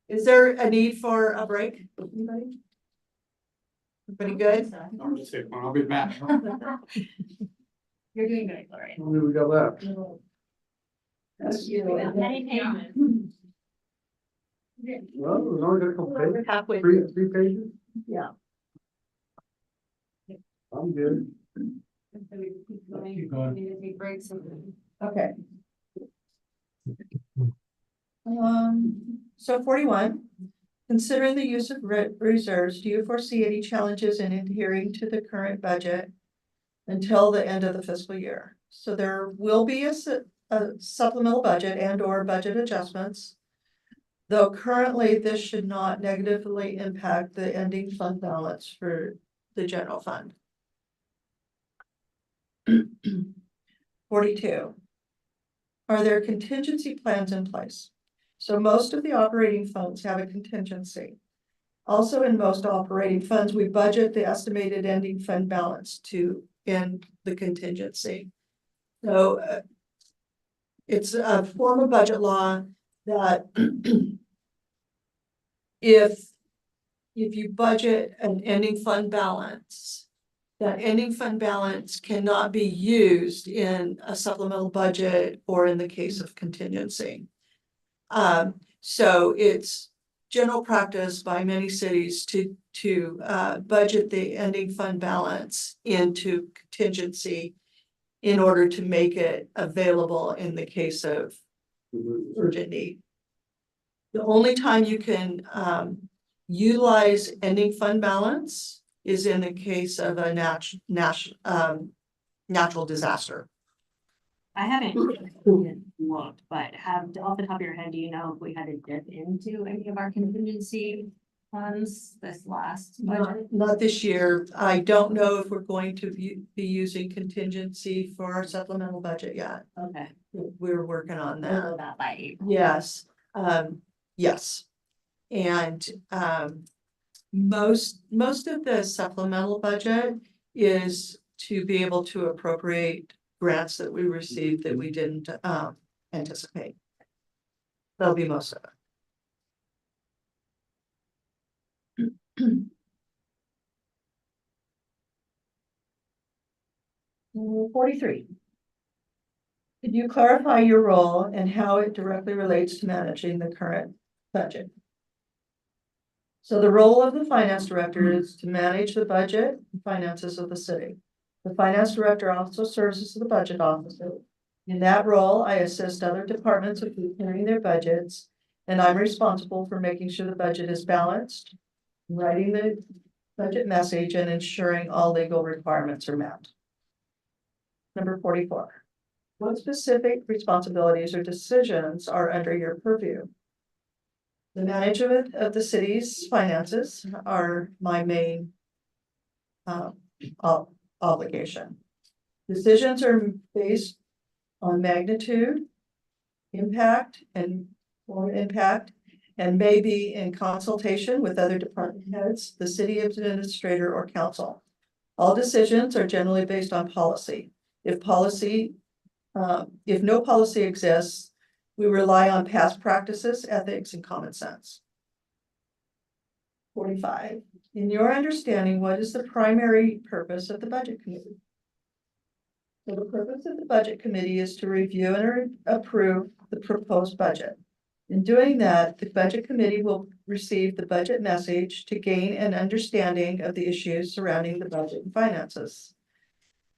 Is there a need for a break? Anybody? Everybody good? I'm gonna take one, I'll be back. You're doing good, Gloria. How many we got left? That's you. Well, we've only got a couple We're pages, halfway. three pages. Yeah. I'm good. Keep going. Need to take breaks and. Okay. So 41, considering the use of reserves, do you foresee any challenges in adhering to the current budget until the end of the fiscal year? So there will be a supplemental budget and or budget adjustments. Though currently this should not negatively impact the ending fund balance for the general fund. 42. Are there contingency plans in place? So most of the operating funds have a contingency. Also in most operating funds, we budget the estimated ending fund balance to end the contingency. So it's a form of budget law that if you budget an ending fund balance, that ending fund balance cannot be used in a supplemental budget or in the case of contingency. So it's general practice by many cities to budget the ending fund balance into contingency in order to make it available in the case of urgent need. The only time you can utilize ending fund balance is in the case of a natural disaster. I haven't looked, but off the top of your head, do you know if we had to dip into any of our contingency funds this last Not, budget? not this year. I don't know if we're going to be using contingency for our supplemental budget yet. Okay. We're working on We'll that. know that by April. Yes, yes. And, most of the supplemental budget is to be able to appropriate grants that we received that we didn't, anticipate. That'll be most of it. 43. Could you clarify your role and how it directly relates to managing the current budget? So the role of the finance director is to manage the budget and finances of the city. The finance director also serves as the budget officer. In that role, I assist other departments with preparing their budgets, and I'm responsible for making sure the budget is balanced, writing the budget message, and ensuring all legal requirements are met. Number 44. What specific responsibilities or decisions are under your purview? The management of the city's finances are my main obligation. Decisions are based on magnitude, impact, and may be in consultation with other department heads, the city administrator, or council. All decisions are generally based on policy. If no policy exists, we rely on past practices, ethics, and common sense. 45. In your understanding, what is the primary purpose of the budget committee? So the purpose of the budget committee is to review and approve the proposed budget. In doing that, the budget committee will receive the budget message to gain an understanding of the issues surrounding the budget and finances.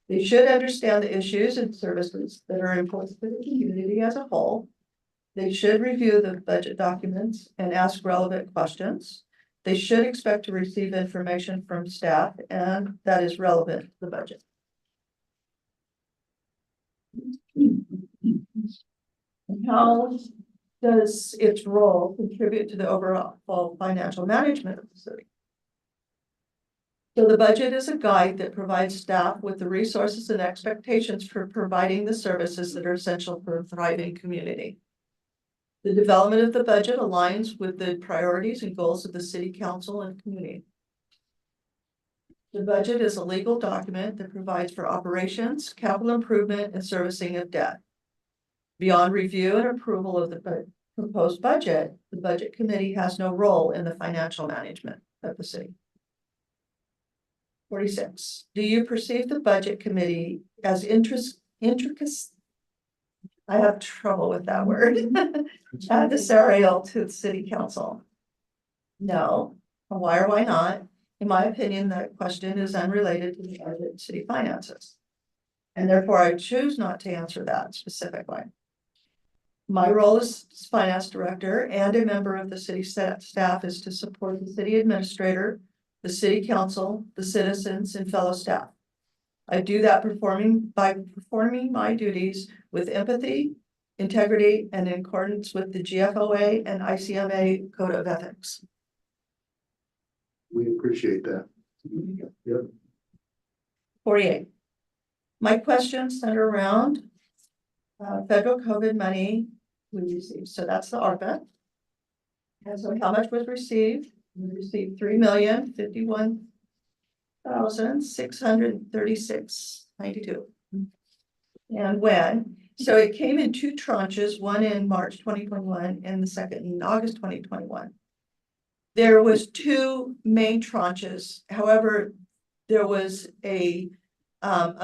They should understand the issues and services that are important to the community as a whole. They should review the budget documents and ask relevant questions. They should expect to receive information from staff and that is relevant to the budget. And how does its role contribute to the overall financial management of the city? So the budget is a guide that provides staff with the resources and expectations for providing the services that are essential for a thriving community. The development of the budget aligns with the priorities and goals of the city council and community. The budget is a legal document that provides for operations, capital improvement, and servicing of debt. Beyond review and approval of the proposed budget, the budget committee has no role in the financial management of the city. 46. Do you perceive the budget committee as intricate? I have trouble with that word. Adversarial to the city council? No. Why or why not? In my opinion, that question is unrelated to the budget and city finances. And therefore I choose not to answer that specifically. My role as finance director and a member of the city staff is to support the city administrator, the city council, the citizens, and fellow staff. I do that by performing my duties with empathy, integrity, and in accordance with the GFOA and ICMA Code of Ethics. We appreciate that. Yep. 48. My questions center around federal COVID money we received. So that's the ARPA. And so how much was received? We received $3,051,636.92. And when? So it came in two tranches, one in March 2021 and the second in August 2021. There was two main tranches. However, there was a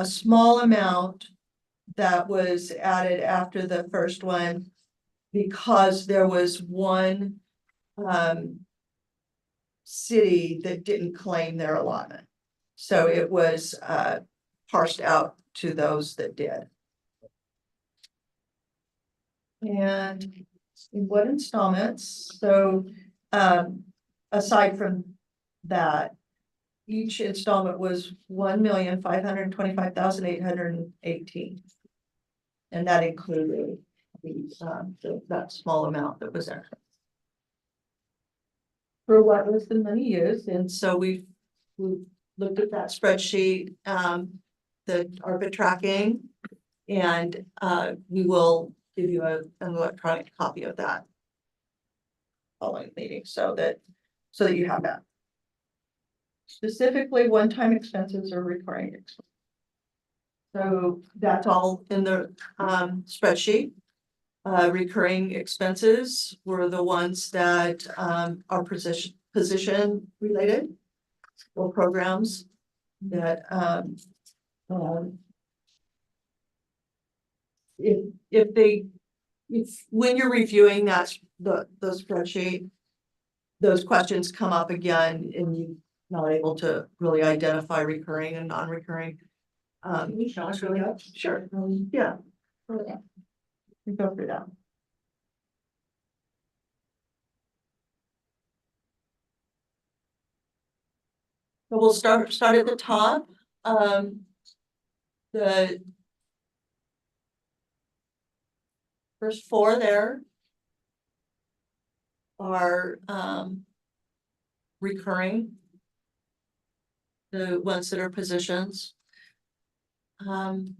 small amount that was added after the first one because there was one city that didn't claim their allotment. So it was parsed out to those that did. And in what installments? So aside from that, each installment was $1,525,818. And that included that small amount that was extra. for what was the money used, and so we looked at that spreadsheet, the ARPA tracking. And, we will give you an electronic copy of that following the meeting, so that you have that. Specifically, one-time expenses or recurring expenses. So that's all in the, spreadsheet. Recurring expenses were the ones that, are position related or programs that, if when you're reviewing the spreadsheet, those questions come up again and you're not able to really identify recurring and non-recurring. We show us really good. Sure, yeah. We go through that. So we'll start at the top. The first four there are recurring. The ones that are positions. The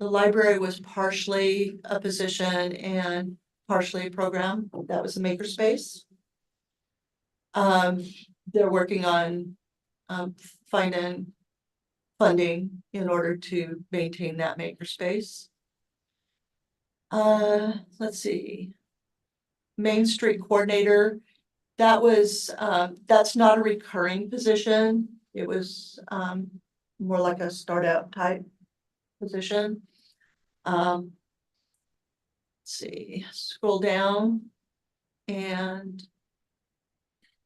library was partially a position and partially a program. That was the makerspace. They're working on finding funding in order to maintain that makerspace. Let's see. Main Street Coordinator, that was, that's not a recurring position. It was more like a start out type position. Let's see, scroll down. And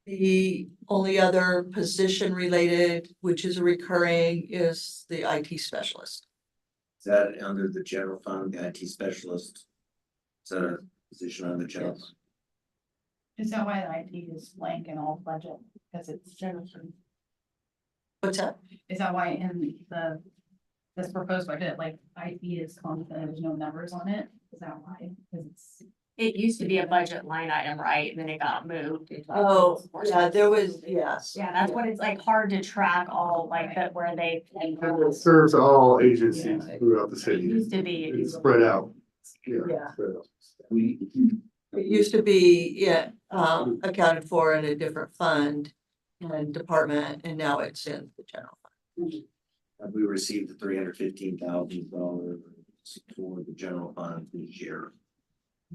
the only other position related, which is recurring, is the IT specialist. Is that under the general fund, the IT specialist? Is that a position on the general? Yes. Fund? Is that why the IT is blank in all budget? Because it's general. What's that? Is that why in this proposed budget, like IT is constant, there's no numbers on it? Is that why? Because it's. It used to be a budget line item, right? And then it got moved. Oh, yeah, there was, yes. Yeah, that's what it's like hard to track all like that where they. It serves all agencies throughout the It city. used to be. It's spread out. Yeah. Spread out. It used to be, yeah, accounted for in a different fund and department, and now it's in the general fund. Have we received the $315,000 for the general fund this year?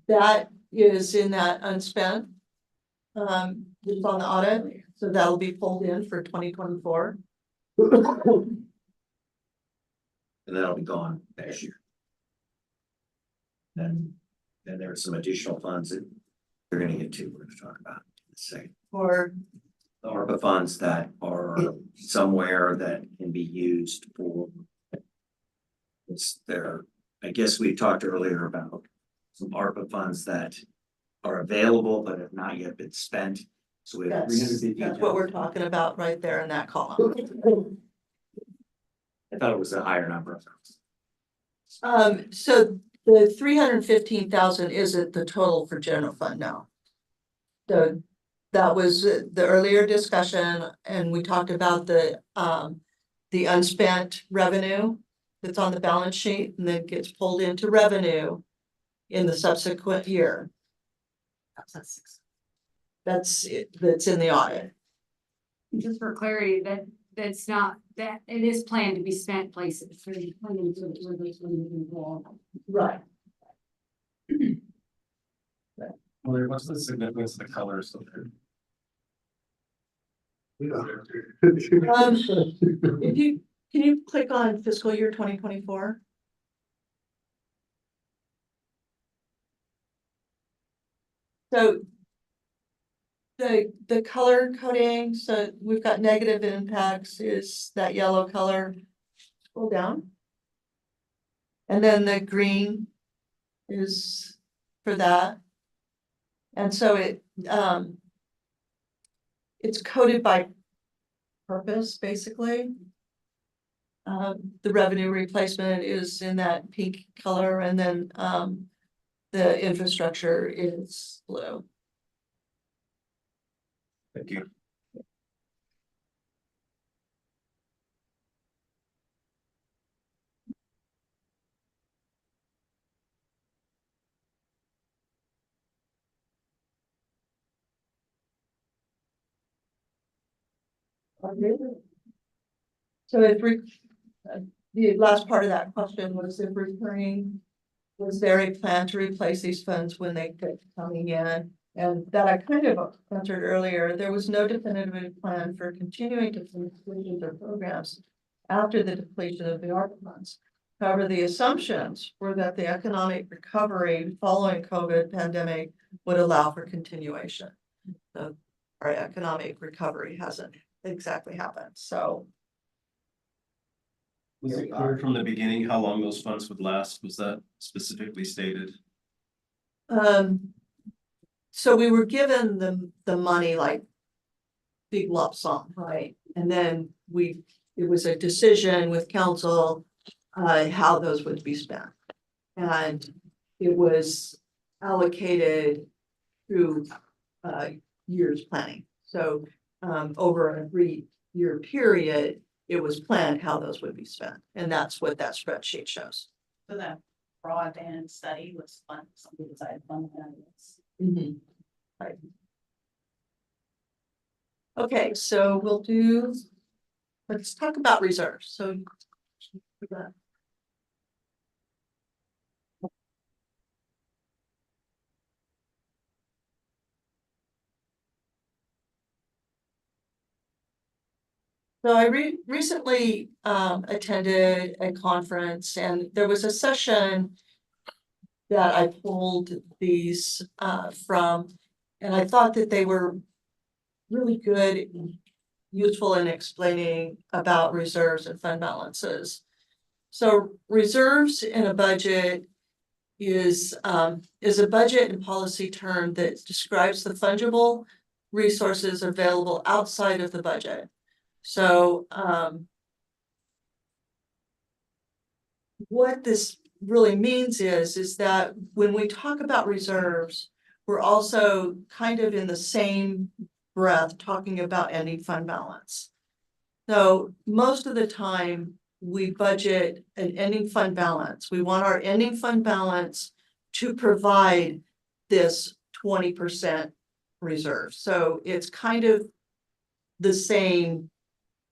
That is in that unspent. It's on the audit, so that'll be pulled in for 2024. And that'll be gone next year. Then there's some additional funds that they're gonna get to, we're gonna talk about in a second. Or The ARPA funds that are somewhere that can be used for. It's there, I guess we talked earlier about some ARPA funds that are available but have not yet been spent. So we have that's what we're talking about right there in that column. I thought it was a higher number. So the 315,000 isn't the total for general fund now. That was the earlier discussion, and we talked about the unspent revenue that's on the balance sheet and then gets pulled into revenue in the subsequent year. That's in the audit. Just for clarity, that's not, that it is planned to be spent places for the. Right. What's the significance of the colors of there? Can you click on fiscal year 2024? So the color coding, so we've got negative impacts is that yellow color. Scroll down. And then the green is for that. And so it's coded by purpose, basically. The revenue replacement is in that pink color, and then the infrastructure is blue. Thank you. So if the last part of that question was if recurring, was there a plan to replace these funds when they quit coming in? And that I kind of answered earlier, there was no definitive plan for continuing to fund solutions or programs after the depletion of the ARPA funds. However, the assumptions were that the economic recovery following COVID pandemic would allow for continuation. So our economic recovery hasn't exactly happened, so. Was it clear from the beginning how long those funds would last? Was that specifically stated? So we were given the money like big lump sum, right? And then it was a decision with council, how those would be spent. And it was allocated through, years planning. So, over a 3-year period, it was planned how those would be spent. And that's what that spreadsheet shows. So that broadband study was fun, something decided fun. Right. Okay, so let's talk about reserves. So. So I recently attended a conference and there was a session that I pulled these from, and I thought that they were really good, useful in explaining about reserves and fund balances. So reserves in a budget is a budget and policy term that describes the fungible resources available outside of the budget. So what this really means is that when we talk about reserves, we're also kind of in the same breath talking about ending fund balance. So most of the time we budget an ending fund balance. We want our ending fund balance to provide this 20% reserve. So it's kind of the same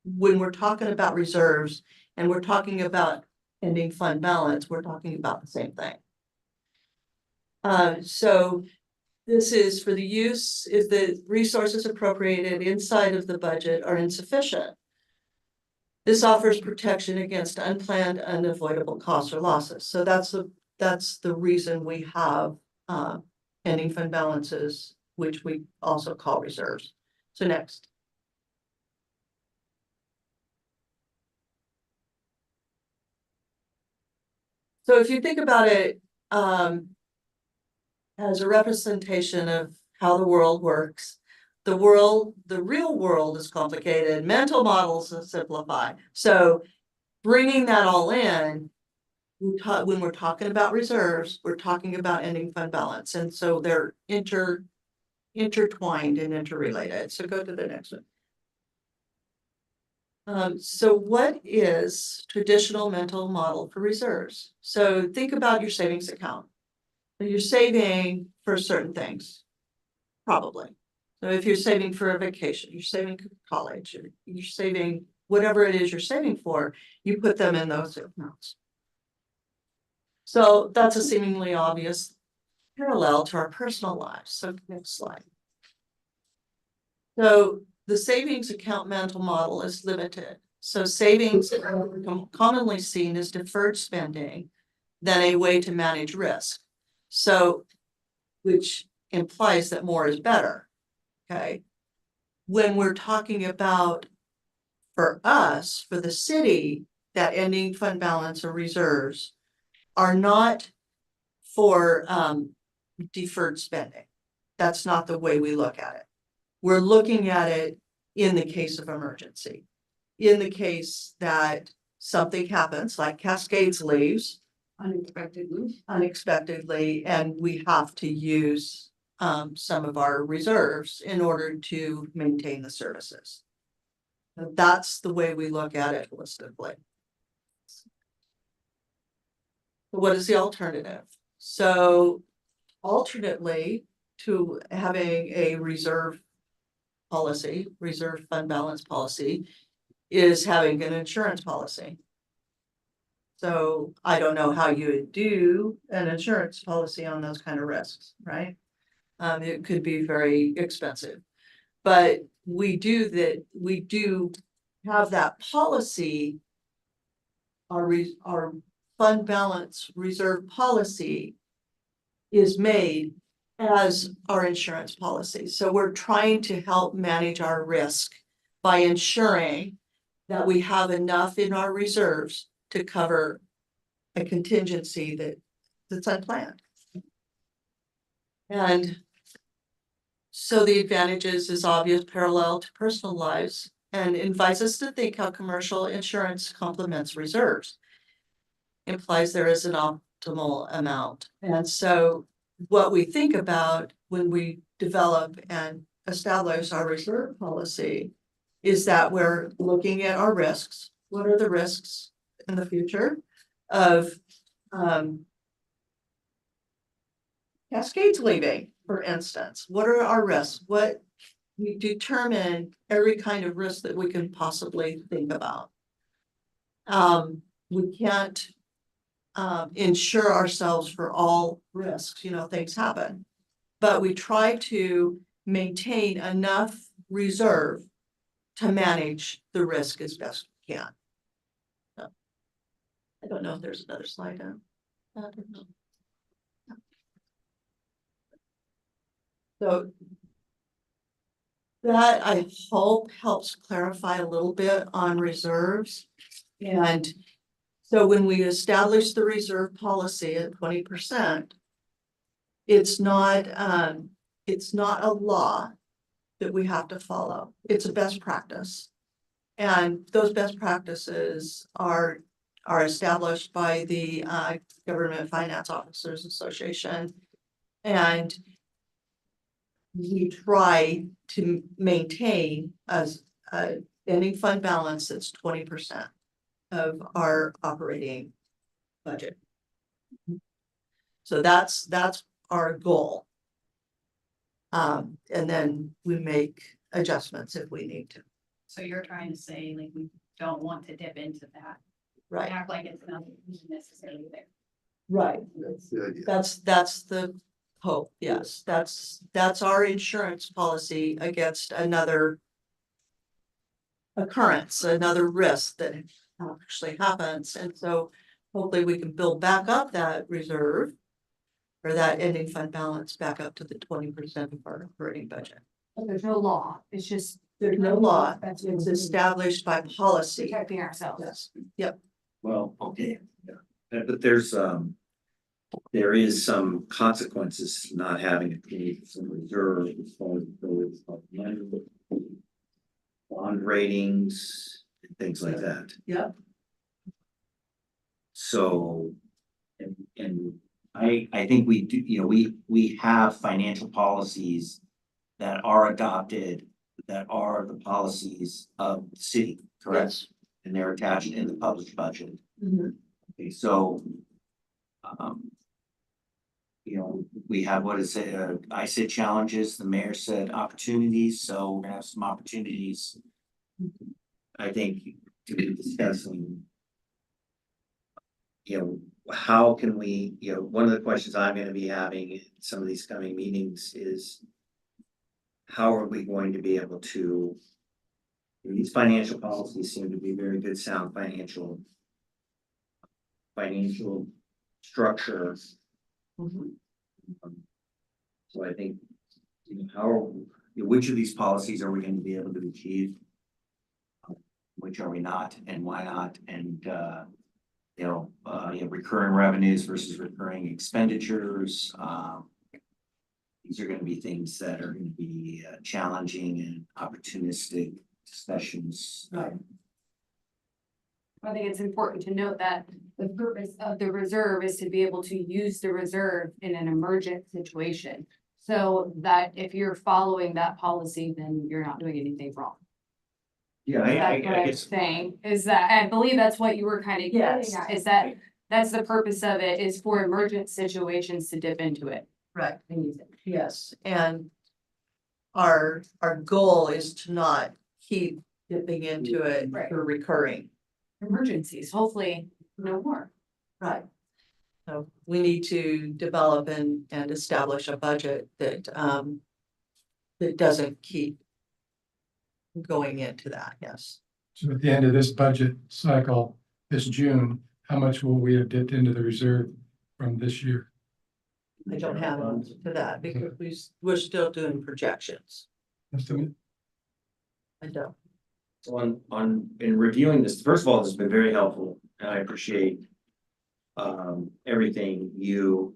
when we're talking about reserves and we're talking about ending fund balance, we're talking about the same thing. So this is for the use if the resources appropriated inside of the budget are insufficient. This offers protection against unplanned, unavoidable costs or losses. So that's the reason we have ending fund balances, which we also call reserves. So next. So if you think about it as a representation of how the world works, the real world is complicated, mental models simplify. So bringing that all in, when we're talking about reserves, we're talking about ending fund balance. And so they're intertwined and interrelated. So go to the next one. So what is traditional mental model for reserves? So think about your savings account. So you're saving for certain things, probably. So if you're saving for a vacation, you're saving for college, or you're saving whatever it is you're saving for, you put them in those accounts. So that's a seemingly obvious parallel to our personal lives. So next slide. So the savings account mental model is limited. So savings are commonly seen as deferred spending than a way to manage risk. So, which implies that more is better. Okay. When we're talking about, for us, for the city, that ending fund balance or reserves are not for deferred spending. That's not the way we look at it. We're looking at it in the case of emergency. In the case that something happens, like Cascades leaves unexpectedly, and we have to use some of our reserves in order to maintain the services. That's the way we look at it holistically. What is the alternative? So alternately to having a reserve policy, reserve fund balance policy, is having an insurance policy. So I don't know how you would do an insurance policy on those kind of risks, right? It could be very expensive. But we do have that policy. Our fund balance reserve policy is made as our insurance policy. So we're trying to help manage our risk by ensuring that we have enough in our reserves to cover a contingency that's unplanned. And so the advantages is obvious parallel to personal lives and invites us to think how commercial insurance complements reserves. Implies there is an optimal amount. And so what we think about when we develop and establish our reserve policy is that we're looking at our risks. What are the risks in the future of Cascades leaving, for instance? What are our risks? What we determine every kind of risk that we can possibly think about. We can't insure ourselves for all risks, things happen. But we try to maintain enough reserve to manage the risk as best we can. So, I don't know if there's another slide down. I don't know. So that I hope helps clarify a little bit on reserves. And so when we establish the reserve policy at 20%, it's not a law that we have to follow. It's a best practice. And those best practices are established by the Government Finance Officers Association. And we try to maintain a ending fund balance that's 20% of our operating budget. So that's our goal. And then we make adjustments if we need to. So you're trying to say, like, we don't want to dip into that. Right. Act like it's not necessarily there. Right. That's the idea. That's the hope. Yes, that's our insurance policy against another occurrence, another risk that actually happens. And so hopefully we can build back up that reserve or that ending fund balance back up to the 20% of our operating budget. But there's no law, it's just There's no law. That's It's established by policy. protecting ourselves. Yes. Yep. Well, okay, yeah, but there is some consequences to not having a 20% reserve as far as those bond ratings and things like that. Yep. So, and I think we do, we have financial policies that are adopted, that are the policies of the city, correct? Yes. And they're attached in the published budget. Mhm. Okay, so, we have, what is it, I said challenges, the mayor said opportunities, so we're gonna have some opportunities. I think to be discussing. How can we, one of the questions I'm gonna be having in some of these coming meetings is. How are we going to be able to? These financial policies seem to be very good, sound financial structure. Mhm. So I think, which of these policies are we going to be able to achieve? Which are we not, and why not? And recurring revenues versus recurring expenditures. These are going to be things that are going to be challenging and opportunistic discussions. Right. I think it's important to note that the purpose of the reserve is to be able to use the reserve in an emergent situation. So that if you're following that policy, then you're not doing anything wrong. Yeah, I That's what I'm guess, saying, is that, I believe that's what you were kind of Yes. getting at, is that, that's the purpose of it, is for emergent situations to dip into it Right, and use it. yes, and our goal is to not keep dipping into it Right. for recurring. Emergencies, hopefully, no more. Right. So we need to develop and establish a budget that that doesn't keep going into that, yes. So at the end of this budget cycle, this June, how much will we have dipped into the reserve from this year? I don't have an answer to that because we're still doing projections. Estimate? I don't. so in reviewing this, first of all, this has been very helpful, and I appreciate everything you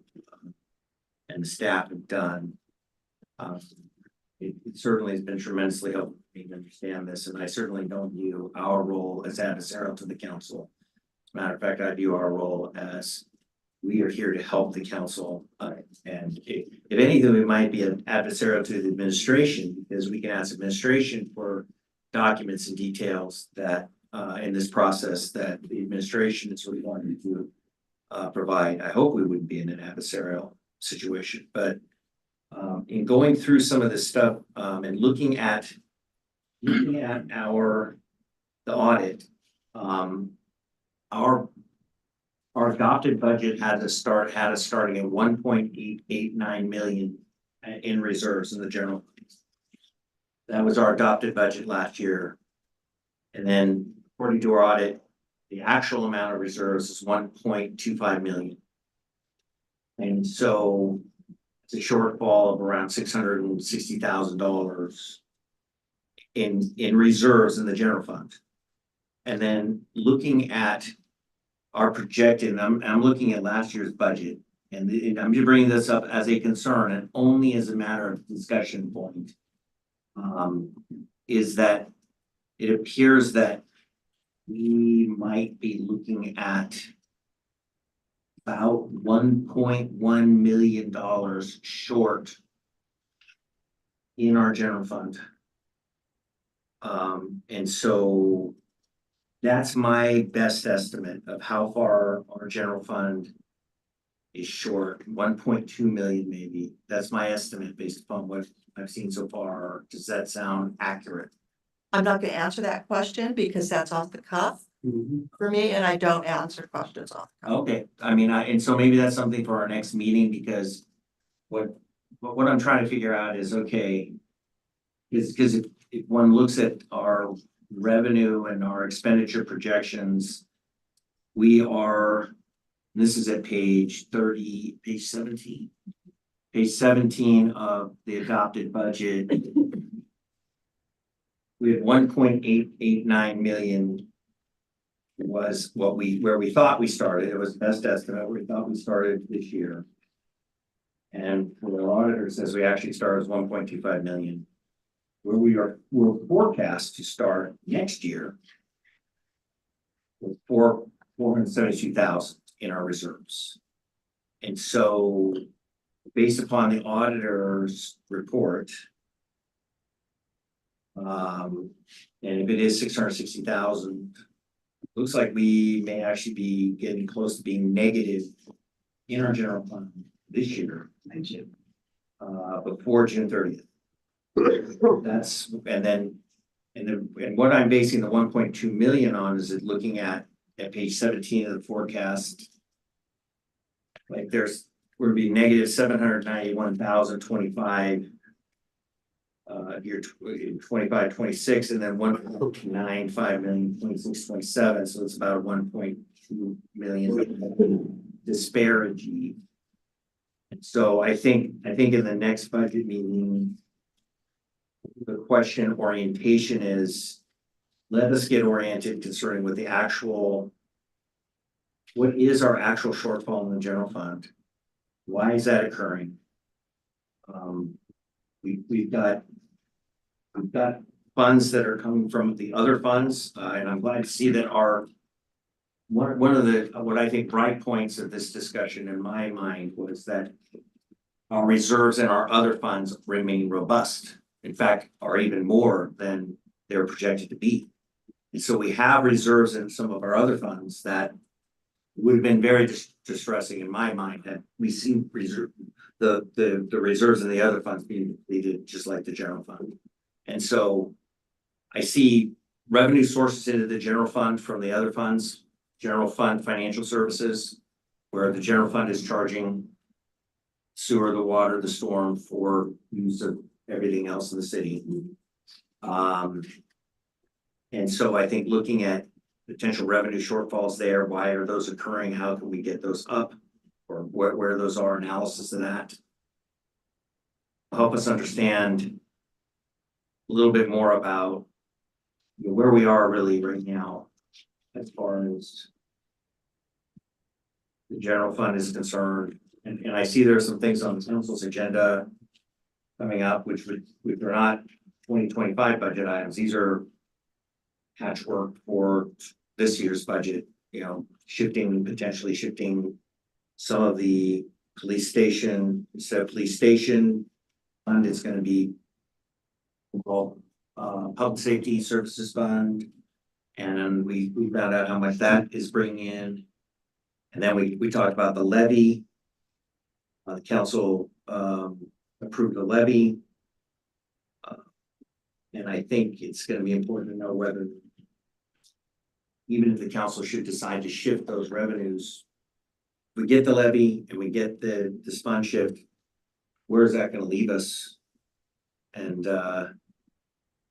and the staff have done. It certainly has been tremendously helpful for me to understand this, and I certainly don't view our role as adversarial to the council. As a matter of fact, I view our role as we are here to help the council, and if anything, we might be an adversarial to the administration, because we can ask administration for documents and details that in this process that the administration is required to provide. I hope we wouldn't be in an adversarial situation, but in going through some of this stuff and looking at the audit, our adopted budget had us starting at 1.889 million in reserves in the general fund. That was our adopted budget last year. And then according to our audit, the actual amount of reserves is 1.25 million. And so it's a shortfall of around $660,000 in reserves in the general fund. And then looking at our projected, I'm looking at last year's budget, and I'm just bringing this up as a concern and only as a matter of discussion point. Is that it appears that we might be looking at about $1.1 million short in our general fund. And so that's my best estimate of how far our general fund is short, 1.2 million maybe. That's my estimate based upon what I've seen so far. Does that sound accurate? I'm not gonna answer that question because that's off the cuff for me, and I don't answer questions off the cuff. Okay, I mean, and so maybe that's something for our next meeting, because what I'm trying to figure out is, okay, because if one looks at our revenue and our expenditure projections, we are, this is at page 17. Page 17 of the adopted budget. We had 1.889 million was where we thought we started. It was best estimate where we thought we started this year. And what our auditor says we actually started as 1.25 million. Where we're forecast to start next year with 472,000 in our reserves. And so based upon the auditor's report, and if it is 660,000, looks like we may actually be getting close to being negative in our general fund this year. Before June 30th. That's, and what I'm basing the 1.2 million on is it looking at page 17 of the forecast. Like we're gonna be negative 791,025 year 25, 26, and then 1.95 million 26, 27. So it's about 1.2 million disparity. And so I think in the next budget meeting, the question orientation is, let us get oriented concerning what is our actual shortfall in the general fund? Why is that occurring? We've got funds that are coming from the other funds, and I'm glad to see that one of the what I think bright points of this discussion in my mind was that our reserves and our other funds remain robust. In fact, are even more than they're projected to be. And so we have reserves in some of our other funds that would have been very distressing in my mind that we see the reserves in the other funds being depleted, just like the general fund. And so I see revenue sources into the general fund from the other funds, general fund financial services, where the general fund is charging sewer, the water, the storm for use of everything else in the city. And so I think looking at potential revenue shortfalls there, why are those occurring? How can we get those up? Or where those are, analysis of that. Help us understand a little bit more about where we are really right now as far as the general fund is concerned. And I see there are some things on the council's agenda coming up, which are not 2025 budget items. These are patchwork for this year's budget, potentially shifting some of the police station, instead of police station fund, it's going to be called public safety services fund. And we found out how much that is bringing in. And then we talked about the levy. The council approved the levy. And I think it's going to be important to know whether, even if the council should decide to shift those revenues, we get the levy and we get the fund shift, where is that going to leave us? And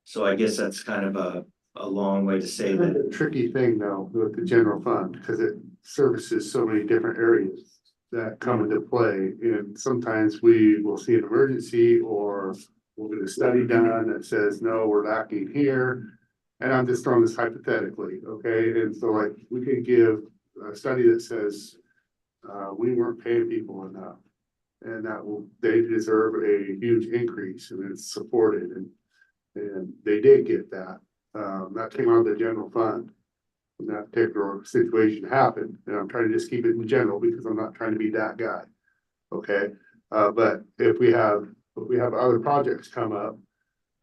so I guess that's kind of a long way to say that. The tricky thing though with the general fund, because it services so many different areas that come into play. And sometimes we will see an emergency or we'll get a study done that says, no, we're lacking here. And I'm just throwing this hypothetically, okay? And so like we could give a study that says we weren't paying people enough. And they deserve a huge increase and it's supported and they did get that. That came out of the general fund. When that particular situation happened, and I'm trying to just keep it in general because I'm not trying to be that guy. Okay, but if we have other projects come up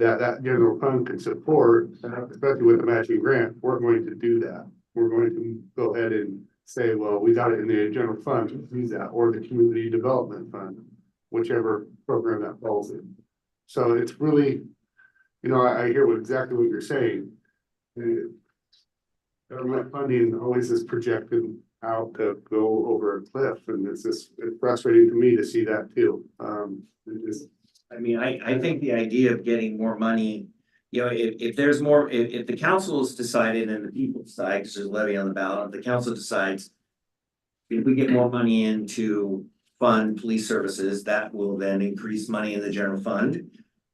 that general fund can support, especially with the matching grant, we're going to do that. We're going to go ahead and say, well, we got it in the general fund, use that, or the community development fund, whichever program that falls in. So it's really, I hear exactly what you're saying. Government funding always is projected out to go over a cliff, and it's frustrating to me to see that too. I think the idea of getting more money, if there's more, if the council has decided and the people decide, because there's a levy on the ballot, if the council decides if we get more money into fund police services, that will then increase money in the general fund.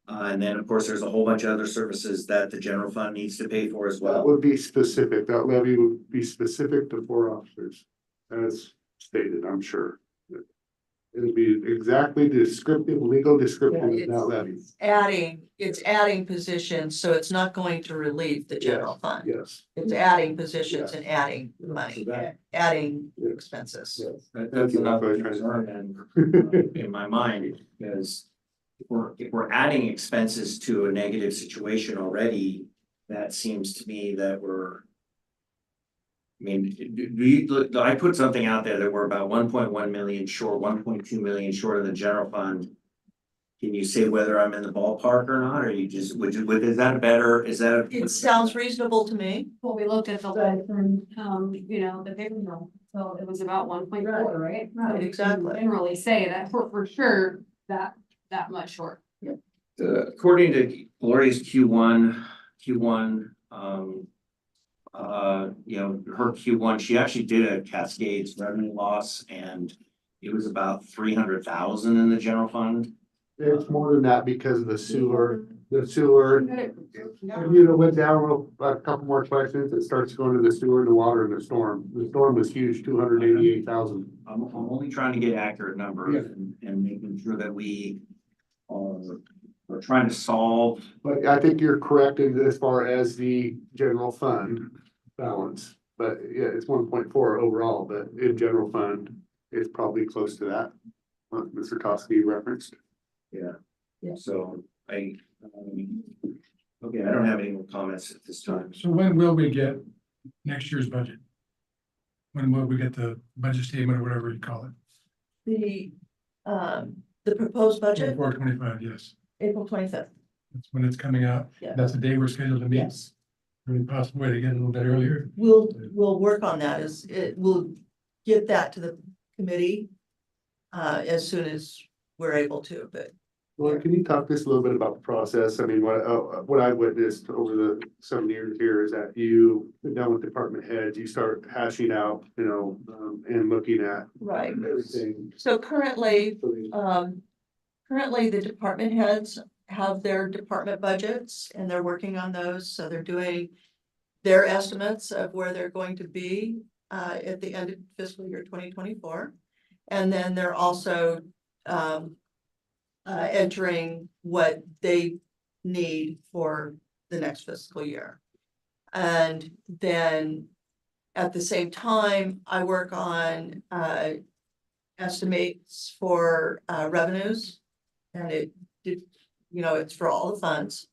And then, of course, there's a whole bunch of other services that the general fund needs to pay for as well. That would be specific. That levy would be specific to 4 officers, as stated, I'm sure. It'll be exactly descriptive, legal descriptive of that levy. It's adding positions, so it's not going to relieve the general fund. Yes. It's adding positions and adding money, So that- adding expenses. Yes. That's enough concern in my mind, because if we're adding expenses to a negative situation already, that seems to me that I put something out there that we're about 1.1 million short, 1.2 million short of the general fund. Can you say whether I'm in the ballpark or not, or you just, is that better, It sounds reasonable to me. Well, we looked at the lead from, the payroll, so it was about 1.4, right? Right, exactly. Didn't really say that for sure that much short. according to Gloria's Q1, her Q1, she actually did a Cascades revenue loss and it was about 300,000 in the general fund. It's more than that because of the sewer, if went down a couple more questions, it starts going to the sewer and the water and the storm. The storm was huge, 288,000. I'm only trying to get accurate numbers and making sure that we are trying to solve. But I think you're correct as far as the general fund balance, but yeah, it's 1.4 overall, but in general fund, it's probably close to that. Mr. Toski referenced. Yeah. Yeah. So okay, I don't have any more comments at this time. So when will we get next year's budget? When will we get the budget statement or whatever you call it? The proposed budget, 24-25, yes. April 25th. That's when it's coming out. Yeah. That's the day we're scheduled to meet. Yes. Any possible way to get it a little bit earlier? We'll work on that we'll get that to the committee as soon as we're able to, but Well, can you talk just a little bit about the process? I mean, what I witnessed over the 7 years here is that you sit down with department heads, you start hashing out, and looking at right. everything. So currently, So they- currently the department heads have their department budgets and they're working on those. So they're doing their estimates of where they're going to be at the end of fiscal year 2024. And then they're also entering what they need for the next fiscal year. And then at the same time, I work on estimates for revenues. And it's for all the funds.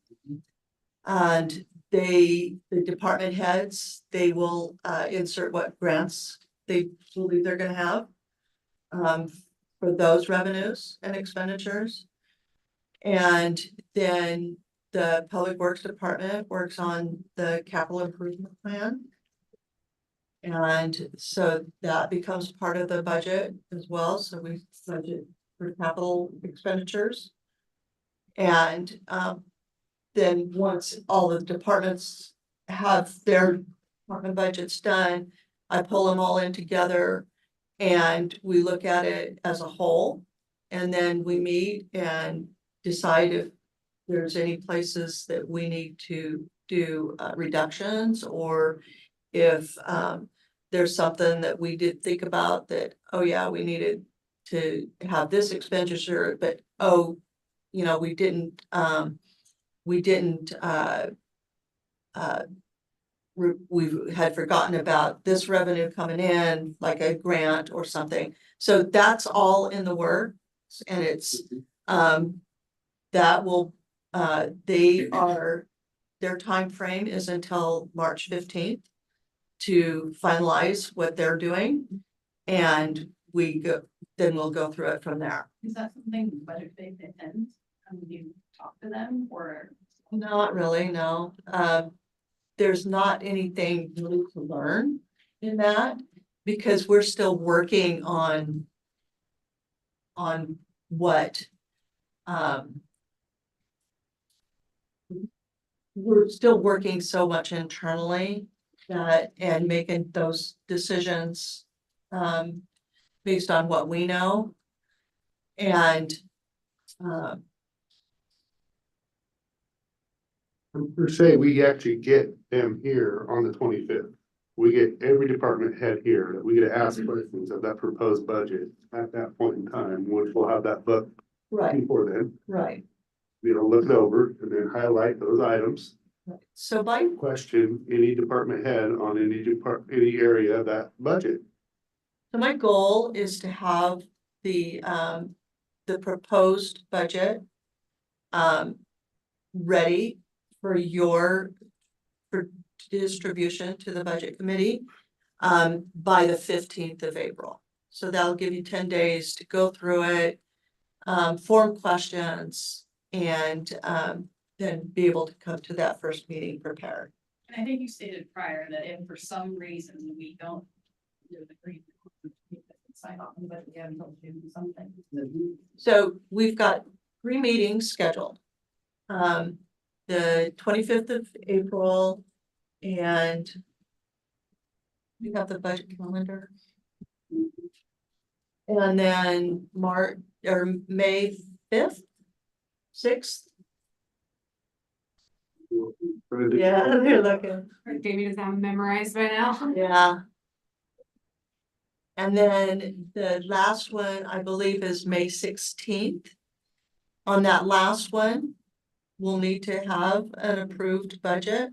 And the department heads, they will insert what grants they believe they're gonna have for those revenues and expenditures. And then the Public Works Department works on the capital improvement plan. And so that becomes part of the budget as well. So we budget for capital expenditures. And then once all the departments have their department budgets done, I pull them all in together and we look at it as a whole. And then we meet and decide if there's any places that we need to do reductions, or if there's something that we did think about that, oh yeah, we needed to have this expenditure, but we didn't we had forgotten about this revenue coming in, like a grant or something. So that's all in the works, and it's that will their time frame is until March 15th to finalize what they're doing, and then we'll go through it from there. Is that something budget they attend? You talk to them or? Not really, no. There's not anything really to learn in that, because we're still working on what we're still working so much internally and making those decisions based on what we know. And per se, we actually get them here on the 25th. We get every department head here that we get to ask questions of that proposed budget at that point in time, which we'll have that book right, before then. right. Look it over and then highlight those items. So by Question any department head on any area of that budget. So my goal is to have the proposed budget ready for distribution to the budget committee by the 15th of April. So that'll give you 10 days to go through it, form questions, and then be able to come to that first meeting prepared. And I think you stated prior that if for some reason we don't agree, sign off on but we haven't told you something. So we've got 3 meetings scheduled. The 25th of April, and we have the budget calendar. And then May 5th, 6th. Yeah, they're looking. Jamie does that memorized by now. Yeah. And then the last one, I believe, is May 16th. On that last one, we'll need to have an approved budget.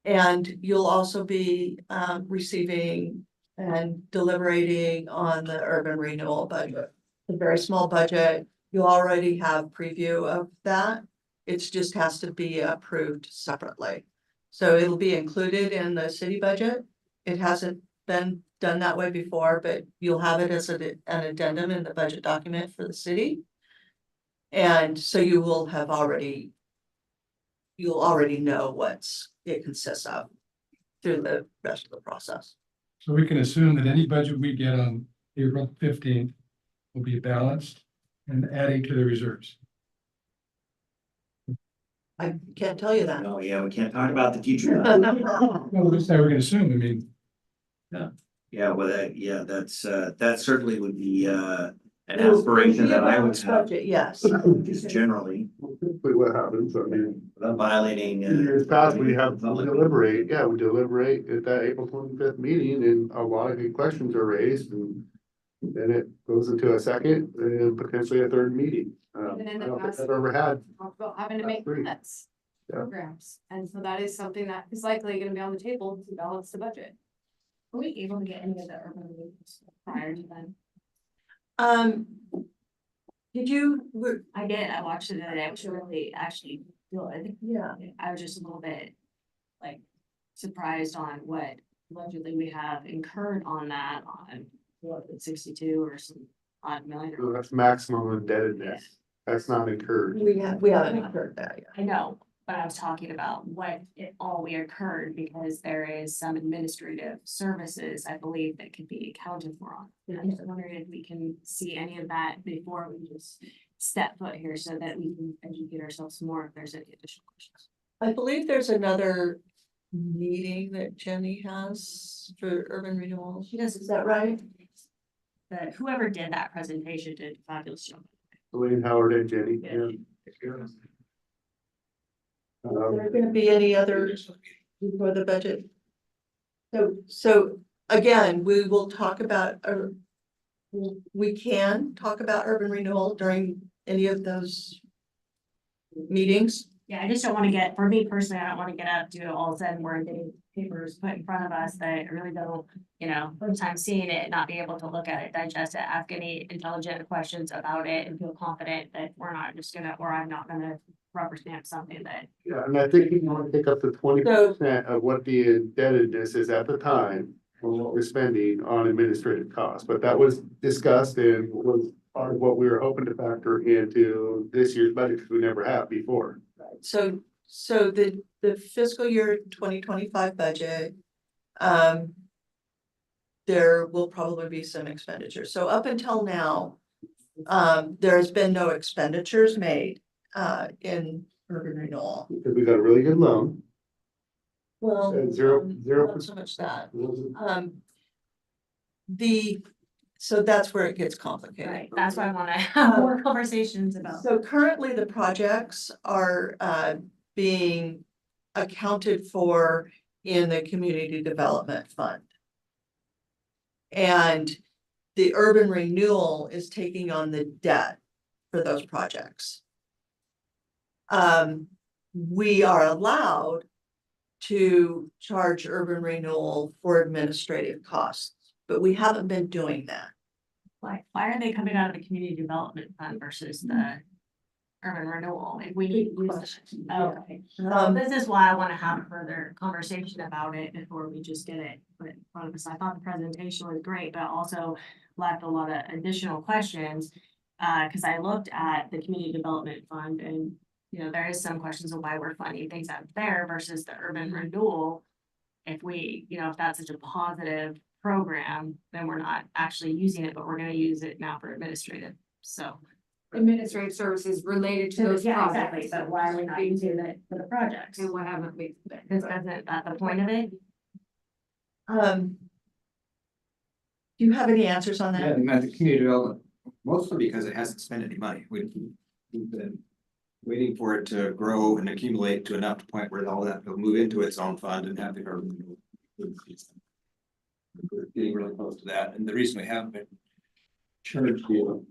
And you'll also be receiving and deliberating on the urban renewal budget. a very small budget. You already have preview of that. It just has to be approved separately. So it'll be included in the city budget. It hasn't been done that way before, but you'll have it as an addendum in the budget document for the city. And so you will have already, you'll already know what's it consists of through the rest of the process. So we can assume that any budget we get on April 15th will be balanced and adding to the reserves. I can't tell you that. No, yeah, we can't talk about the future. Well, that's how we can assume, I mean, Yeah, well, that certainly would be, an aspiration that I would have, Budget, yes. just generally, Typically what happens, I mean, without violating. in years past, we have we deliberate at that April 25th meeting, and a lot of good questions are raised, and then it goes into a second and potentially a third meeting. Even in I the don't think past- I've ever had. Talk about having to make Agree. cuts, Yeah. programs, and so that is something that is likely gonna be on the table to balance the budget. Were we able to get any of the urban renewals prior to then? Did you, I did, I watched it the other day, it was really actually good. yeah, I was just a little bit like surprised on what allegedly we have incurred on that on what, 62 or some odd million. So that's maximum indebtedness. That's not incurred. we haven't heard that yet. I know, but I was talking about what it all we incurred because there is some administrative services, I believe, that could be accounted for on. And I'm just wondering if we can see any of that before we just step foot here so that we can educate ourselves more if there's any additional questions. I believe there's another meeting that Jenny has for urban renewal. She does. Is that right? But whoever did that presentation did a fabulous job. Elaine Howard and Jenny. Yeah. Are there gonna be any other before the budget? So again, we will talk about, we can talk about urban renewal during any of those meetings. Yeah, I just don't want to get, for me personally, I don't want to get out to all of a sudden we're getting papers put in front of us that I really don't, first time seeing it, not be able to look at it, digest it, ask any intelligent questions about it and feel confident that we're not just gonna, or I'm not gonna rubber stamp something that. Yeah, and I think you want to take up to 20% of what the indebtedness is at the time for what we're spending on administrative costs. But that was discussed and was part of what we were hoping to factor into this year's budget, because we never have before. So the fiscal year 2025 budget. There will probably be some expenditures. So up until now, there's been no expenditures made in urban renewal. Because we got a really good loan. Well, At zero not so much that. So that's where it gets complicated. Right, that's why I want to have more conversations about. So currently the projects are being accounted for in the Community Development Fund. And the urban renewal is taking on the debt for those projects. We are allowed to charge urban renewal for administrative costs, but we haven't been doing that. Why are they coming out of the community development fund versus the urban renewal? If we need. Good question. Okay, this is why I want to have a further conversation about it before we just get it put in front of us. I thought the presentation was great, but also left a lot of additional questions. Cause I looked at the community development fund and, there is some questions of why we're funding things out there versus the urban renewal. If we, if that's such a positive program, then we're not actually using it, but we're gonna use it now for administrative, so. Administrative services related to those Yeah, projects. exactly, but why are we not using it for the projects? And what haven't we? Because isn't that the point of it? Do you have any answers on Yeah, that? and the community development, mostly because it hasn't spent any money. We've been waiting for it to grow and accumulate to enough to point where all that will move into its own fund and have the urban. We're getting really close to that, and the reason we haven't been charged,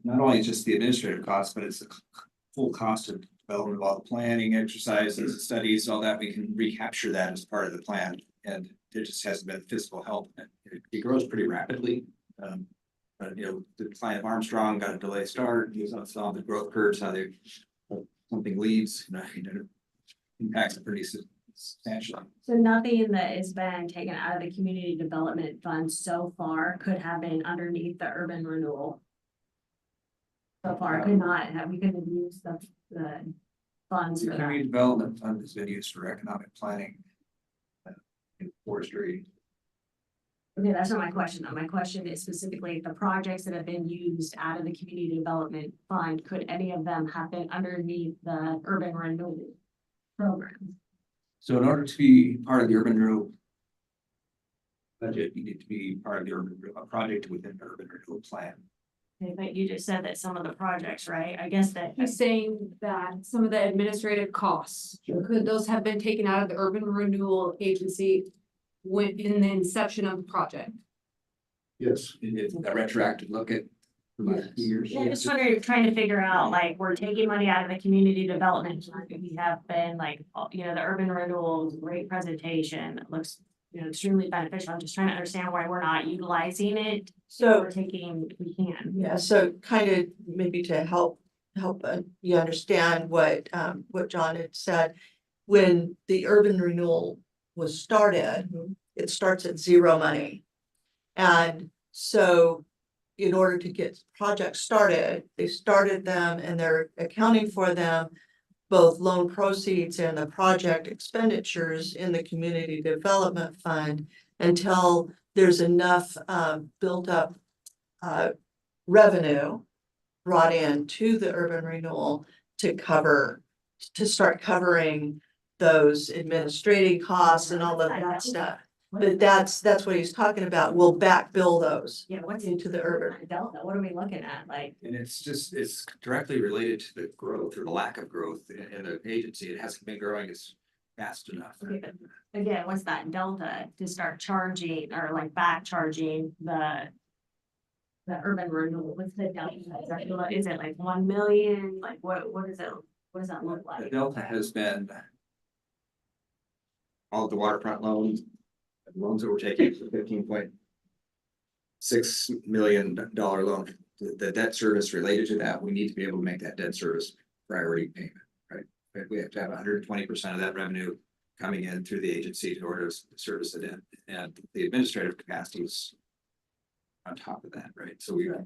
not only just the administrative costs, but it's the full cost of development of all the planning, exercises, studies, all that. We can recapture that as part of the plan, and there just hasn't been fiscal help. It grows pretty rapidly. But, you know, the client of Armstrong got a delayed start, he was on the growth curves, how they, something leaves, impacts it pretty substantially. So nothing that has been taken out of the community development fund so far could have been underneath the urban renewal. So far, could not have, we couldn't have used the funds The for that. community development fund has been used for economic planning. And forestry. Okay, that's not my question, though. My question is specifically the projects that have been used out of the community development fund, could any of them have been underneath the urban renewal program? So in order to be part of the urban renewal budget, you need to be part of the a project within the urban renewal plan. Okay, but you just said that some of the projects, right? I guess that, He's saying that some of the administrative costs, could those have been taken out of the urban renewal agency when, in the inception of the project? Yes. It's a retroactive look at the last few years. yeah, just wondering, trying to figure out, like, we're taking money out of the community development fund. We have been like, you know, the urban renewal, great presentation, it looks, you know, extremely beneficial. I'm just trying to understand why we're not utilizing it. So, We're taking, we can. yeah, so kind of maybe to help you understand what John had said. When the urban renewal was started, it starts at zero money. And so in order to get projects started, they started them and they're accounting for them, both loan proceeds and the project expenditures in the community development fund until there's enough built up revenue brought in to the urban renewal to start covering those administrative costs and all of that stuff. But that's what he's talking about. We'll back bill those Yeah, what's into the urban. delta? What are we looking at? Like, And it's directly related to the growth or the lack of growth in the agency. It hasn't been growing as fast enough. okay, but again, what's that delta to start charging or like back charging the urban renewal? What's the delta? Is it like 1 million? Like what is it? What does that look The like? delta has been all of the waterfront loans that we're taking, $15.6 million loan. The debt service related to that, we need to be able to make that debt service priority payment, right? But we have to have 120% of that revenue coming in through the agency in order to service the debt, and the administrative capacity is on top of that, right? So we're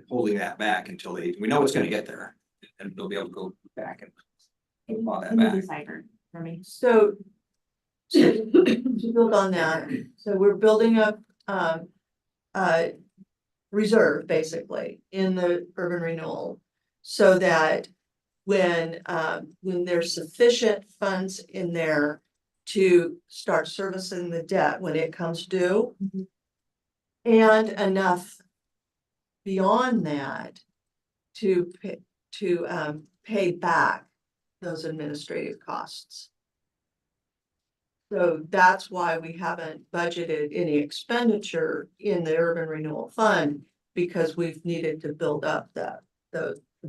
holding that back until we know it's gonna get there, and they'll be able to go back and claw that Can you back. decipher for me? So to build on that, so we're building up reserve basically in the urban renewal. So that when there's sufficient funds in there to start servicing the debt when it comes due. And enough beyond that to pay back those administrative costs. So that's why we haven't budgeted any expenditure in the urban renewal fund, because we've needed to build up the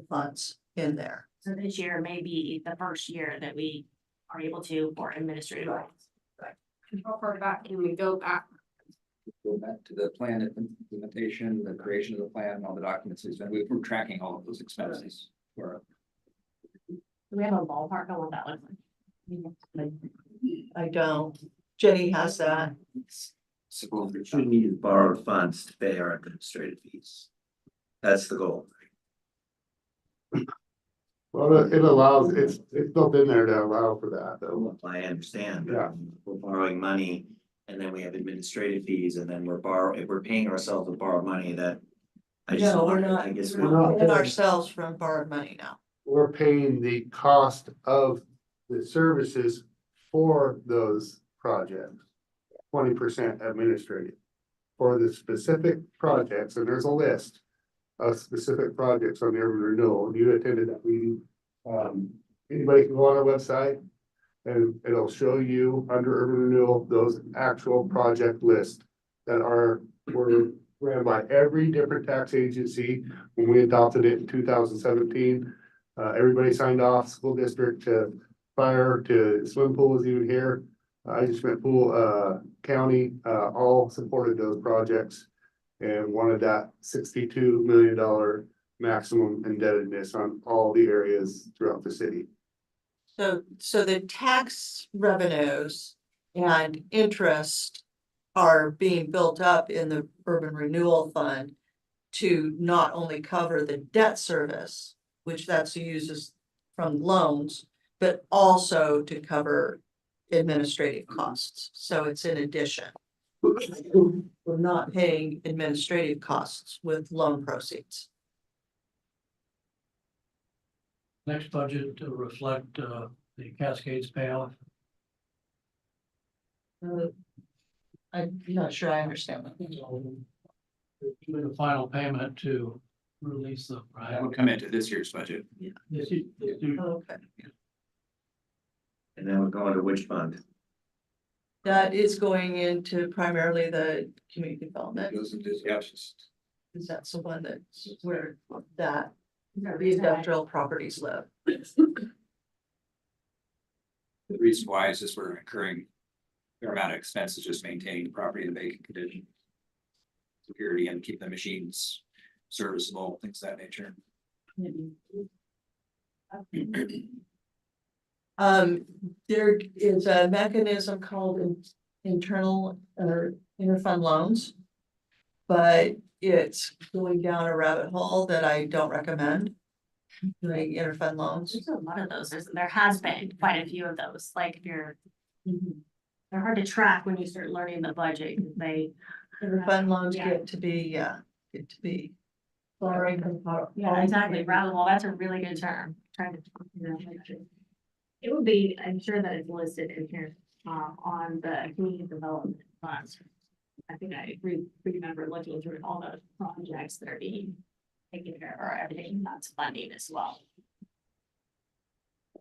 funds in there. So this year may be the first year that we are able to for administrative. How far back can we go back? Go back to the plan implementation, the creation of the plan, all the documents, and we're tracking all of those expenses. Do we have a ballpark on what that looks like? I don't. Jenny has that. So we shouldn't use borrowed funds to pay our administrative fees. That's the goal. Well, it allows, it's built in there to allow for that, though. I understand. Yeah. We're borrowing money and then we have administrative fees and then we're paying ourselves with borrowed money that. I just No, we're wanted- not. I guess We're not paying ourselves from borrowed money now. We're paying the cost of the services for those projects. 20% administrative. For the specific projects, and there's a list of specific projects on the urban renewal. You attended that meeting. Anybody can go on our website and it'll show you under urban renewal, those actual project lists that were ran by every different tax agency when we adopted it in 2017. Everybody signed off, school district to fire to swim pool is even here. I just went pool, county, all supported those projects. and wanted that $62 million maximum indebtedness on all the areas throughout the city. So the tax revenues and interest are being built up in the urban renewal fund to not only cover the debt service, which that's uses from loans, but also to cover administrative costs. So it's in addition. We're not paying administrative costs with loan proceeds. Next budget to reflect the Cascades payoff. I'm not sure I understand that. Even a final payment to release them, That right? would come into this year's budget. Okay, And then we're going to which fund? that is going into primarily the community development. Goes into, yeah, it's just- Is that's the one that's where that the industrial properties live. the reason why is just we're incurring a fair amount of expenses just maintaining the property in vacant condition. Security and keep the machines serviceable, things of that nature. There is a mechanism called internal or interfund loans. But it's going down a rabbit hole that I don't recommend. Doing interfund loans. There's a lot of those, there has been quite a few of those, like if you're. They're hard to track when you start learning the budget, 'cause they. Interfund loans Yeah. get to be. Borrowing from. Yeah, exactly, rather, well, that's a really good term, trying to. It would be, I'm sure that it's listed in here, on the community development funds. I think I remember looking through all the projects that are being taken care of, or everything that's funding as well.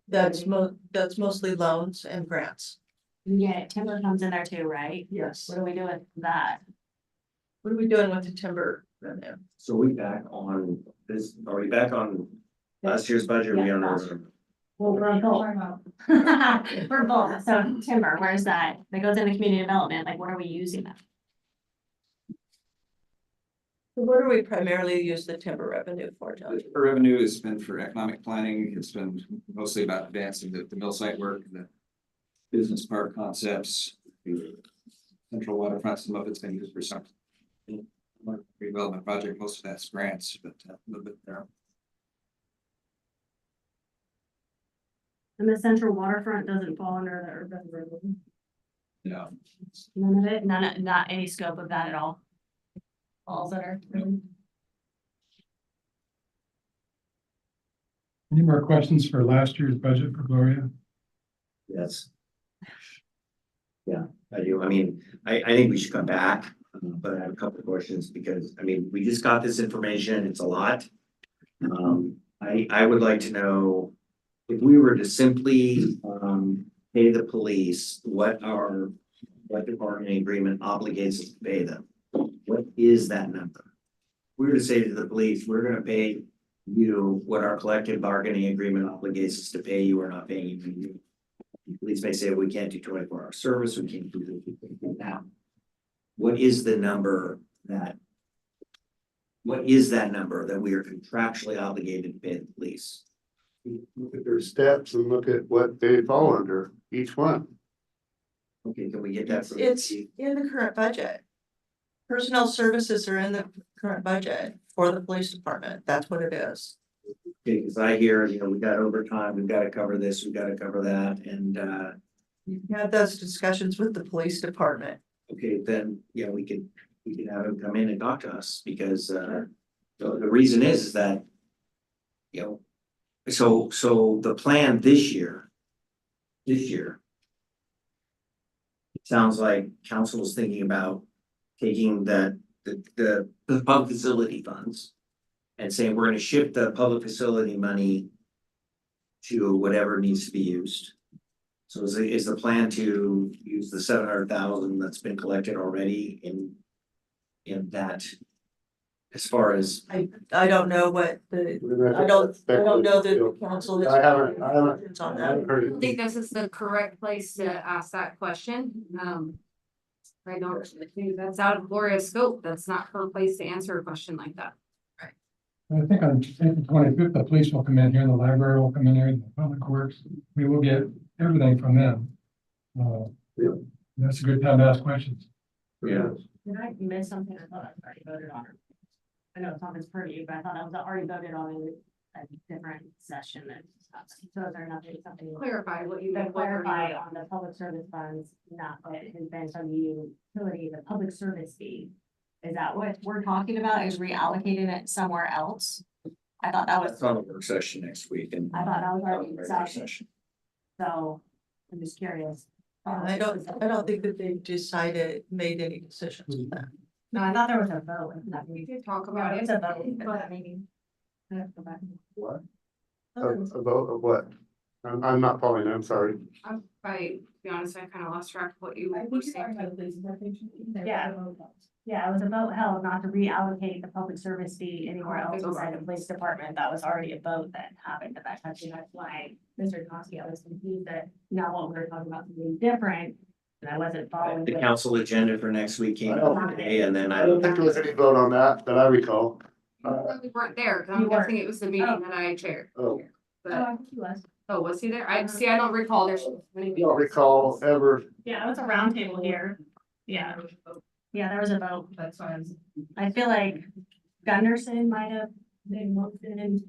That's mostly loans and grants. Yeah, timber comes in there too, right? Yes. What do we do with that? What are we doing with the timber revenue? So are we back on this, are we back on last year's budget? Or are we on our? Well, we're on both. We're both, so timber, where's that? That goes into community development, like what are we using that? So what do we primarily use the timber revenue for, John? The revenue has been for economic planning. It's been mostly about advancing the mill site work, the business park concepts, the central waterfront. Some of it's been used for some redevelopment project. Most of that's grants, but a little bit there. And the central waterfront doesn't fall under the urban renewal? Yeah. None of it, not any scope of that at all? Falls under? Any more questions for last year's budget for Gloria? Yes. Yeah, I do. I mean, I think we should come back, but I have a couple of questions because, I mean, we just got this information. It's a lot. I would like to know if we were to simply, pay the police what our collective bargaining agreement obligates us to pay them. What is that number? If we were to say to the police, we're gonna pay you what our collective bargaining agreement obligates us to pay you, we're not paying you. The police may say, we can't do 24-hour service, we can't do this now. What is the number that? What is that number that we are contractually obligated to pay the police? Look at their steps and look at what they fall under, each one. Okay, can we get that from? It's in the current budget. Personnel services are in the current budget for the police department. That's what it is. Okay, because I hear, you know, we got overtime, we've got to cover this, we've got to cover that, and, You can have those discussions with the police department. okay, then, yeah, we can have him come in and talk to us, because, the reason is that, you know, so the plan this year, it sounds like council is thinking about taking the public facility funds and saying, we're gonna shift the public facility money to whatever needs to be used. So is the plan to use the 700,000 that's been collected already in that? As far as, I don't know what the, I don't know that the council has. I haven't On I that. haven't heard I think this is the correct place to ask that question. I don't, that's out of Gloria's scope. That's not her place to answer a question like that. I think on April 25th, the police will come in here, the library will come in here, the public works, we will get everything from them. Yeah. That's a good time to ask questions. Yeah. Did I miss something? I thought I was already voted on. I know it's on this purview, but I thought I was already voted on in a different session that. So is there nothing, something? Clarify what you. To clarify on the public service funds, not that it has been from the utility, the public service fee. Is that what we're talking about, is reallocating it somewhere else? I thought that was, That's on a work session next week and. I thought that was already Regular decided. session. So I'm just curious. I don't think that they've decided, made any decisions on that. No, I thought there was a vote. We did talk Yeah, about it's it. a vote, but that maybe. I have to go back. What? A vote of what? I'm not following, I'm sorry. To be honest, I kind of lost track of what you were saying. Yeah. Yeah, it was a vote held not to reallocate the public service fee anywhere else inside the police department. That was already a vote that happened at that time. So that's why Mr. Toski, I was confused that now what we're talking about something different. And I wasn't following. The what- council agenda for next week came I out don't- today and then I don't think there was any vote on that I recall. We weren't there, 'cause You I'm weren't. guessing it was the meeting that I chaired. Oh, But, I think he was. oh, was he there? I don't recall there's. I don't recall ever. Yeah, it was a round table here. Yeah. Yeah, there was a vote. That's why I feel like Gunderson might have been moved in.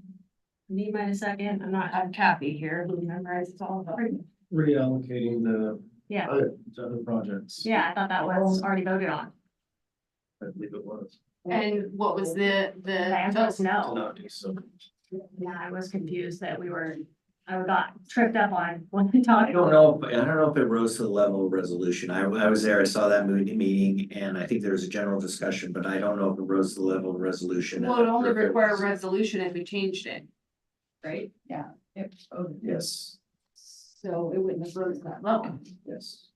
Need might have second. I'm not, I have Kathy here who memorizes all of it. Reallocating the Yeah, to other projects. yeah, I thought that was already voted on. I believe it was. And what was the The answer was To no. not do so. Yeah, I was confused that I got tripped up on when we talked. I don't know if it rose to the level of resolution. I was there, I saw that meeting and I think there was a general discussion, but I don't know if it rose to the level of resolution. Well, it only Or if it require a was- resolution if we changed it. Right? Yeah. Yes, So it wouldn't have rose that level. yes.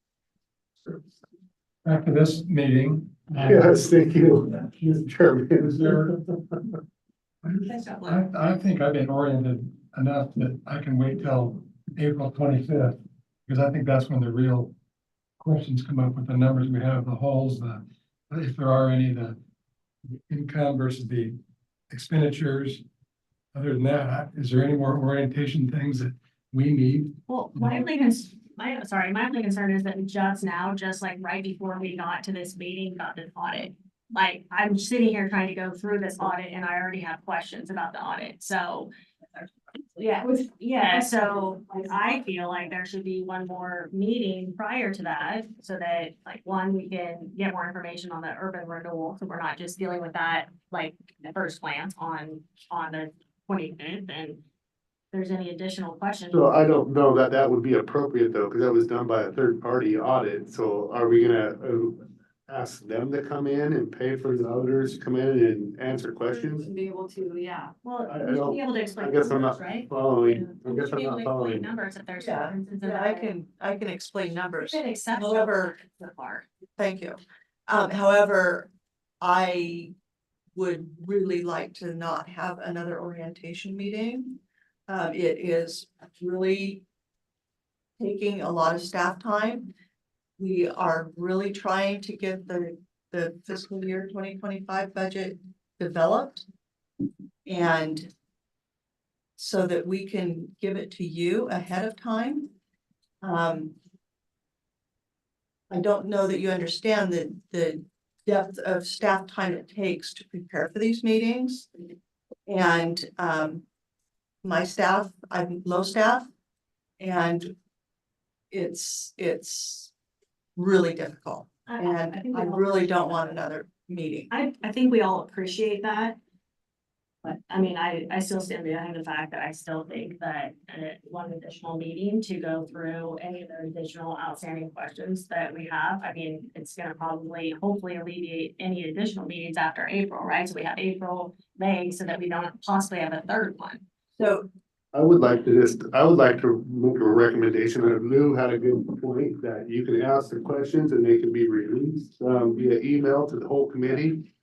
After this meeting. Yes, thank you, Mr. Chairman. Is there, I think I've been oriented enough that I can wait till April 25th. Because I think that's when the real questions come up with the numbers we have, the holes, if there are any, the income versus the expenditures. Other than that, is there any more orientation things that we need? Well, my only concern is that just now, just like right before we got to this meeting, got this audit. Like, I'm sitting here trying to go through this audit and I already have questions about the audit, so. Yeah, so like, I feel like there should be one more meeting prior to that, so that like, one, we can get more information on the urban renewal, so we're not just dealing with that. Like, at first glance on the 25th, and if there's any additional questions. So I don't know that that would be appropriate though, because that was done by a third party audit. So are we gonna ask them to come in and pay for the auditors to come in and answer questions? Be able to, yeah. Well, I we should don't- be able to explain I guess I'm numbers, not right? following. I We guess should I'm be able not to explain following. numbers if there's. Yeah, differences in Yeah, the- I can explain numbers. Been acceptable However, so far. thank you. However, I would really like to not have another orientation meeting. It is really taking a lot of staff time. We are really trying to get the fiscal year 2025 budget developed. And so that we can give it to you ahead of time. I don't know that you understand the depth of staff time it takes to prepare for these meetings. And my staff, I'm low staff, and it's really difficult. And think I we all really don't appreciate want that. another meeting. I think we all appreciate that. But I mean, I still stand behind the fact that I still think that one additional meeting to go through any of the additional outstanding questions that we have. I mean, it's gonna probably hopefully alleviate any additional meetings after April, right? So we have April, May, so that we don't possibly have a third one. So I would like to make a recommendation. Lou had a good point that you can ask the questions and they can be released via email to the whole committee.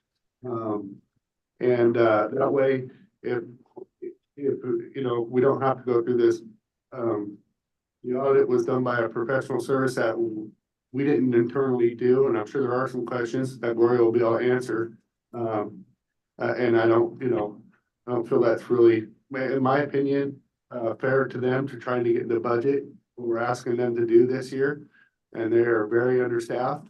And that way, if you know, we don't have to go through this. The audit was done by a professional service that we didn't internally do, and I'm sure there are some questions that Gloria will be able to answer. And I don't, I don't feel that's really, in my opinion, fair to them to try to get the budget we're asking them to do this year. And they are very understaffed.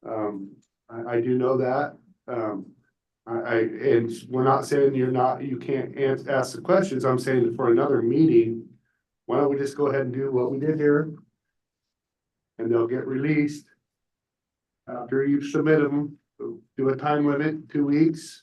I do know that. And we're not saying you can't ask the questions. I'm saying that for another meeting, why don't we just go ahead and do what we did here? And they'll get released after you submit them, do a time limit, 2 weeks.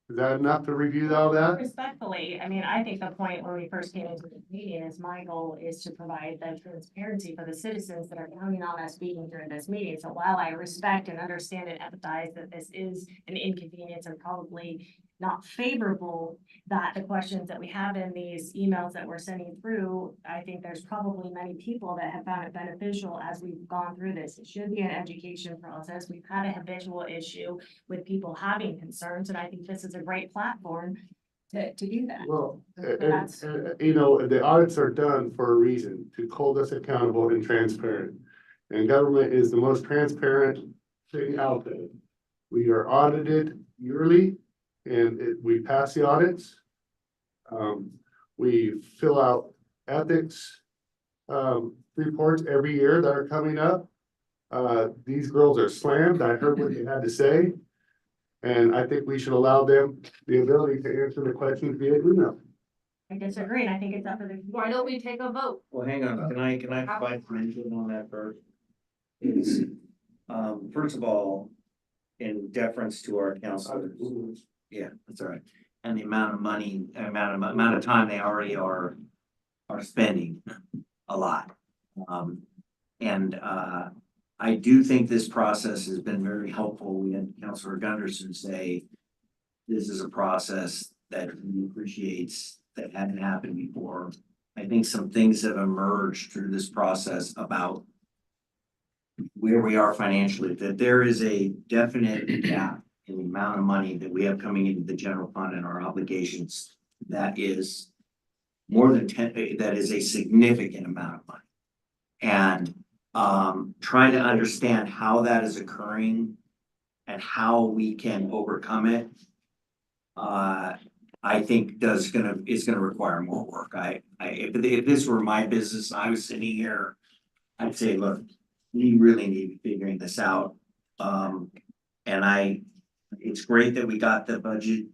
Is that enough to review all that? Respectfully, I mean, I think the point when we first came into the meeting is my goal is to provide the transparency for the citizens that are counting on us speaking during this meeting. So while I respect and understand and empathize that this is an inconvenience and probably not favorable, that the questions that we have in these emails that we're sending through, I think there's probably many people that have found it beneficial as we've gone through this. It should be an education process. We've had a habitual issue with people having concerns, and I think this is a great platform to do that. Well, That's- the audits are done for a reason, to hold us accountable and transparent. And government is the most transparent thing out there. We are audited yearly and we pass the audits. We fill out ethics reports every year that are coming up. These girls are slammed. I heard what they had to say. And I think we should allow them the ability to answer the questions via email. I disagree, and I think it's up to the. Why don't we take a vote? Well, hang on, can I provide some input on that first? Is, first of all, in deference to our counselors. Yeah, that's all right. And the amount of money, amount of time they already are spending a lot. I do think this process has been very helpful. We had Councilor Gunderson say, this is a process that he appreciates that hadn't happened before. I think some things have emerged through this process about where we are financially, that there is a definite gap in the amount of money that we have coming into the general fund and our obligations. That is more than 10, that is a significant amount of money. And trying to understand how that is occurring and how we can overcome it, I think is gonna require more work. If this were my business, I was sitting here, I'd say, look, we really need to be figuring this out. It's great that we got the budget,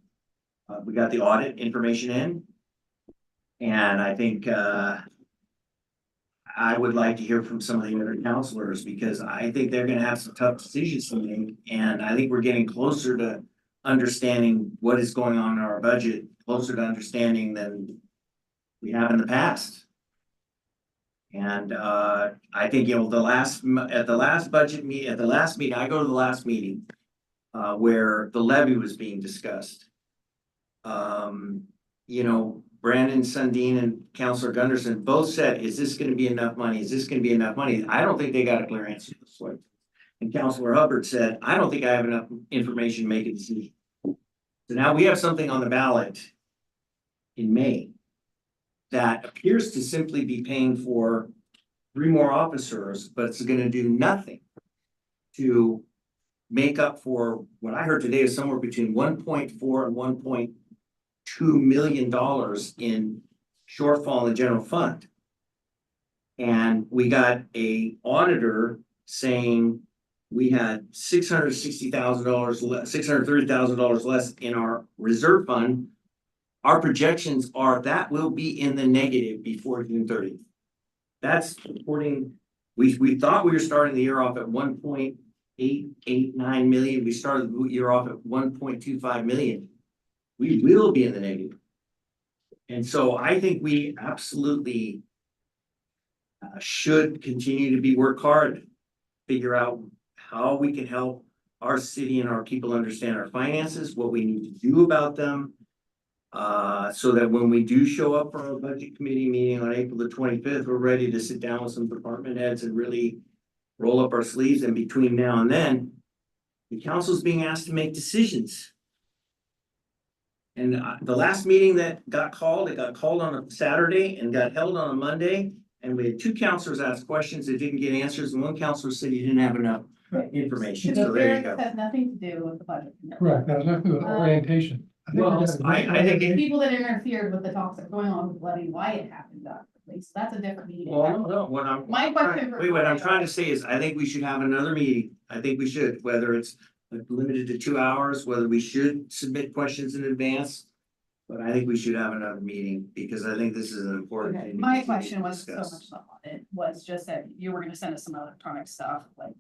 we got the audit information in. And I think, I would like to hear from some of the other counselors, because I think they're gonna have some tough decisions to make. And I think we're getting closer to understanding what is going on in our budget, closer to understanding than we have in the past. And I think, at the last meeting, I go to the last meeting where the levy was being discussed. Brandon Sundin and Councilor Gunderson both said, is this gonna be enough money? Is this gonna be enough money? I don't think they got a clear answer to this one. And Councilor Hubbard said, I don't think I have enough information to make a decision. So now we have something on the ballot in May that appears to simply be paying for 3 more officers, but it's gonna do nothing to make up for what I heard today is somewhere between 1.4 and 1.2 million in shortfall in the general fund. And we got a auditor saying we had $660,000 less, $630,000 less in our reserve fund. Our projections are that will be in the negative before June 30th. That's reporting. We thought we were starting the year off at 1.889 million. We started the year off at 1.25 million. We will be in the negative. And so I think we absolutely should continue to work hard, figure out how we can help our city and our people understand our finances, what we need to do about them. So that when we do show up for our budget committee meeting on April the 25th, we're ready to sit down with some department heads and really roll up our sleeves. And between now and then, the council's being asked to make decisions. And the last meeting that got called, it got called on a Saturday and got held on a Monday. And we had two counselors ask questions that didn't get answers, and one counselor said you didn't have enough information, so there you go. Has nothing to do with the budget. Correct, that was nothing with orientation. I think we Well, got- I think it- People that interfered with the talks that are going on with Levy, why it happened, so that's a different meeting. Well, no, what I'm. My question for- Wait, what I'm trying to say is, I think we should have another meeting. I think we should, whether it's limited to 2 hours, whether we should submit questions in advance. But I think we should have another meeting, because I think this is an important Okay, thing. to my continue question to was so much discuss. stuff on it, was just that you were gonna send us some electronic stuff, like.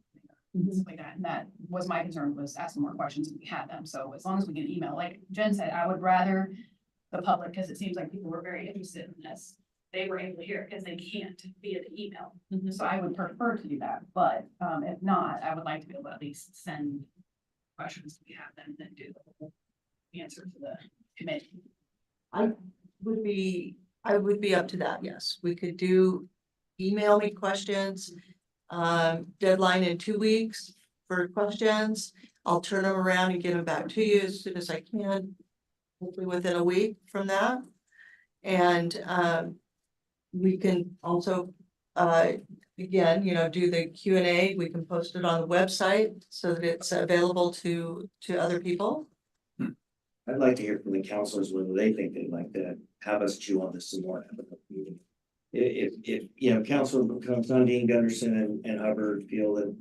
Stuff like that, and that was my concern, was asking more questions and we had them, so as long as we get email, like Jen said, I would rather. The public, because it seems like people were very interested in this, they were able to hear it because they can't via the email. So I would prefer to do that, but if not, I would like to be able to at least send questions, we have them, and then do the whole answer to the committee. I would be up to that, yes. We could do email me questions. Deadline in 2 weeks for questions. I'll turn them around and get them back to you as soon as I can. Hopefully within a week from that. And we can also again, do the Q&A. We can post it on the website so that it's available to other people. I'd like to hear from the counselors whether they think they'd like to have us chew on this some more. If, Counselor Sundin, Gunderson and Hubbard feel that.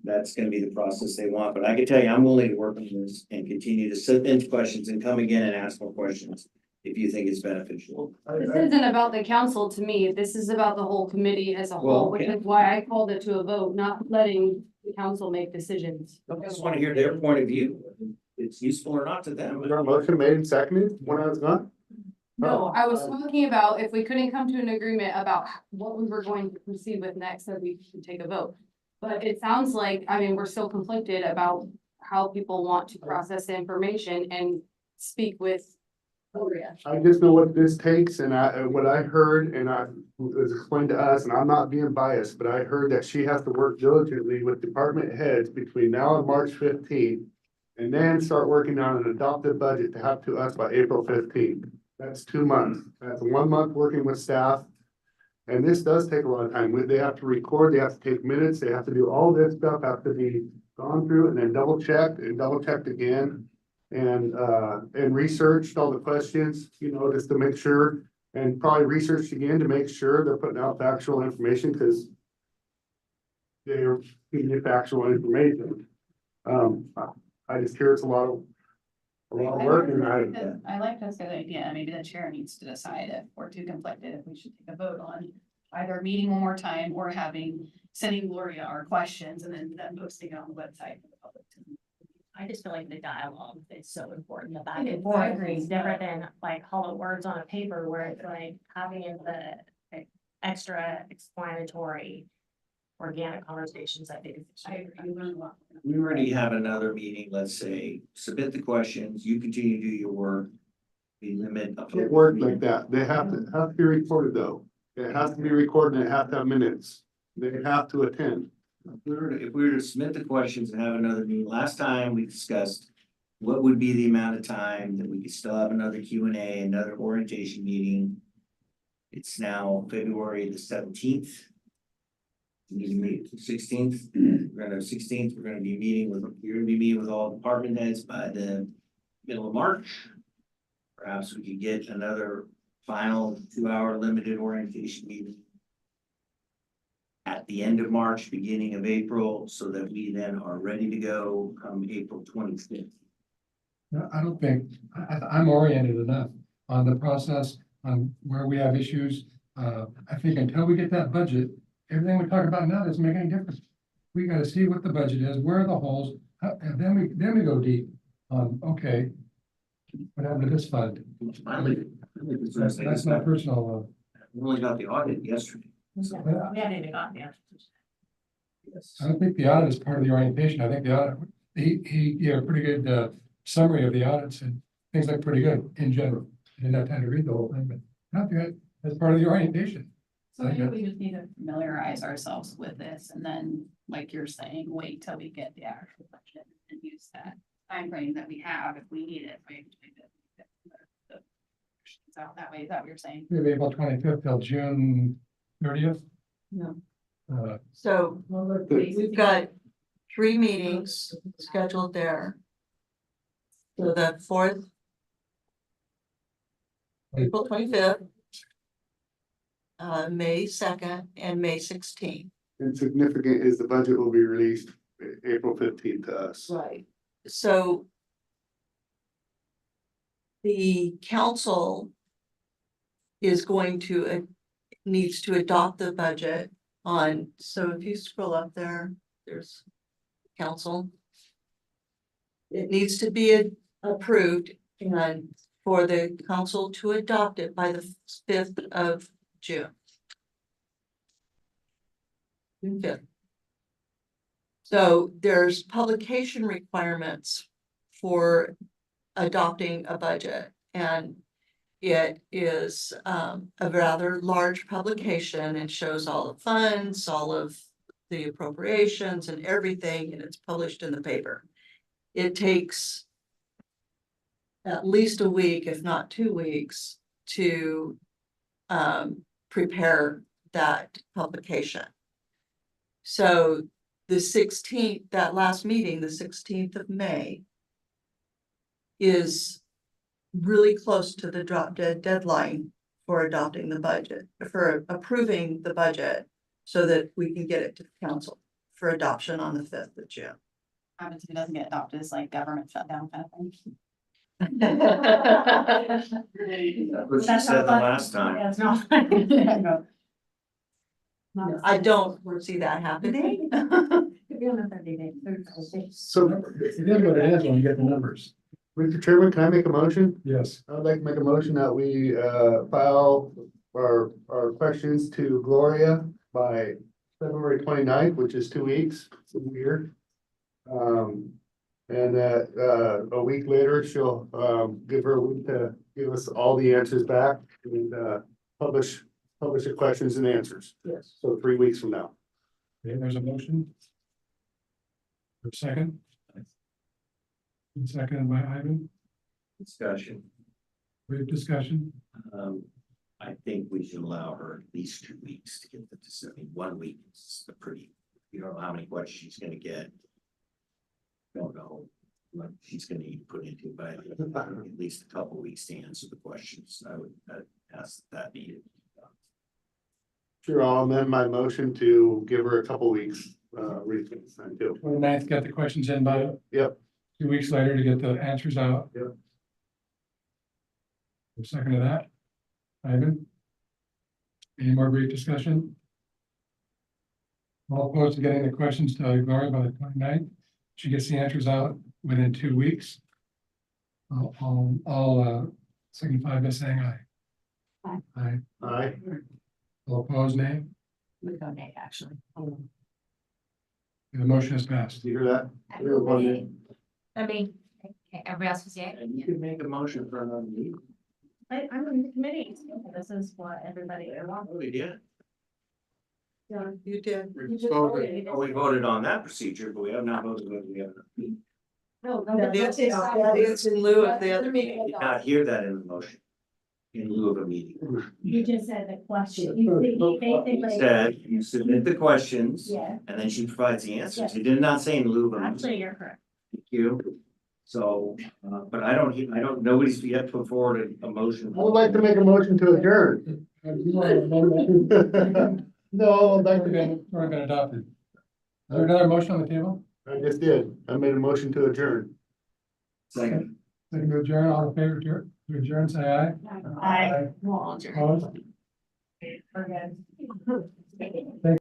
That's gonna be the process they want, but I can tell you, I'm willing to work on this and continue to send questions and come again and ask more questions. If you think it's beneficial. This isn't about the council to me, this is about the whole committee as a Well, whole, which is why I called it to a vote, not letting the council make decisions. I just wanna hear their point of view, if it's useful or not to them. Was there a motion made and seconded when I was gone? No, I was talking about if we couldn't come to an agreement about what we were going to proceed with next, then we should take a vote. But it sounds like, we're still conflicted about how people want to process the information and speak with Gloria. I just know what this takes and what I heard and I was explained to us, and I'm not being biased, but I heard that she has to work diligently with department heads between now and March 15th. And then start working on an adopted budget to have to us by April 15th. That's 2 months. That's 1 month working with staff. And this does take a lot of time. They have to record, they have to take minutes, they have to do all this stuff, have to be gone through and then double checked again. And researched all the questions, just to make sure, and probably researched again to make sure they're putting out factual information, because they're giving you factual information. I just hear it's a lot of work and I like this good idea, maybe the chair needs to decide if we're too conflicted, if we should take a vote on either meeting one more time or sending Gloria our questions and then posting it on the website for the public to. I just feel like the dialogue is so important, the back I and forth agree. is different than like hollow words on a paper where it's like having the extra explanatory organic conversations, I think. I agree, you learn a lot. We already have another meeting, let's say, submit the questions, you continue to do your work. We limit. it worked like that. They have to be recorded though. It has to be recorded and it has to have minutes. They have to attend. If we were to submit the questions and have another meeting, last time we discussed. What would be the amount of time that we could still have another Q&A, another orientation meeting? It's now February the 17th. We need to meet 16th, we're gonna 16th, you're gonna be meeting with all department heads by the middle of March. Perhaps we could get another final 2-hour limited orientation meeting. At the end of March, beginning of April, so that we then are ready to go come April 25th. No, I don't think, I'm oriented enough on the process, on where we have issues. I think until we get that budget, everything we talk about now doesn't make any difference. We gotta see what the budget is, where are the holes, and then we go deep on, okay. What happened to this fund? Finally. That's my personal, We only got the audit yesterday. We haven't even gotten the answers. I don't think the audit is part of the orientation. I think the audit, he gave a pretty good, summary of the audits and things look pretty good in general. I didn't have time to read the whole thing, but not good. That's part of the orientation. So maybe we just need to familiarize ourselves with this and then, like you're saying, wait till we get the actual budget and use that time frame that we have if we need it, right? out that way, is that what you're saying? We have April 25th till June 30th. No. Uh, So we've got 3 meetings scheduled there. So the 4th, April 25th, May 2nd, and May 16th. And significant is the budget will be released April 15th to us. Right. So the council is going to, needs to adopt the budget on, so if you scroll up there, there's council. It needs to be approved and for the council to adopt it by the 5th of June. June 5th. So there's publication requirements for adopting a budget, and it is a rather large publication and shows all the funds, all of the appropriations and everything, and it's published in the paper. It takes at least a week, if not 2 weeks, to prepare that publication. So the 16th, that last meeting, the 16th of May, is really close to the drop dead deadline for adopting the budget, for approving the budget, so that we can get it to the council for adoption on the 5th of June. Happens if it doesn't get adopted, it's like government shutdown kind of thing. That's what she said the last time. Yeah, it's not. I don't foresee that happening. Could be on a 30-day, 30-day. So, It is what it is when you get the numbers. Mr. Chairman, can I make a motion? Yes. I would like to make a motion that we file our questions to Gloria by February 29th, which is 2 weeks, it's a year. And that a week later, she'll give her a week to give us all the answers back and publish the questions and answers. Yes. So 3 weeks from now. Okay, there's a motion. For a second. And seconded by Ivan. Discussion. Brief discussion. I think we should allow her at least 2 weeks to get the decision. 1 week is a pretty, you don't know how many questions she's gonna get. Don't know what she's gonna need to put into, but at least a couple weeks to answer the questions. I would ask that be. Sure, I'll amend my motion to give her a couple weeks reading time too. 29th, get the questions in by. Yep. 2 weeks later to get the answers out. Yep. A second to that. Ivan? Any more brief discussion? All opposed to getting the questions to Gloria by the 29th. She gets the answers out within 2 weeks. I'll signify by saying aye. Aye. Aye. Aye. All opposed, nay. We go nay, actually. The motion is passed. Did you hear that? I mean, okay, everybody else was yay? And you could make a motion for another meeting. I'm in the committee, this is what everybody wants. Oh, we did. Yeah, you did. Oh, we voted on that procedure, but we have not voted whether we have. No, That is in lieu of the other meeting. Did not hear that in the motion. In lieu of a meeting. You just said the question. It said you submit the questions Yeah, and then she provides the answers. It did not say in lieu of a meeting. you're correct. Thank you. So, but I don't, nobody's yet put forward a motion. I would like to make a motion to adjourn. No, I'd like to, It's already been adopted. Is there another motion on the table? I just did. I made a motion to adjourn. Second. Second to adjourn, all in favor to adjourn, say aye. Aye. Well, Opposed? we're good.